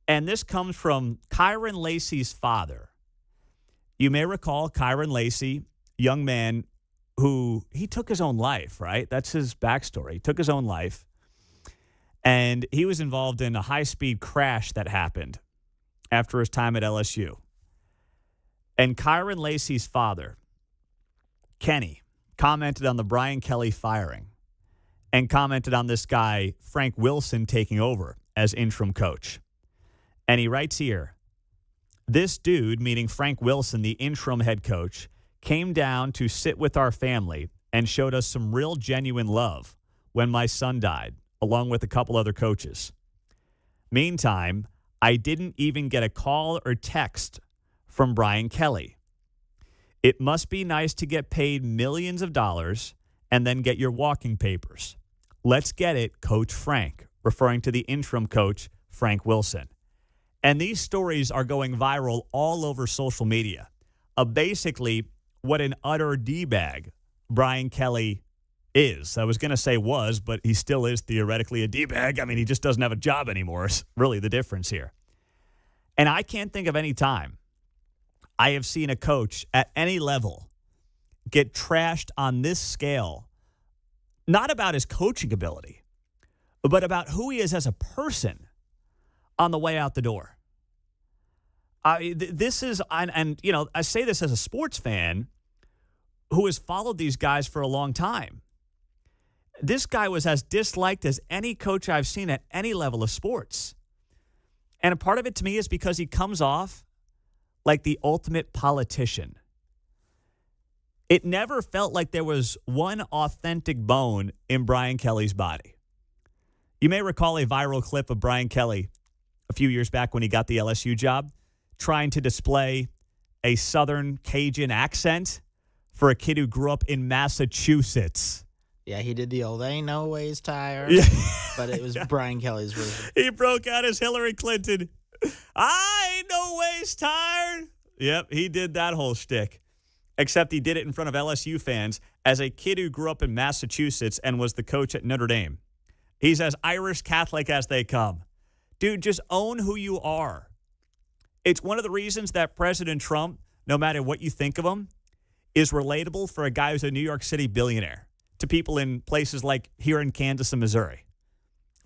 and this comes from Kyron Lacey's father. You may recall Kyron Lacey, young man who he took his own life, right? That's his backstory. He took his own life, and he was involved in a high-speed crash that happened after his time at LSU. And Kyron Lacey's father, Kenny, commented on the Brian Kelly firing and commented on this guy, Frank Wilson, taking over as interim coach. And he writes here, this dude, meaning Frank Wilson, the interim head coach, came down to sit with our family and showed us some real genuine love when my son died, along with a couple other coaches. Meantime, I didn't even get a call or text from Brian Kelly. It must be nice to get paid millions of dollars and then get your walking papers. Let's get it, Coach Frank, referring to the interim coach, Frank Wilson. And these stories are going viral all over social media. Basically, what an utter D-bag Brian Kelly is. I was going to say was, but he still is theoretically a D-bag. I mean, he just doesn't have a job anymore. It's really the difference here. And I can't think of any time I have seen a coach at any level get trashed on this scale, not about his coaching ability, but about who he is as a person on the way out the door. This is, and you know, I say this as a sports fan who has followed these guys for a long time. This guy was as disliked as any coach I've seen at any level of sports. And a part of it to me is because he comes off like the ultimate politician. It never felt like there was one authentic bone in Brian Kelly's body. You may recall a viral clip of Brian Kelly a few years back when he got the LSU job, trying to display a Southern Cajun accent for a kid who grew up in Massachusetts. Yeah, he did the old "ain't no ways tired," but it was Brian Kelly's version. He broke out as Hillary Clinton. I ain't no ways tired. Yep, he did that whole shtick. Except he did it in front of LSU fans as a kid who grew up in Massachusetts and was the coach at Notre Dame. He's as Irish Catholic as they come. Dude, just own who you are. It's one of the reasons that President Trump, no matter what you think of him, is relatable for a guy who's a New York City billionaire to people in places like here in Kansas and Missouri.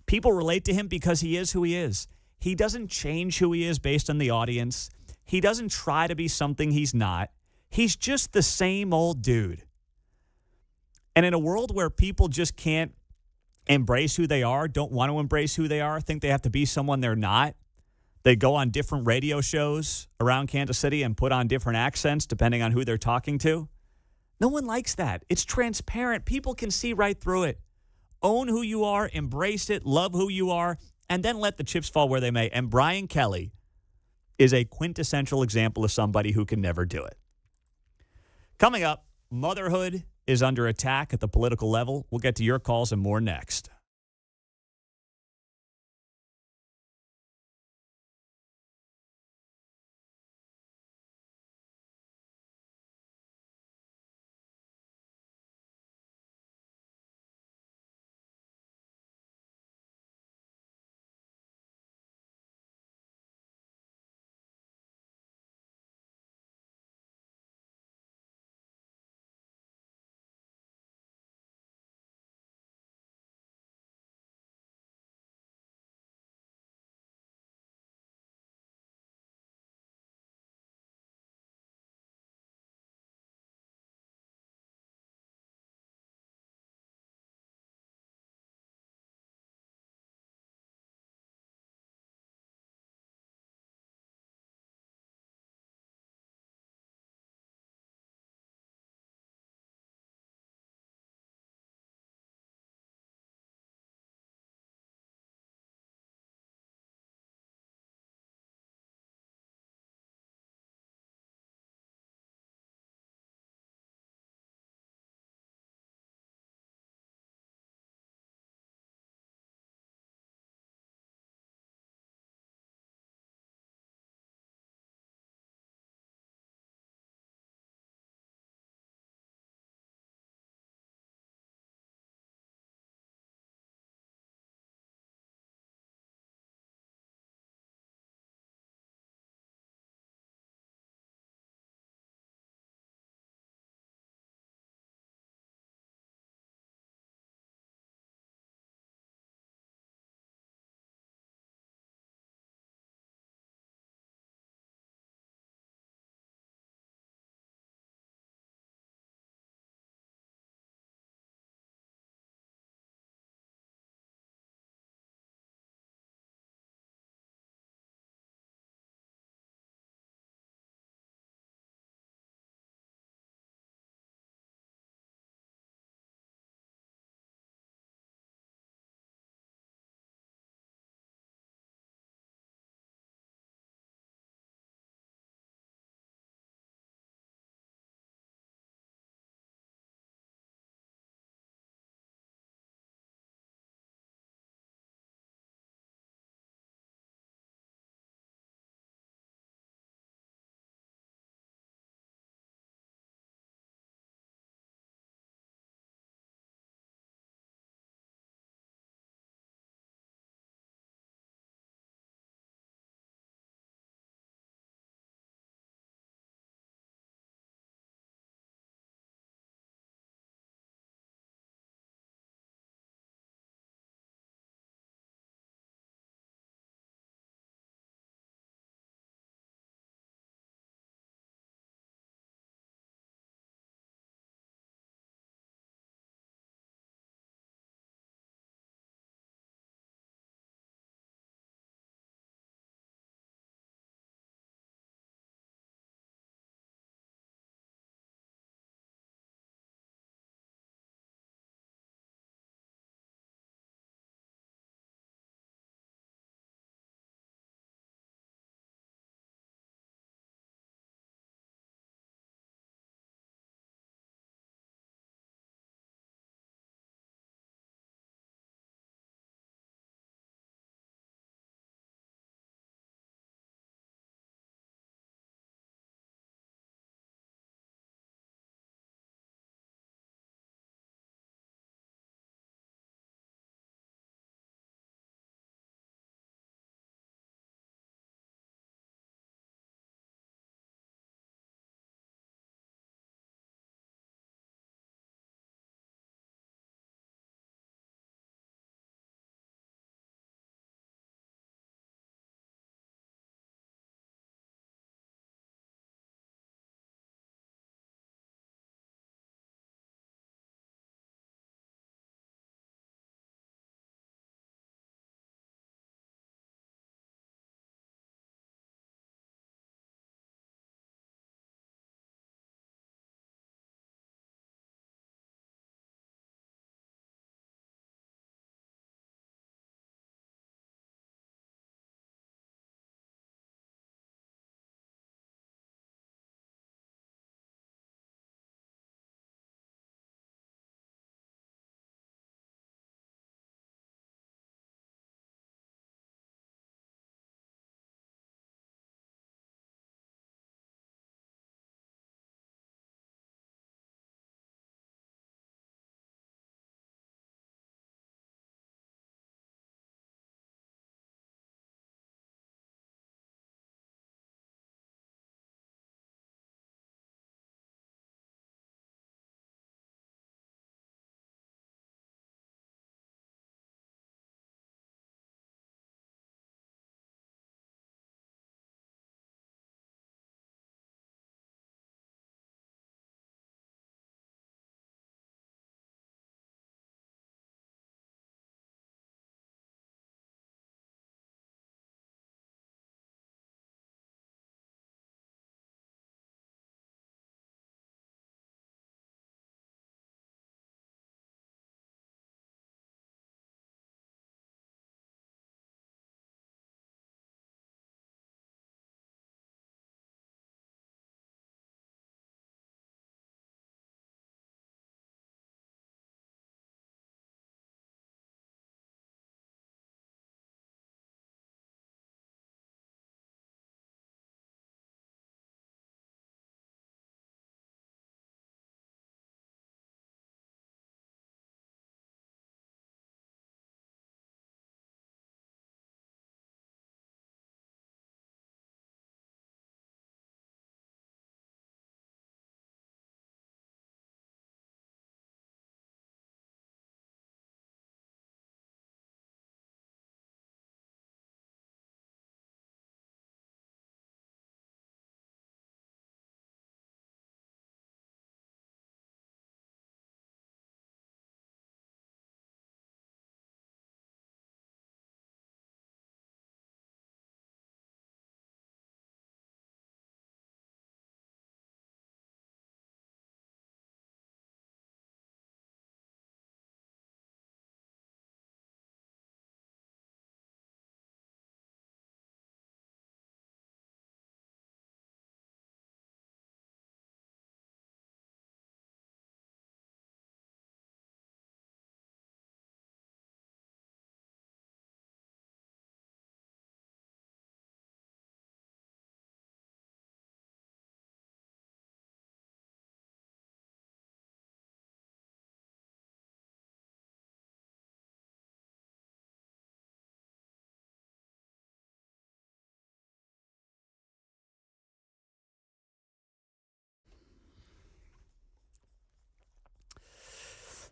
People relate to him because he is who he is. He doesn't change who he is based on the audience. He doesn't try to be something he's not. He's just the same old dude. And in a world where people just can't embrace who they are, don't want to embrace who they are, think they have to be someone they're not, they go on different radio shows around Kansas City and put on different accents depending on who they're talking to. No one likes that. It's transparent. People can see right through it. Own who you are, embrace it, love who you are, and then let the chips fall where they may. And Brian Kelly is a quintessential example of somebody who can never do it. Coming up, motherhood is under attack at the political level. We'll get to your calls and more next.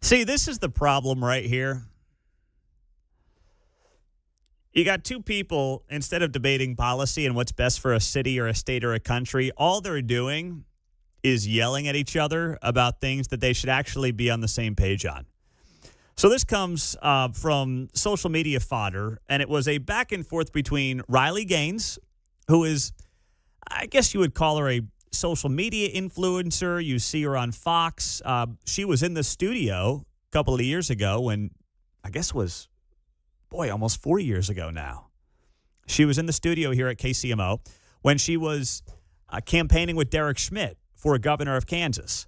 See, this is the problem right here. You got two people, instead of debating policy and what's best for a city or a state or a country, all they're doing is yelling at each other about things that they should actually be on the same page on. So this comes from social media fodder, and it was a back and forth between Riley Gaines, who is, I guess you would call her a social media influencer. You see her on Fox. She was in the studio a couple of years ago when, I guess it was, almost 4 years ago now. She was in the studio here at KCMO when she was campaigning with Derek Schmidt for governor of Kansas.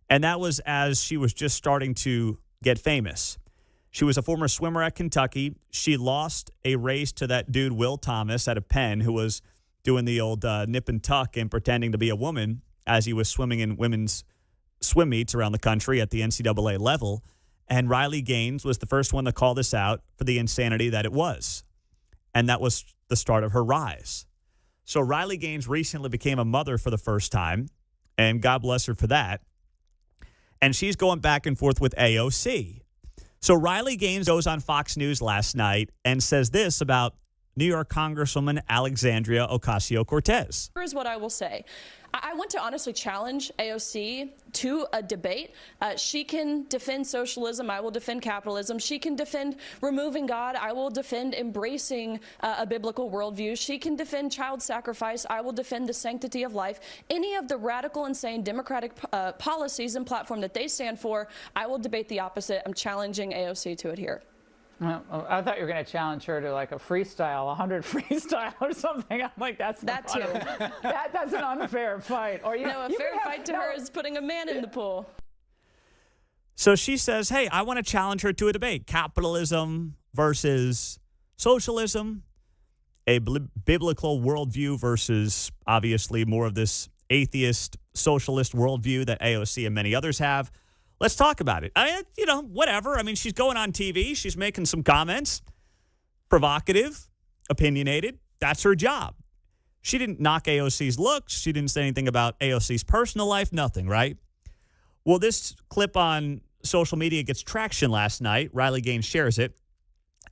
And that was as she was just starting to get famous. She was a former swimmer at Kentucky. She lost a race to that dude, Will Thomas, at a Penn, who was doing the old nip and tuck and pretending to be a woman as he was swimming in women's swim meets around the country at the NCAA level. And Riley Gaines was the first one to call this out for the insanity that it was. And that was the start of her rise. So Riley Gaines recently became a mother for the first time, and God bless her for that. And she's going back and forth with AOC. So Riley Gaines goes on Fox News last night and says this about New York Congresswoman Alexandria Ocasio-Cortez. Here's what I will say. I want to honestly challenge AOC to a debate. She can defend socialism. I will defend capitalism. She can defend removing God. I will defend embracing a biblical worldview. She can defend child sacrifice. I will defend the sanctity of life. Any of the radical, insane Democratic policies and platform that they stand for, I will debate the opposite. I'm challenging AOC to it here. Well, I thought you were going to challenge her to like a freestyle, 100 freestyle or something. I'm like, that's too. That's an unfair fight. Or a fair fight to her is putting a man in the pool. So she says, hey, I want to challenge her to a debate. Capitalism versus socialism, a biblical worldview versus obviously more of this atheist socialist worldview that AOC and many others have. Let's talk about it. Whatever. I mean, she's going on TV. She's making some comments. Provocative, opinionated. That's her job. She didn't knock AOC's looks. She didn't say anything about AOC's personal life. Nothing, right? Well, this clip on social media gets traction last night. Riley Gaines shares it.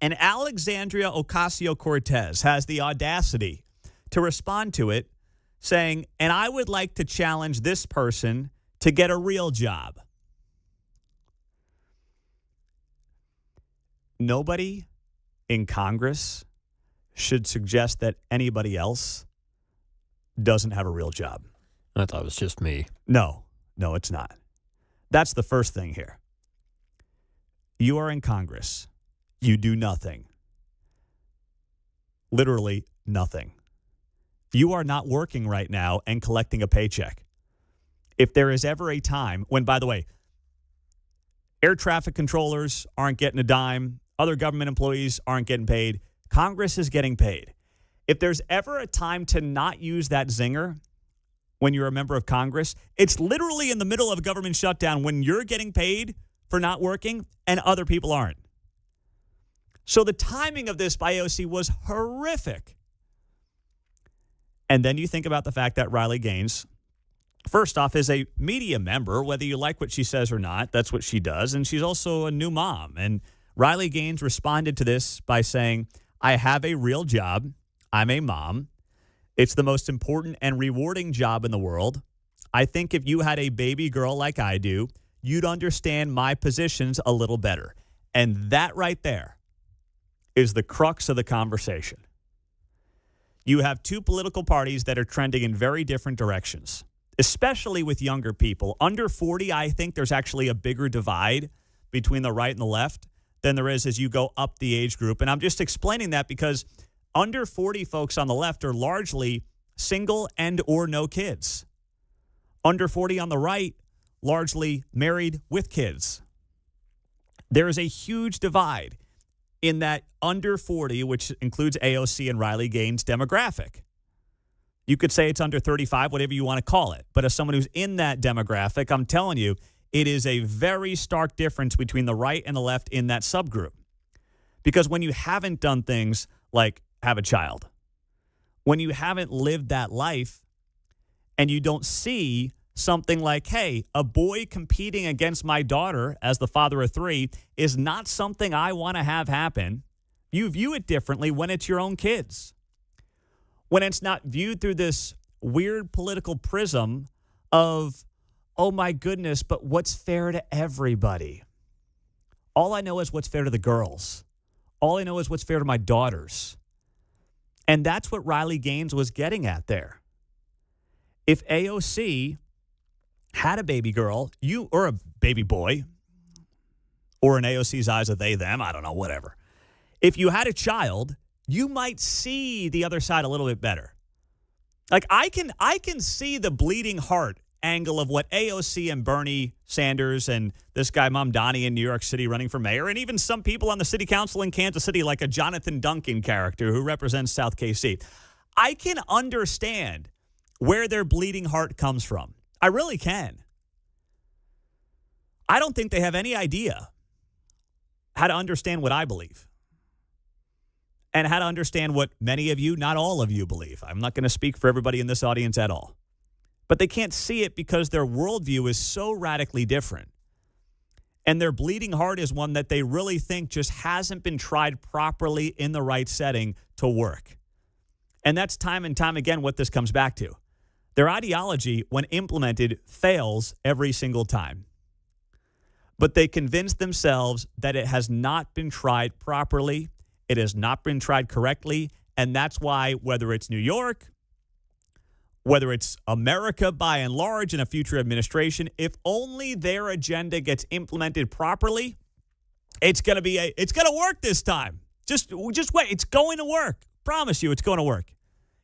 And Alexandria Ocasio-Cortez has the audacity to respond to it, saying, and I would like to challenge this person to get a real job. Nobody in Congress should suggest that anybody else doesn't have a real job. I thought it was just me. No, it's not. That's the first thing here. You are in Congress. You do nothing. Literally nothing. You are not working right now and collecting a paycheck. If there is ever a time when, by the way, air traffic controllers aren't getting a dime, other government employees aren't getting paid, Congress is getting paid. If there's ever a time to not use that zinger when you're a member of Congress, it's literally in the middle of a government shutdown when you're getting paid for not working and other people aren't. So the timing of this by AOC was horrific. And then you think about the fact that Riley Gaines, first off, is a media member, whether you like what she says or not, that's what she does. And she's also a new mom. And Riley Gaines responded to this by saying, I have a real job. I'm a mom. It's the most important and rewarding job in the world. I think if you had a baby girl like I do, you'd understand my positions a little better. And that right there is the crux of the conversation. You have two political parties that are trending in very different directions, especially with younger people. Under 40, I think there's actually a bigger divide between the right and the left than there is as you go up the age group. And I'm just explaining that because under 40 folks on the left are largely single and or no kids. Under 40 on the right, largely married with kids. There is a huge divide in that under 40, which includes AOC and Riley Gaines demographic. You could say it's under 35, whatever you want to call it. But as someone who's in that demographic, I'm telling you, it is a very stark difference between the right and the left in that subgroup. Because when you haven't done things like have a child, when you haven't lived that life and you don't see something like, hey, a boy competing against my daughter as the father of 3 is not something I want to have happen. You view it differently when it's your own kids. When it's not viewed through this weird political prism of, oh my goodness, but what's fair to everybody? All I know is what's fair to the girls. All I know is what's fair to my daughters. And that's what Riley Gaines was getting at there. If AOC had a baby girl, or a baby boy, or in AOC's eyes, a they, them, I don't know, whatever. If you had a child, you might see the other side a little bit better. Like I can see the bleeding heart angle of what AOC and Bernie Sanders and this guy Mamdani in New York City running for mayor, and even some people on the city council in Kansas City, like a Jonathan Duncan character who represents South KC. I can understand where their bleeding heart comes from. I really can. I don't think they have any idea how to understand what I believe and how to understand what many of you, not all of you, believe. I'm not going to speak for everybody in this audience at all. But they can't see it because their worldview is so radically different. And their bleeding heart is one that they really think just hasn't been tried properly in the right setting to work. And that's time and time again what this comes back to. Their ideology, when implemented, fails every single time. But they convince themselves that it has not been tried properly, it has not been tried correctly, and that's why whether it's New York, whether it's America by and large in a future administration, if only their agenda gets implemented properly, it's going to work this time. Just wait, it's going to work. Promise you it's going to work.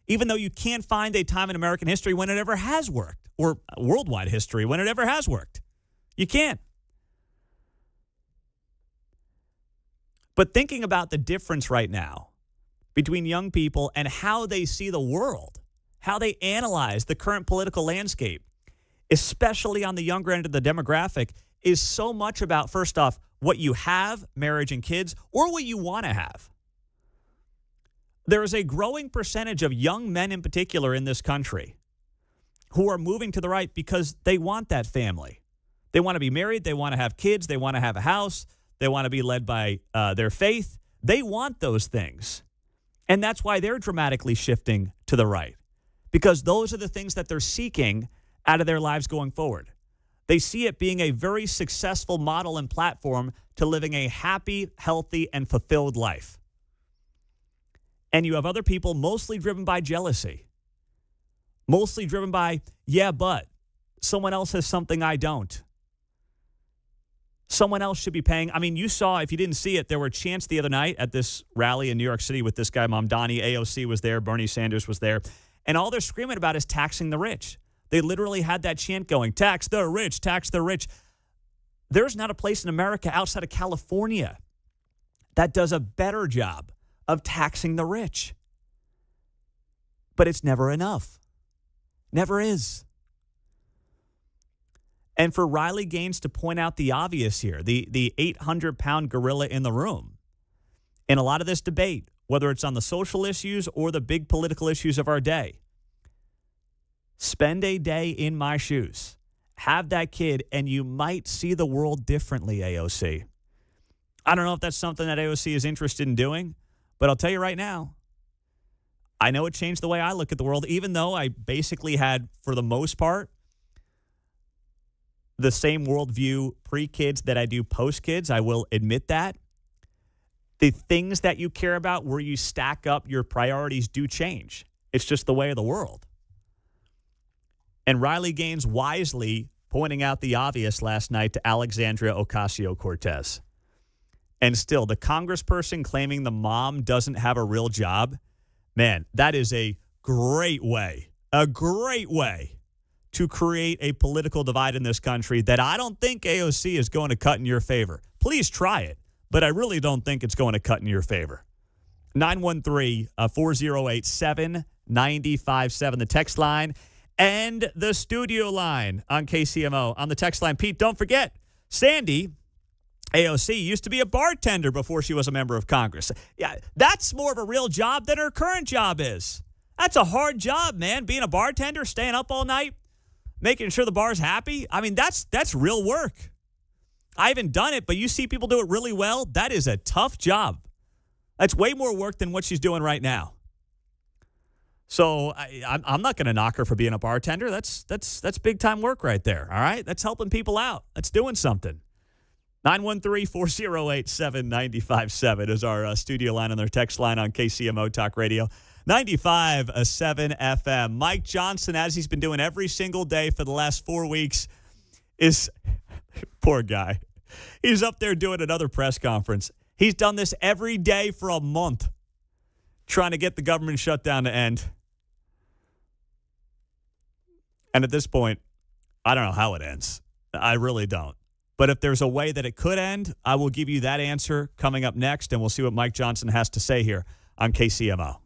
Even though you can't find a time in American history when it ever has worked, or worldwide history when it ever has worked. You can't. But thinking about the difference right now between young people and how they see the world, how they analyze the current political landscape, especially on the younger end of the demographic, is so much about, first off, what you have, marriage and kids, or what you want to have. There is a growing percentage of young men in particular in this country who are moving to the right because they want that family. They want to be married. They want to have kids. They want to have a house. They want to be led by their faith. They want those things. And that's why they're dramatically shifting to the right, because those are the things that they're seeking out of their lives going forward. They see it being a very successful model and platform to living a happy, healthy, and fulfilled life. And you have other people mostly driven by jealousy, mostly driven by, yeah, but someone else has something I don't. Someone else should be paying. I mean, you saw, if you didn't see it, there were chants the other night at this rally in New York City with this guy, Mamdani. AOC was there. Bernie Sanders was there. And all they're screaming about is taxing the rich. They literally had that chant going, tax the rich, tax the rich. There's not a place in America outside of California that does a better job of taxing the rich. But it's never enough. Never is. And for Riley Gaines to point out the obvious here, the 800-pound gorilla in the room, in a lot of this debate, whether it's on the social issues or the big political issues of our day, spend a day in my shoes. Have that kid, and you might see the world differently, AOC. I don't know if that's something that AOC is interested in doing, but I'll tell you right now, I know it changed the way I look at the world, even though I basically had, for the most part, the same worldview pre-kids that I do post-kids. I will admit that. The things that you care about, where you stack up your priorities, do change. It's just the way of the world. And Riley Gaines wisely pointing out the obvious last night to Alexandria Ocasio-Cortez. And still, the congressperson claiming the mom doesn't have a real job, man, that is a great way to create a political divide in this country that I don't think AOC is going to cut in your favor. Please try it, but I really don't think it's going to cut in your favor. 913-408-7957, the text line, and the studio line on KCMO. On the text line, Pete, don't forget, Sandy, AOC, used to be a bartender before she was a member of Congress. Yeah, that's more of a real job than her current job is. That's a hard job, man, being a bartender, staying up all night. making sure the bar's happy. I mean, that's real work. I haven't done it, but you see people do it really well. That is a tough job. That's way more work than what she's doing right now. So I'm not going to knock her for being a bartender. That's big time work right there. All right, that's helping people out. That's doing something. 913-408-7957 is our studio line and their text line on KCMO Talk Radio 95.7 FM. Mike Johnson, as he's been doing every single day for the last 4 weeks, is poor guy. He's up there doing another press conference. He's done this every day for a month, trying to get the government shutdown to end. And at this point, I don't know how it ends. I really don't. But if there's a way that it could end, I will give you that answer coming up next, and we'll see what Mike Johnson has to say here on KCMO.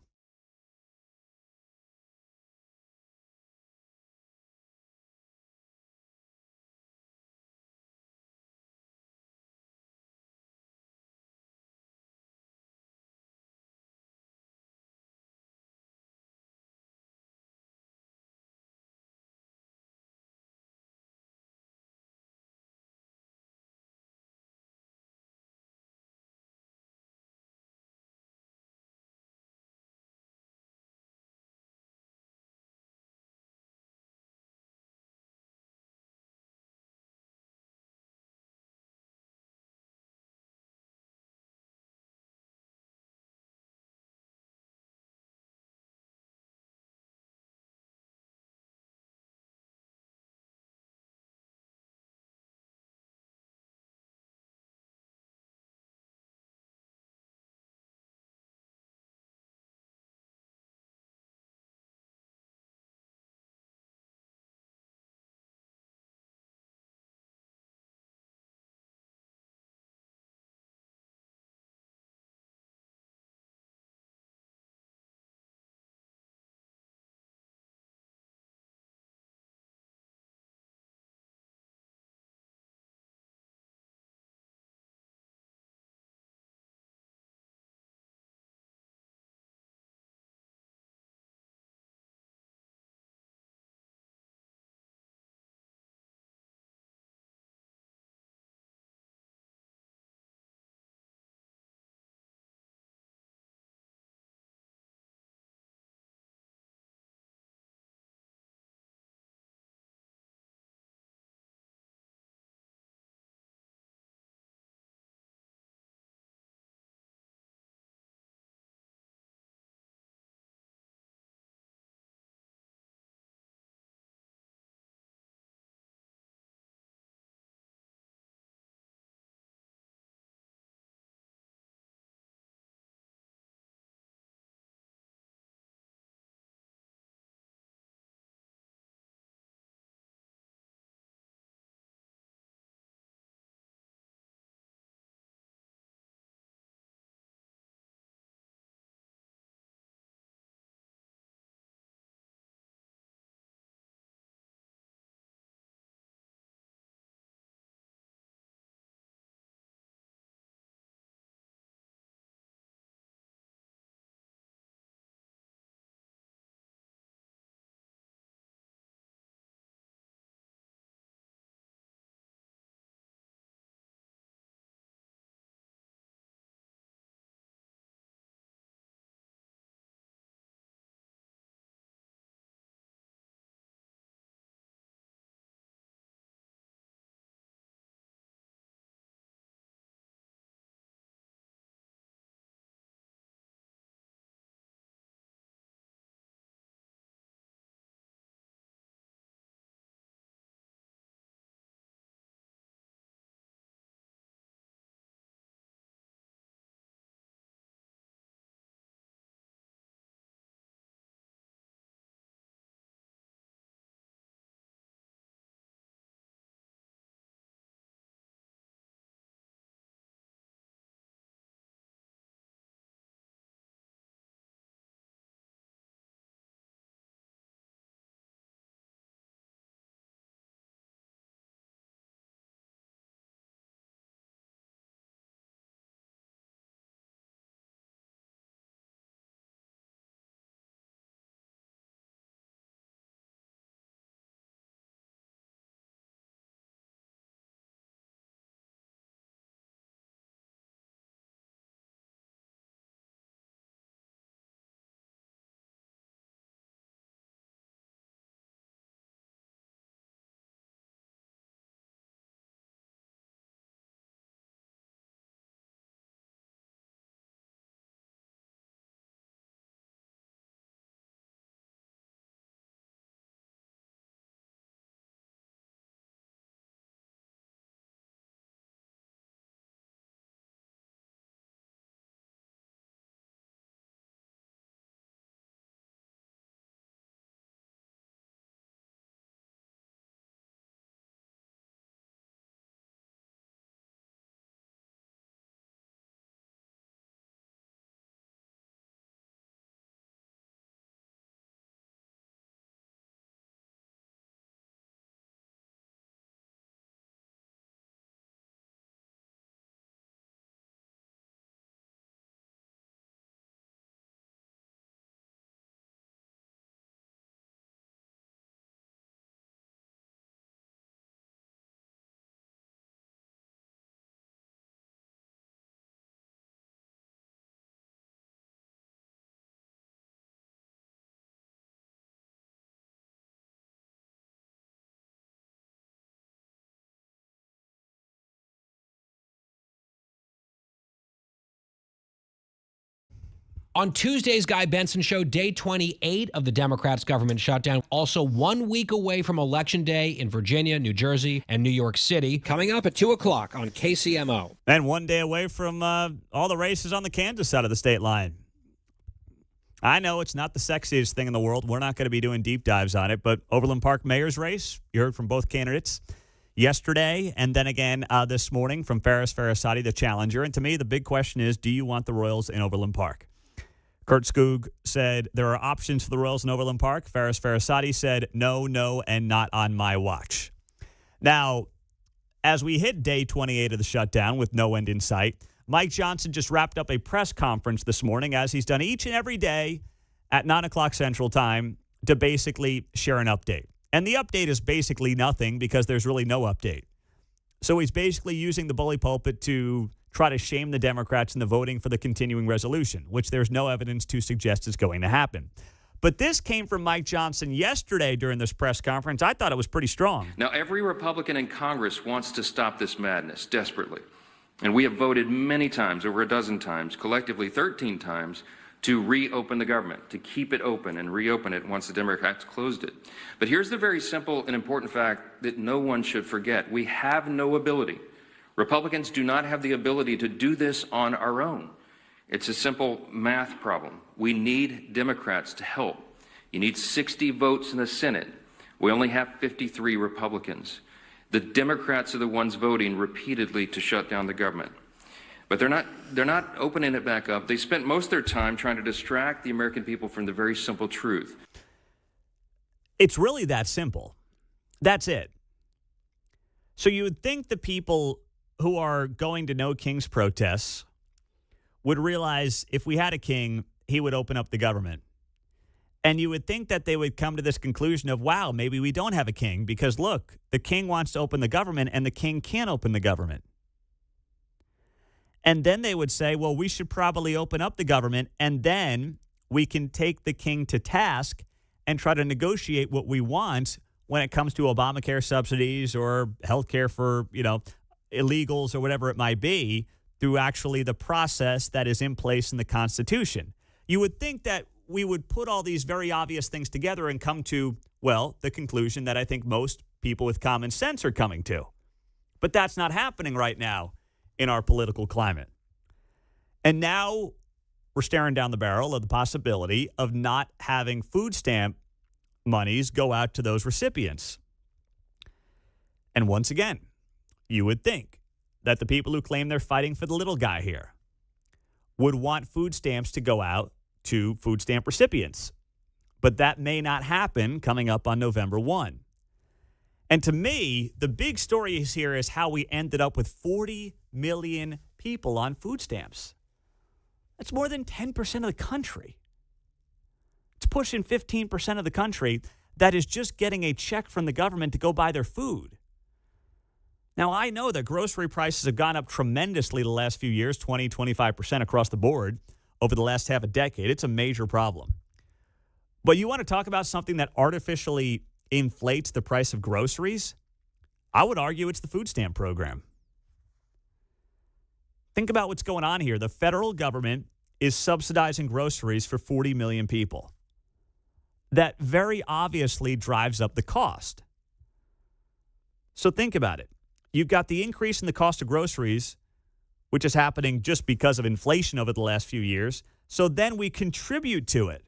On Tuesday's Guy Benson Show, day 28 of the Democrats' government shutdown. Also 1 week away from Election Day in Virginia, New Jersey, and New York City. Coming up at 2 o'clock on KCMO. And 1 day away from all the races on the Kansas side of the state line. I know it's not the sexiest thing in the world. We're not going to be doing deep dives on it, but Overland Park Mayor's race, you heard from both candidates yesterday and then again this morning from Faris Farrisati, the challenger. And to me, the big question is, do you want the Royals in Overland Park? Kurt Skoog said there are options for the Royals in Overland Park. Faris Farrisati said no, no, and not on my watch. Now, as we hit day 28 of the shutdown with no end in sight, Mike Johnson just wrapped up a press conference this morning, as he's done each and every day at 9 o'clock Central Time, to basically share an update. And the update is basically nothing because there's really no update. So he's basically using the bully pulpit to try to shame the Democrats in the voting for the continuing resolution, which there's no evidence to suggest is going to happen. But this came from Mike Johnson yesterday during this press conference. I thought it was pretty strong. Now, every Republican in Congress wants to stop this madness desperately. And we have voted many times, over a dozen times, collectively 13 times, to reopen the government, to keep it open and reopen it once the Democrats closed it. But here's the very simple and important fact that no one should forget. We have no ability. Republicans do not have the ability to do this on our own. It's a simple math problem. We need Democrats to help. You need 60 votes in the Senate. We only have 53 Republicans. The Democrats are the ones voting repeatedly to shut down the government. But they're not opening it back up. They spent most of their time trying to distract the American people from the very simple truth. It's really that simple. That's it. So you would think the people who are going to No King's protests would realize if we had a king, he would open up the government. And you would think that they would come to this conclusion of, wow, maybe we don't have a king because, look, the king wants to open the government and the king can't open the government. And then they would say, well, we should probably open up the government and then we can take the king to task and try to negotiate what we want when it comes to Obamacare subsidies or health care for, illegals or whatever it might be through actually the process that is in place in the Constitution. You would think that we would put all these very obvious things together and come to, well, the conclusion that I think most people with common sense are coming to. But that's not happening right now in our political climate. And now we're staring down the barrel of the possibility of not having food stamp monies go out to those recipients. And once again, you would think that the people who claim they're fighting for the little guy here would want food stamps to go out to food stamp recipients. But that may not happen coming up on November 1. And to me, the big story here is how we ended up with 40 million people on food stamps. That's more than 10% of the country. It's pushing 15% of the country that is just getting a check from the government to go buy their food. Now, I know that grocery prices have gone up tremendously the last few years, 20, 25% across the board over the last half a decade. It's a major problem. But you want to talk about something that artificially inflates the price of groceries? I would argue it's the food stamp program. Think about what's going on here. The federal government is subsidizing groceries for 40 million people. That very obviously drives up the cost. So think about it. You've got the increase in the cost of groceries, which is happening just because of inflation over the last few years. So then we contribute to it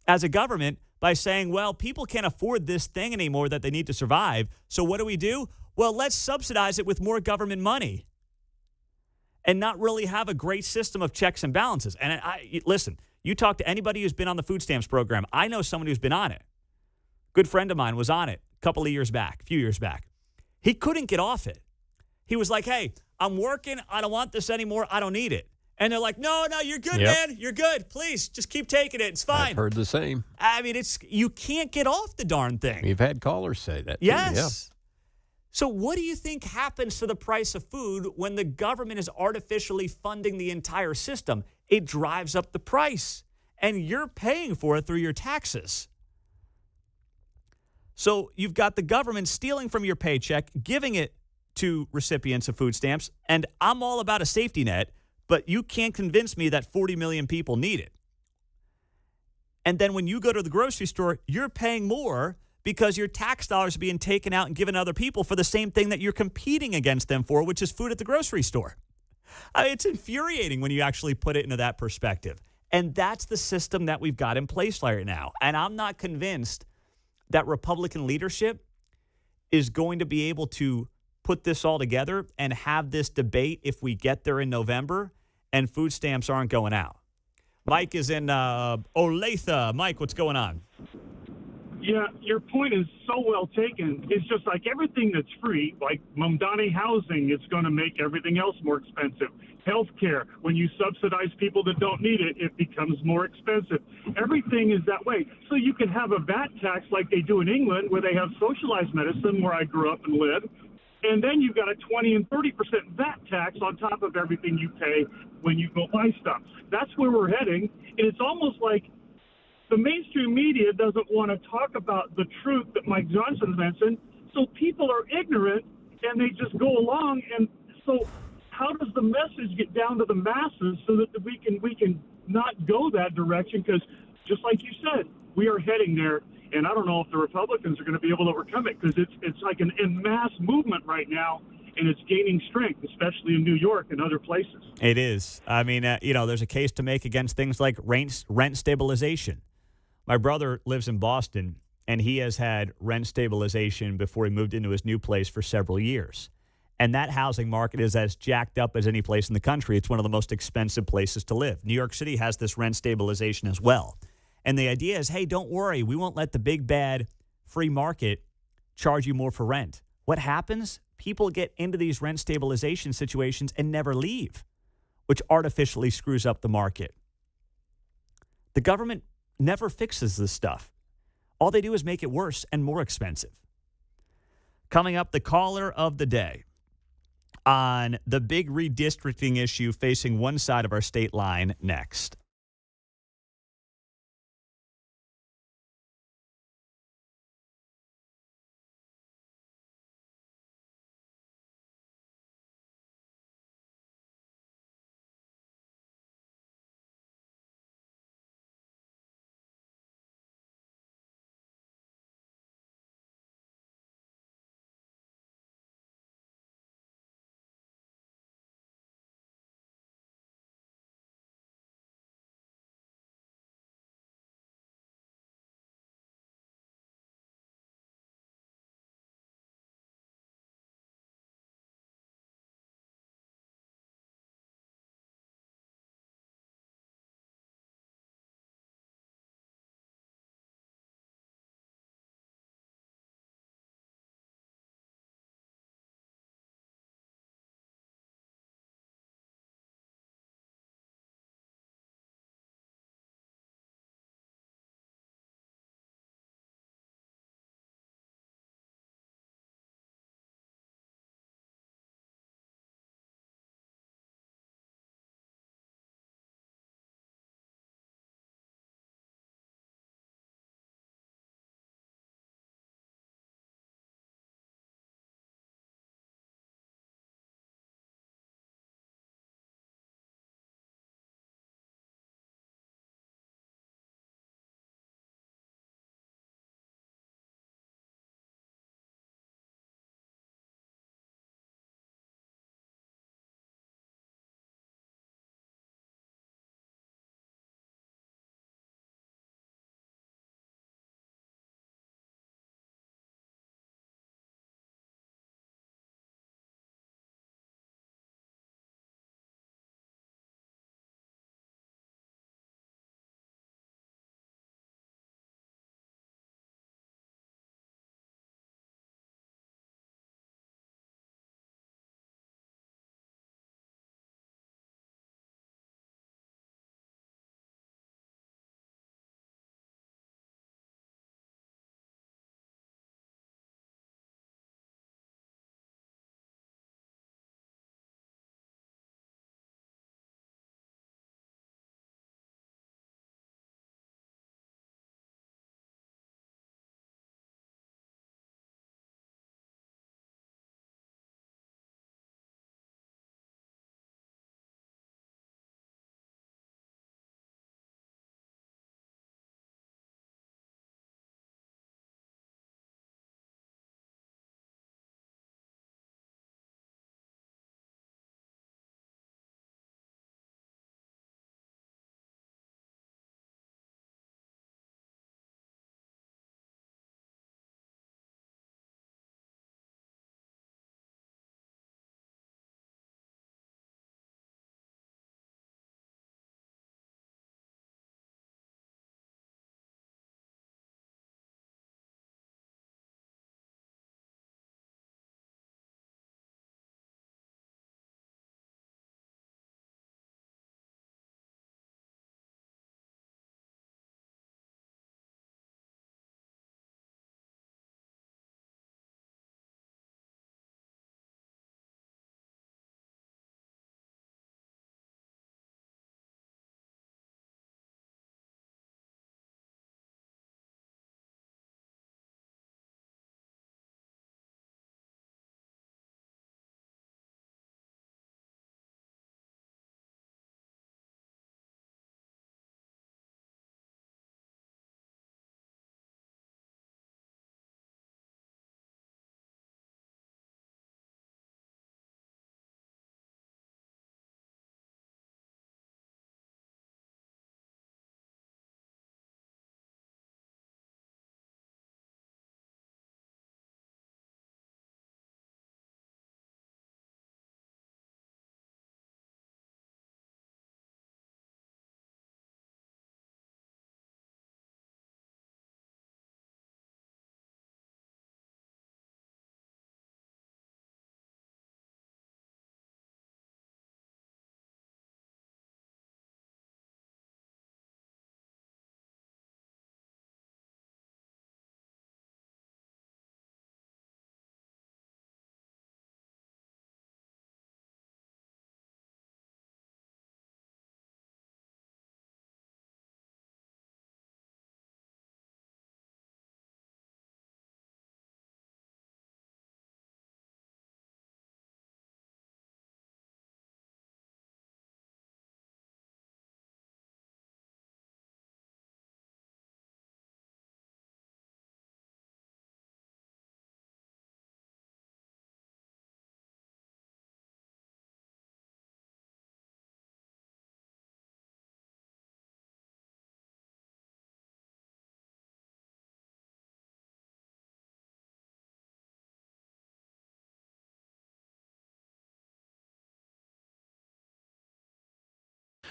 as a government by saying, well, people can't afford this thing anymore that they need to survive. So what do? Well, let's subsidize it with more government money and not really have a great system of checks and balances. And listen, you talk to anybody who's been on the food stamps program. I know someone who's been on it. Good friend of mine was on it a few years back. He couldn't get off it. He was like, hey, I'm working. I don't want this anymore. I don't need it. And they're like, no, you're good, man. You're good. Please, just keep taking it. It's fine. I've heard the same. I mean, you can't get off the darn thing. We've had callers say that. Yes. Too, yeah. So what do you think happens to the price of food when the government is artificially funding the entire system? It drives up the price, and you're paying for it through your taxes. So you've got the government stealing from your paycheck, giving it to recipients of food stamps, and I'm all about a safety net, but you can't convince me that 40 million people need it. And then when you go to the grocery store, you're paying more because your tax dollars are being taken out and given to other people for the same thing that you're competing against them for, which is food at the grocery store. I mean, it's infuriating when you actually put it into that perspective. And that's the system that we've got in place right now. And I'm not convinced that Republican leadership is going to be able to put this all together and have this debate if we get there in November and food stamps aren't going out. Mike is in Olathe. Mike, what's going on? Yeah, your point is so well taken. It's just like everything that's free, like Mamdani housing, it's going to make everything else more expensive. Healthcare, when you subsidize people that don't need it, it becomes more expensive. Everything is that way. So you can have a VAT tax like they do in England, where they have socialized medicine, where I grew up and lived. And then you've got a 20 and 30% VAT tax on top of everything you pay when you go buy stuff. That's where we're heading. And it's almost like the mainstream media doesn't want to talk about the truth that Mike Johnson mentioned. So people are ignorant and they just go along. And so how does the message get down to the masses so that we can not go that direction? Because just like you said, we are heading there. And I don't know if the Republicans are going to be able to overcome it, because it's like an en masse movement right now, and it's gaining strength, especially in New York and other places. It is. I mean, there's a case to make against things like rent stabilization. My brother lives in Boston, and he has had rent stabilization before he moved into his new place for several years. And that housing market is as jacked up as any place in the country. It's one of the most expensive places to live. New York City has this rent stabilization as well. And the idea is, hey, don't worry, we won't let the big, bad free market charge you more for rent. What happens? People get into these rent stabilization situations and never leave, which artificially screws up the market. The government never fixes this stuff. All they do is make it worse and more expensive. Coming up, the caller of the day on the big redistricting issue facing one side of our state line next.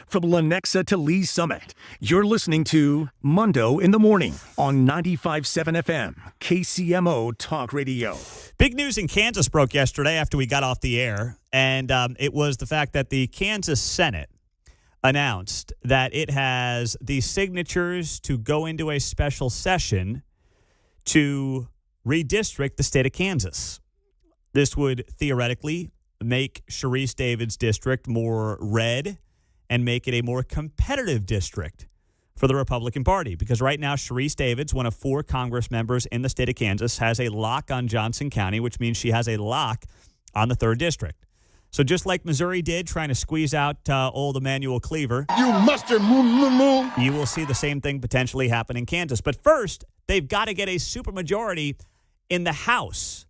from Lenexa to Lee Summit. You're listening to Mundo in the Morning on 95.7 FM, KCMO Talk Radio. Big news in Kansas broke yesterday after we got off the air, and it was the fact that the Kansas Senate announced that it has the signatures to go into a special session to redistrict the state of Kansas. This would theoretically make Sharice David's district more red and make it a more competitive district for the Republican Party. Because right now, Sharice Davids, one of 4 Congress members in the state of Kansas, has a lock on Johnson County, which means she has a lock on the 3rd district. So just like Missouri did, trying to squeeze out old Emmanuel Cleaver, you mustard moo. You will see the same thing potentially happen in Kansas. But first, they've got to get a supermajority in the House,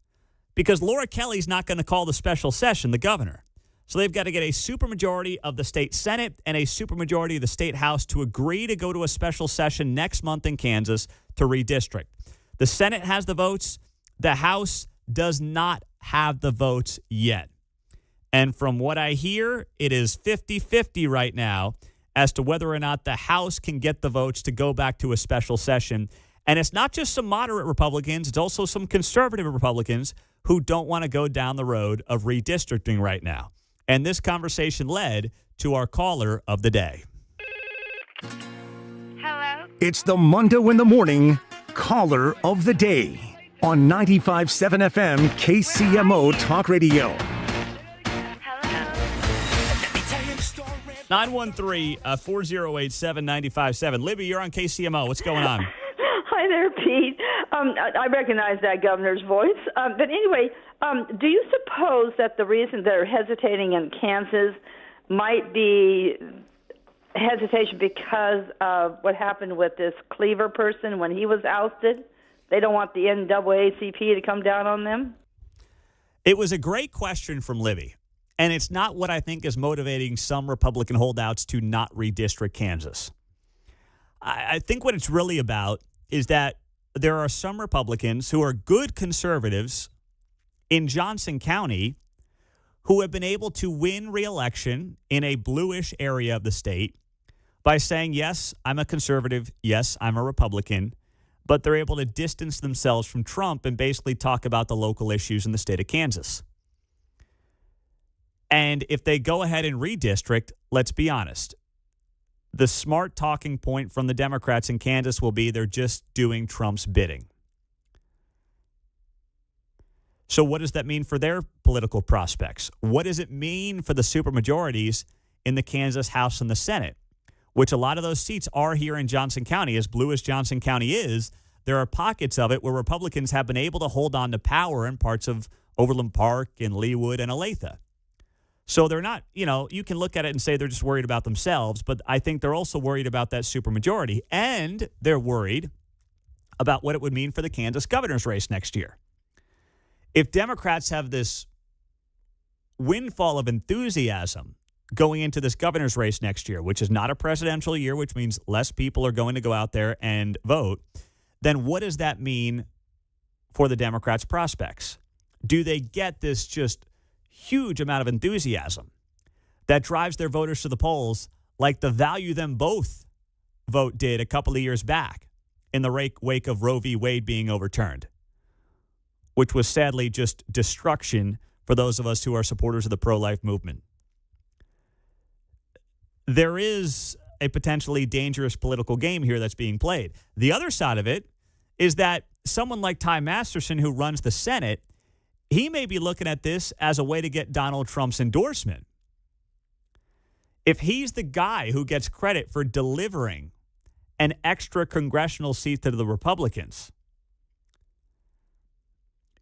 because Laura Kelly's not going to call the special session, the governor. So they've got to get a supermajority of the state Senate and a supermajority of the state House to agree to go to a special session next month in Kansas to redistrict. The Senate has the votes. The House does not have the votes yet. And from what I hear, it is 50-50 right now as to whether or not the House can get the votes to go back to a special session. And it's not just some moderate Republicans, it's also some conservative Republicans who don't want to go down the road of redistricting right now. And this conversation led to our caller of the day. Hello? It's the Mundo in the Morning Caller of the Day on 95.7 FM KCMO Talk Radio. 913-408-7957. Libby, you're on KCMO. What's going on? Hi there, Pete. I recognize that governor's voice. But anyway, do you suppose that the reason they're hesitating in Kansas might be hesitation because of what happened with this Cleaver person when he was ousted? They don't want the NAACP to come down on them? It was a great question from Libby. And it's not what I think is motivating some Republican holdouts to not redistrict Kansas. I think what it's really about is that there are some Republicans who are good conservatives in Johnson County who have been able to win re-election in a bluish area of the state by saying, yes, I'm a conservative, yes, I'm a Republican, but they're able to distance themselves from Trump and basically talk about the local issues in the state of Kansas. And if they go ahead and redistrict, let's be honest, the smart talking point from the Democrats in Kansas will be they're just doing Trump's bidding. So what does that mean for their political prospects? What does it mean for the supermajorities in the Kansas House and the Senate, which a lot of those seats are here in Johnson County? As blue as Johnson County is, there are pockets of it where Republicans have been able to hold on to power in parts of Overland Park and Leawood and Olathe. So they're not, you can look at it and say they're just worried about themselves, but I think they're also worried about that supermajority, and they're worried about what it would mean for the Kansas governor's race next year. If Democrats have this windfall of enthusiasm going into this governor's race next year, which is not a presidential year, which means less people are going to go out there and vote, then what does that mean for the Democrats' prospects? Do they get this just huge amount of enthusiasm that drives their voters to the polls like the Value Them Both vote did a couple of years back in the wake of Roe v. Wade being overturned, which was sadly just destruction for those of us who are supporters of the pro-life movement? There is a potentially dangerous political game here that's being played. The other side of it is that someone like Ty Masterson, who runs the Senate, he may be looking at this as a way to get Donald Trump's endorsement. If he's the guy who gets credit for delivering an extra congressional seat to the Republicans,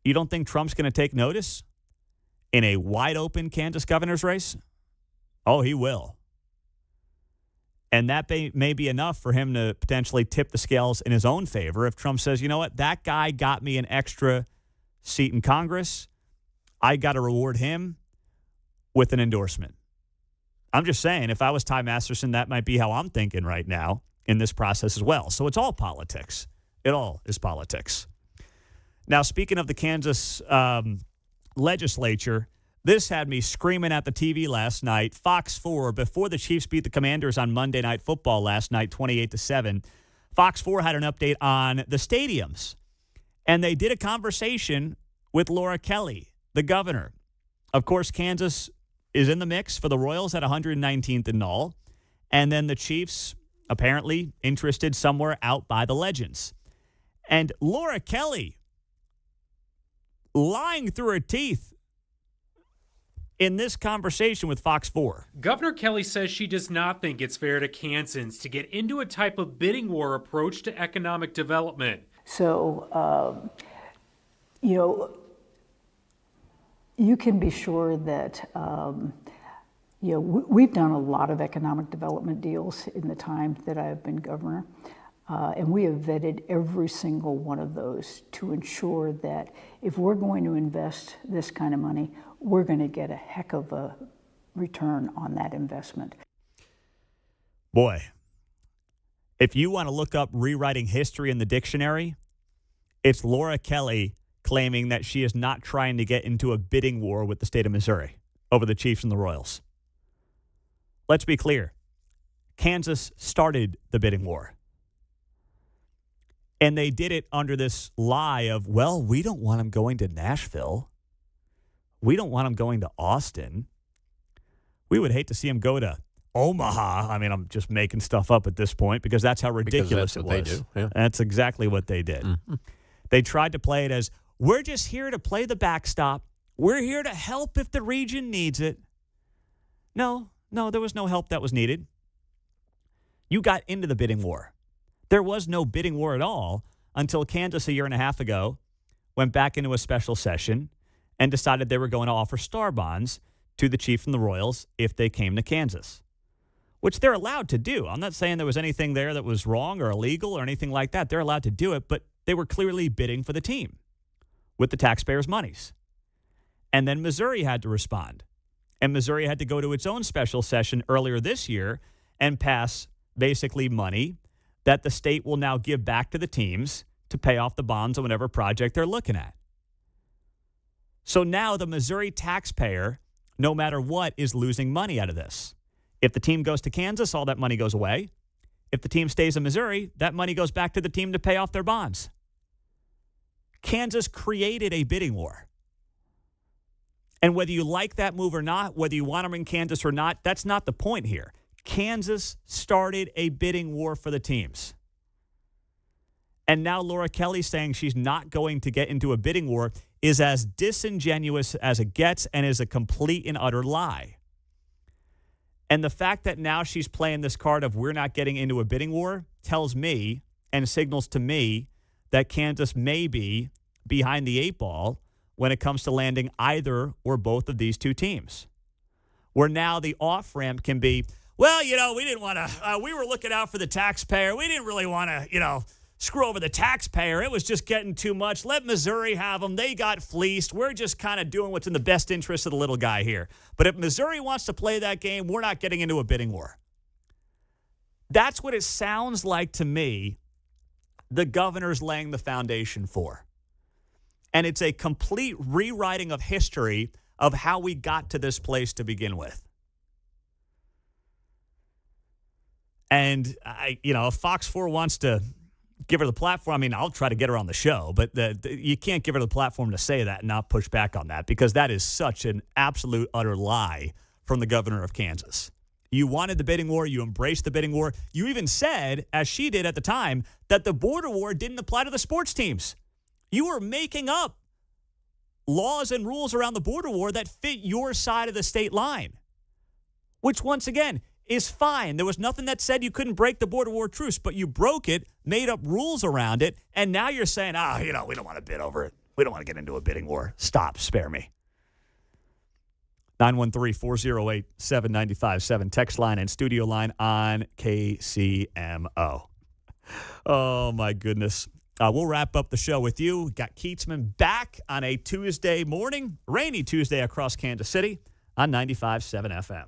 you don't think Trump's going to take notice in a wide-open Kansas governor's race? Oh, he will. And that may be enough for him to potentially tip the scales in his own favor if Trump says, you know what, that guy got me an extra seat in Congress. I got to reward him with an endorsement. I'm just saying, if I was Ty Masterson, that might be how I'm thinking right now in this process as well. So it's all politics. It all is politics. Now, speaking of the Kansas legislature, This had me screaming at the TV last night. Fox 4, before the Chiefs beat the Commanders on Monday Night Football last night, 28-7, Fox 4 had an update on the stadiums. And they did a conversation with Laura Kelly, the governor. Of course, Kansas is in the mix for the Royals at 119th and Null. And then the Chiefs apparently interested somewhere out by the Legends. And Laura Kelly, lying through her teeth in this conversation with Fox 4. Governor Kelly says she does not think it's fair to Kansans to get into a type of bidding war approach to economic development. So, you can be sure that, we've done a lot of economic development deals in the time that I've been governor. And we have vetted every single one of those to ensure that if we're going to invest this kind of money, we're going to get a heck of a return on that investment. Boy, if you want to look up rewriting history in the dictionary, it's Laura Kelly claiming that she is not trying to get into a bidding war with the state of Missouri over the Chiefs and the Royals. Let's be clear. Kansas started the bidding war. And they did it under this lie of, well, we don't want them going to Nashville. We don't want them going to Austin. We would hate to see them go to Omaha. I mean, I'm just making stuff up at this point because that's how ridiculous it was. They do. Yeah. That's exactly what they did. Mm-hmm. They tried to play it as, we're just here to play the backstop. We're here to help if the region needs it. No, there was no help that was needed. You got into the bidding war. There was no bidding war at all until Kansas a year and a half ago went back into a special session and decided they were going to offer star bonds to the Chiefs and the Royals if they came to Kansas, which they're allowed to do. I'm not saying there was anything there that was wrong or illegal or anything like that. They're allowed to do it, but they were clearly bidding for the team with the taxpayers' monies. And then Missouri had to respond. And Missouri had to go to its own special session earlier this year and pass basically money that the state will now give back to the teams to pay off the bonds on whatever project they're looking at. So now the Missouri taxpayer, no matter what, is losing money out of this. If the team goes to Kansas, all that money goes away. If the team stays in Missouri, that money goes back to the team to pay off their bonds. Kansas created a bidding war. And whether you like that move or not, whether you want them in Kansas or not, that's not the point here. Kansas started a bidding war for the teams. And now Laura Kelly saying she's not going to get into a bidding war is as disingenuous as it gets and is a complete and utter lie. And the fact that now she's playing this card of we're not getting into a bidding war tells me and signals to me that Kansas may be behind the eight ball when it comes to landing either or both of these two teams. Where now the off-ramp can be, well, we didn't want to, we were looking out for the taxpayer. We didn't really want to, screw over the taxpayer. It was just getting too much. Let Missouri have them. They got fleeced. We're just kind of doing what's in the best interest of the little guy here. But if Missouri wants to play that game, we're not getting into a bidding war. That's what it sounds like to me the governor's laying the foundation for. And it's a complete rewriting of history of how we got to this place to begin with. And, if Fox 4 wants to give her the platform, I'll try to get her on the show, but you can't give her the platform to say that and not push back on that because that is such an absolute, utter lie from the governor of Kansas. You wanted the bidding war. You embraced the bidding war. You even said, as she did at the time, that the border war didn't apply to the sports teams. You were making up laws and rules around the border war that fit your side of the state line, which, once again, is fine. There was nothing that said you couldn't break the border war truce, but you broke it, made up rules around it, and now you're saying, we don't want to bid over it. We don't want to get into a bidding war. Stop. Spare me. 913-408-7957. Text line and studio line on KCMO. Oh, my goodness. We'll wrap up the show with you. Got Keatsman back on a Tuesday morning, rainy Tuesday across Kansas City on 95.7 FM.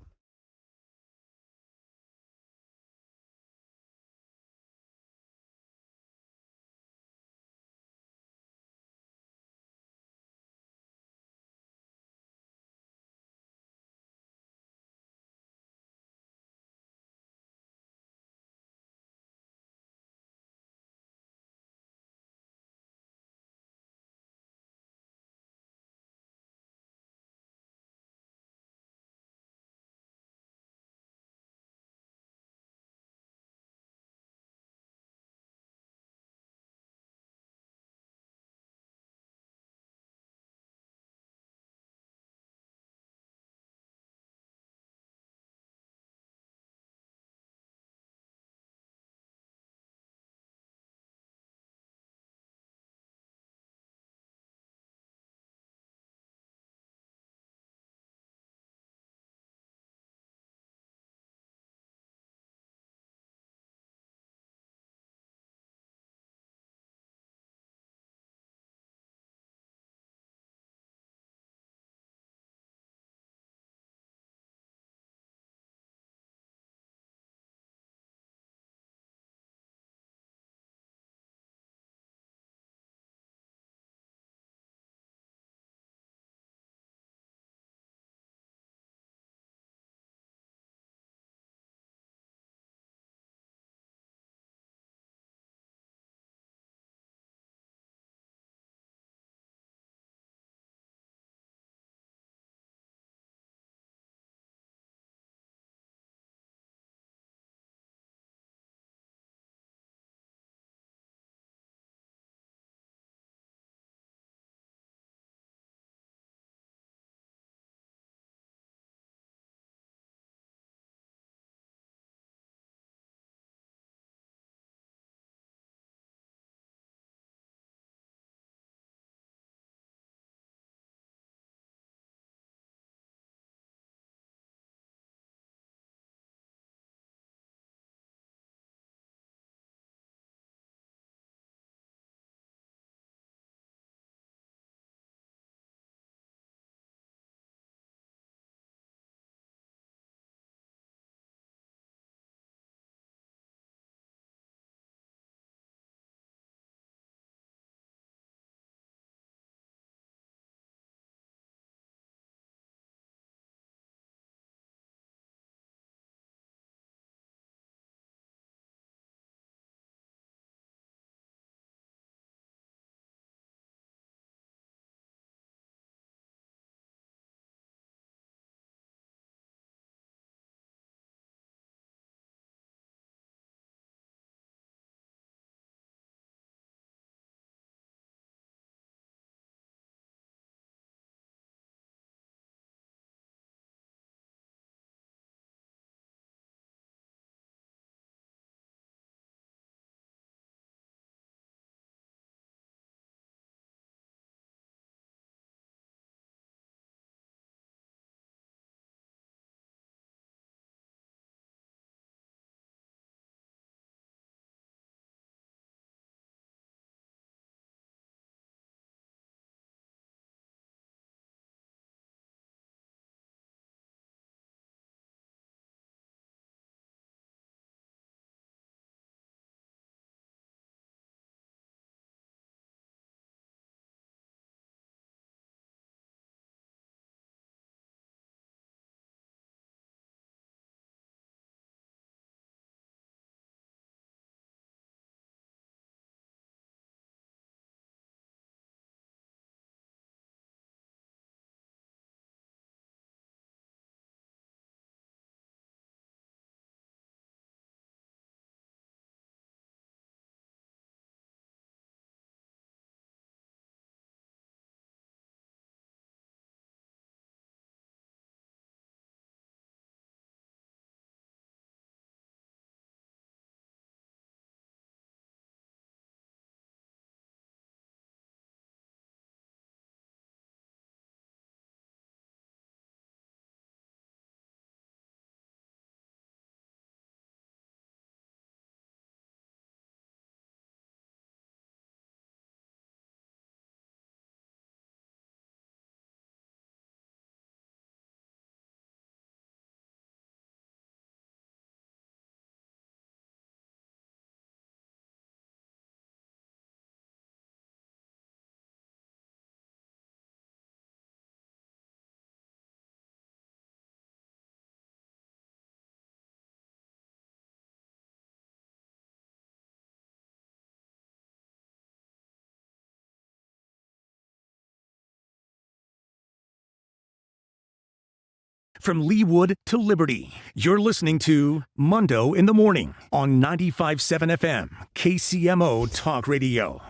from Leawood to Liberty. You're listening to Mundo in the Morning on 95.7 FM, KCMO Talk Radio.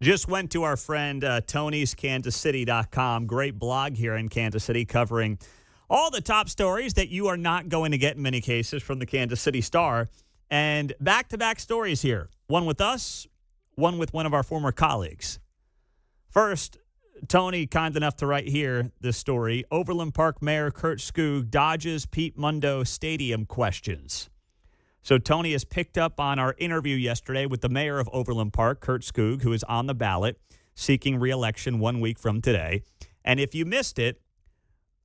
Just went to our friend Tony's KansasCity.com. Great blog here in Kansas City covering all the top stories that you are not going to get in many cases from the Kansas City Star. And back-to-back stories here. One with us, one with one of our former colleagues. First, Tony, kind enough to write here this story. Overland Park Mayor Skoog dodges Pete Mundo stadium questions. So Tony has picked up on our interview yesterday with the mayor of Overland Park, Skoog, who is on the ballot seeking re-election 1 week from today. And if you missed it,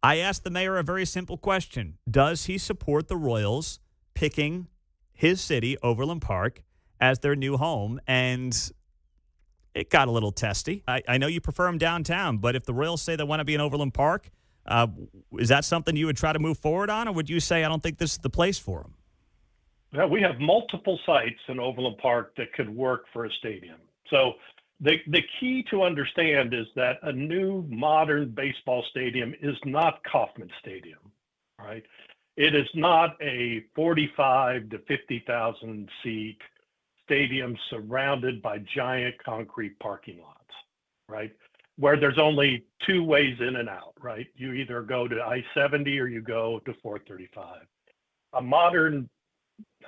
I asked the mayor a very simple question. Does he support the Royals picking his city, Overland Park, as their new home? And it got a little testy. I know you prefer them downtown, but if the Royals say they want to be in Overland Park, is that something you would try to move forward on, or would you say, I don't think this is the place for them? Yeah, we have multiple sites in Overland Park that could work for a stadium. So the key to understand is that a new modern baseball stadium is not Kauffman Stadium, right? It is not a 45 to 50,000 seat stadium surrounded by giant concrete parking lots, right? Where there's only two ways in and out, right? You either go to I-70 or you go to 435.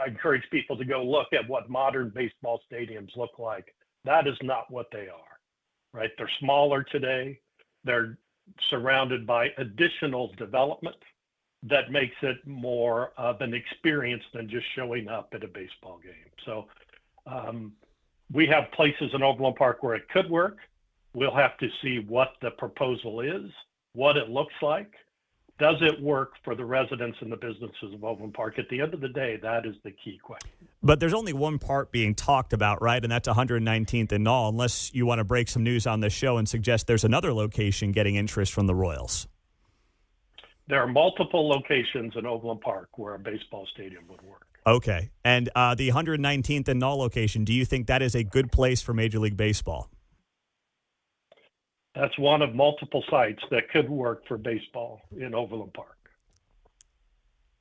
I encourage people to go look at what modern baseball stadiums look like. That is not what they are, right? They're smaller today. They're surrounded by additional development that makes it more of an experience than just showing up at a baseball game. So we have places in Overland Park where it could work. We'll have to see what the proposal is, what it looks like. Does it work for the residents and the businesses of Overland Park? At the end of the day, that is the key question. But there's only one part being talked about, right? And that's 119th and Knoll, unless you want to break some news on this show and suggest there's another location getting interest from the Royals. There are multiple locations in Overland Park where a baseball stadium would work. Okay. And the 119th and Knoll location, do you think that is a good place for Major League Baseball? That's one of multiple sites that could work for baseball in Overland Park.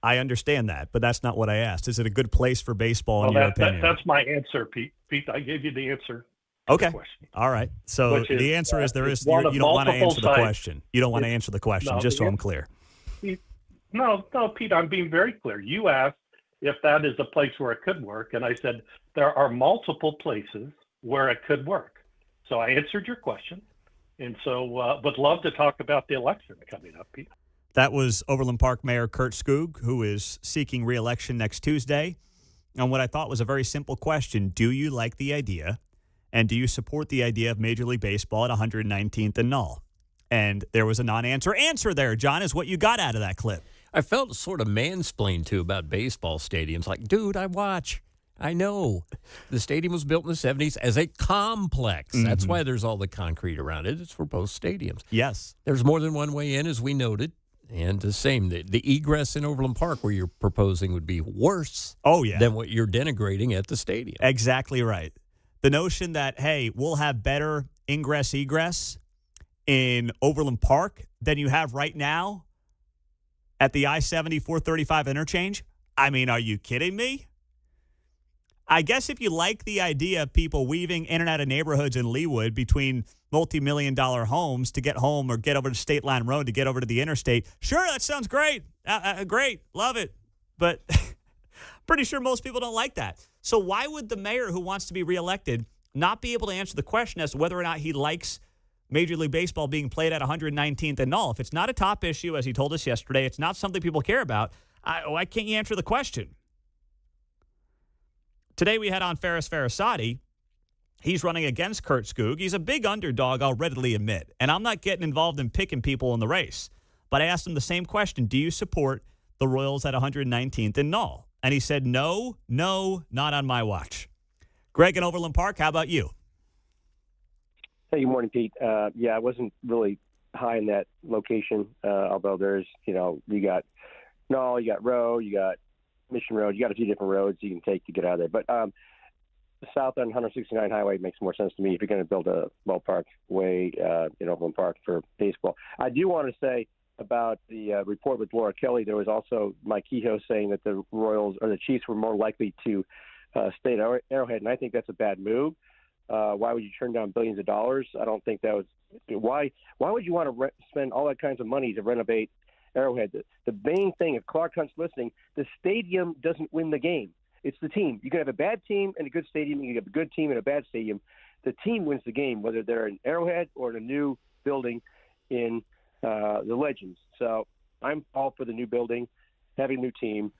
I understand that, but that's not what I asked. Is it a good place for baseball in your opinion? That's my answer, Pete. Pete, I gave you the answer. Okay. All right. So the answer is you don't want to answer the question. You don't want to answer the question, just so I'm clear. No, Pete, I'm being very clear. You asked if that is a place where it could work, and I said there are multiple places where it could work. So I answered your question. And so would love to talk about the election coming up, Pete. That was Overland Park Mayor Skoog, who is seeking re-election next Tuesday. And what I thought was a very simple question. Do you like the idea, and do you support the idea of Major League Baseball at 119th and Knoll? And there was a non-answer answer there, John, is what you got out of that clip. I felt sort of mansplained to about baseball stadiums. Like, dude, I watch. I know. The stadium was built in the 70s as a complex. Mm-hmm. That's why there's all the concrete around it. It's for both stadiums. Yes. There's more than one way in, as we noted. And the same, the egress in Overland Park where you're proposing would be worse than what you're denigrating at the stadium. Exactly right. The notion that, hey, we'll have better ingress-egress in Overland Park than you have right now at the I-70 435 interchange? I mean, are you kidding me? I guess if you like the idea of people weaving in and out of neighborhoods in Leawood between multi-million-dollar homes to get home or get over to State Line Road to get over to the interstate, sure, that sounds great. Great. Love it. But pretty sure most people don't like that. So why would the mayor who wants to be reelected not be able to answer the question as to whether or not he likes Major League Baseball being played at 119th and Knoll? If it's not a top issue, as he told us yesterday, it's not something people care about, why can't you answer the question? Today we had on Faris Farrisati. He's running against Skoog. He's a big underdog, I'll readily admit. And I'm not getting involved in picking people in the race. But I asked him the same question. Do you support the Royals at 119th and Knoll? And he said, no, not on my watch. Greg in Overland Park, how about you? Hey, good morning, Pete. I wasn't really high in that location, although there's, you got Knoll, you got Rowe, you got Mission Road, you got a few different roads you can take to get out of there. But south on 169 Highway makes more sense to me if you're going to build a ballpark way in Overland Park for baseball. I do want to say about the report with Laura Kelly, there was also Mike Kehoe saying that the Royals or the Chiefs were more likely to stay at Arrowhead, and I think that's a bad move. Why would you turn down billions of dollars? I don't think that was why would you want to spend all that kinds of money to renovate Arrowhead? The main thing, if Clark Hunt's listening, the stadium doesn't win the game. It's the team. You can have a bad team and a good stadium. You can have a good team and a bad stadium. The team wins the game, whether they're in Arrowhead or in a new building in the Legends. So I'm all for the new building, having a new team.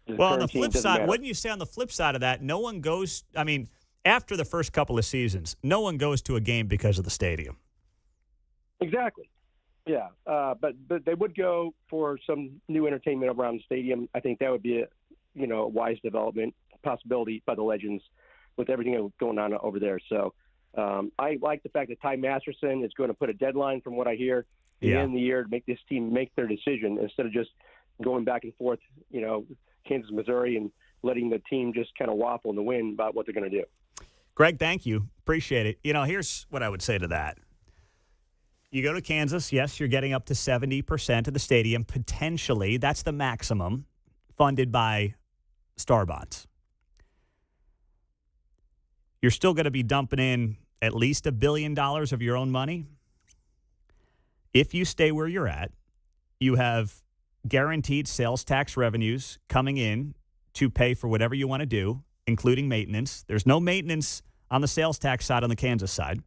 Well, on the flip side, wouldn't you say on the flip side of that, no one goes – I mean, after the first couple of seasons, no one goes to a game because of the stadium. Exactly. Yeah, but they would go for some new entertainment around the stadium. I think that would be a wise development possibility by the Legends with everything going on over there. So I like the fact that Ty Masterson is going to put a deadline, from what I hear, at the end of the year to make this team make their decision instead of just going back and forth, Kansas, Missouri, and letting the team just kind of waffle in the wind about what they're going to do. Greg, thank you. Appreciate it. Here's what I would say to that. You go to Kansas, yes, you're getting up to 70% of the stadium, potentially. That's the maximum, funded by Star Bonds. You're still going to be dumping in at least $1 billion of your own money. If you stay where you're at, you have guaranteed sales tax revenues coming in to pay for whatever you want to do, including maintenance. There's no maintenance on the sales tax side on the Kansas side.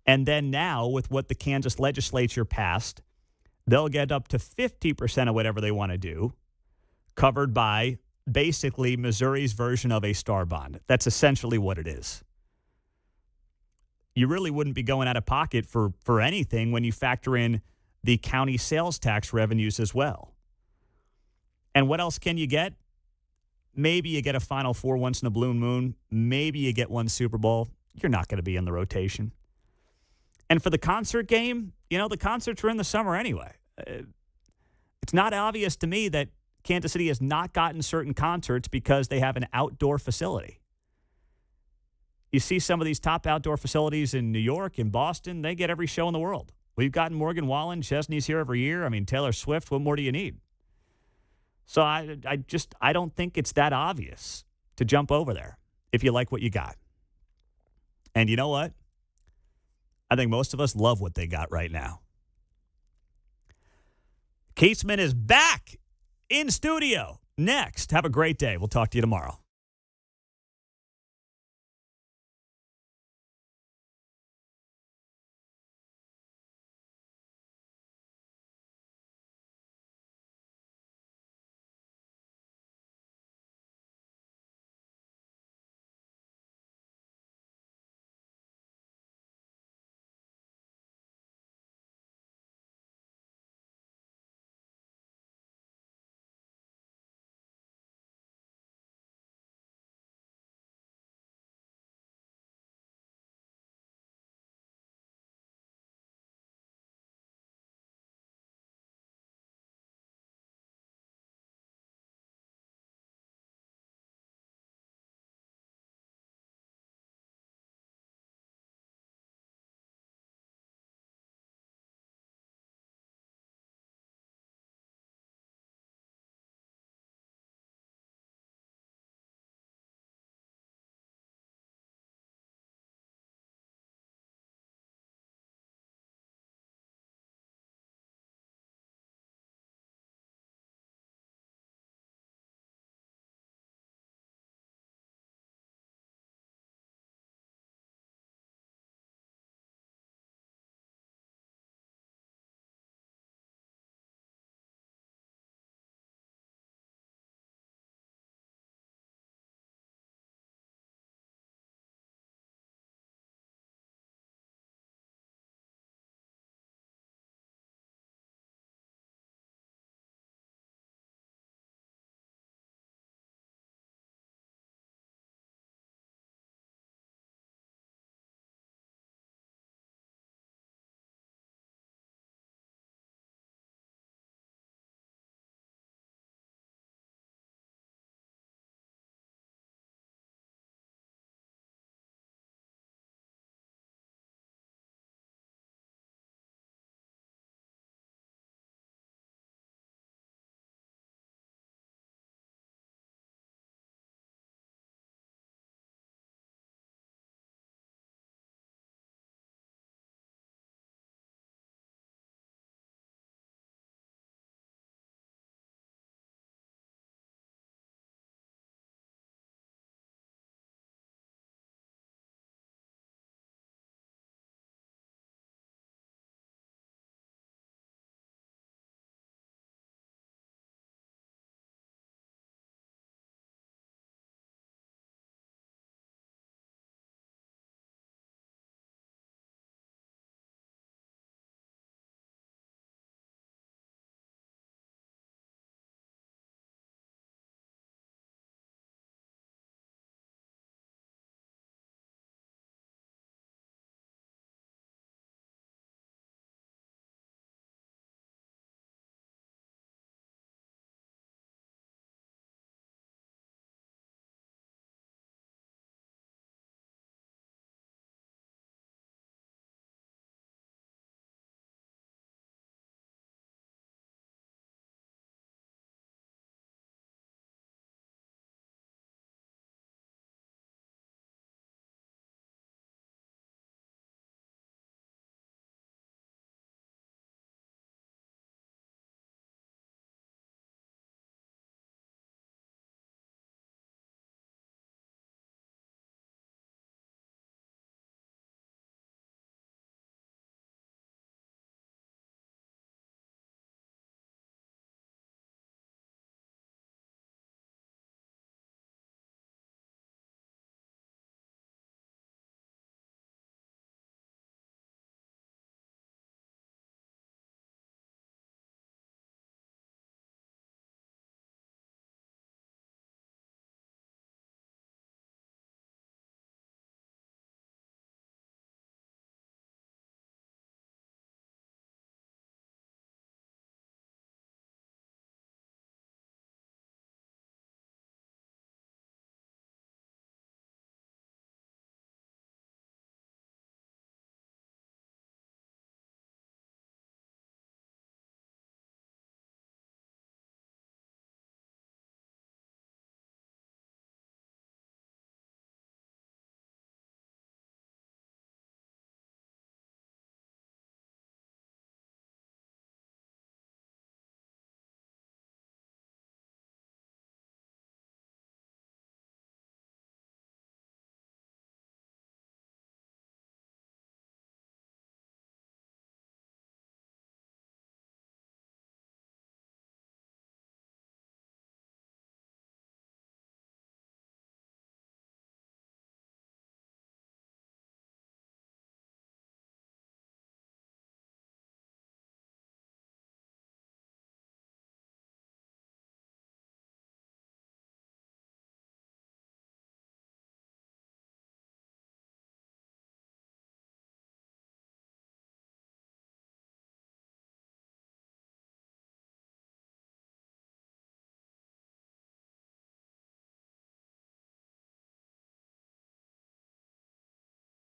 And then now, with what the Kansas legislature passed, they'll get up to 50% of whatever they want to do, covered by basically Missouri's version of a Star Bond. That's essentially what it is. You really wouldn't be going out of pocket for anything when you factor in the county sales tax revenues as well. And what else can you get? Maybe you get a Final Four once in a blue moon. Maybe you get one Super Bowl. You're not going to be in the rotation. And for the concert game, the concerts are in the summer anyway. It's not obvious to me that Kansas City has not gotten certain concerts because they have an outdoor facility. You see some of these top outdoor facilities in New York, in Boston, they get every show in the world. We've gotten Morgan Wallen, Chesney's here every year. I mean, Taylor Swift, what more do you need? So I don't think it's that obvious to jump over there if you like what you got. And you know what? I think most of us love what they got right now. Caseman is back in studio. Next, have a great day. We'll talk to you tomorrow.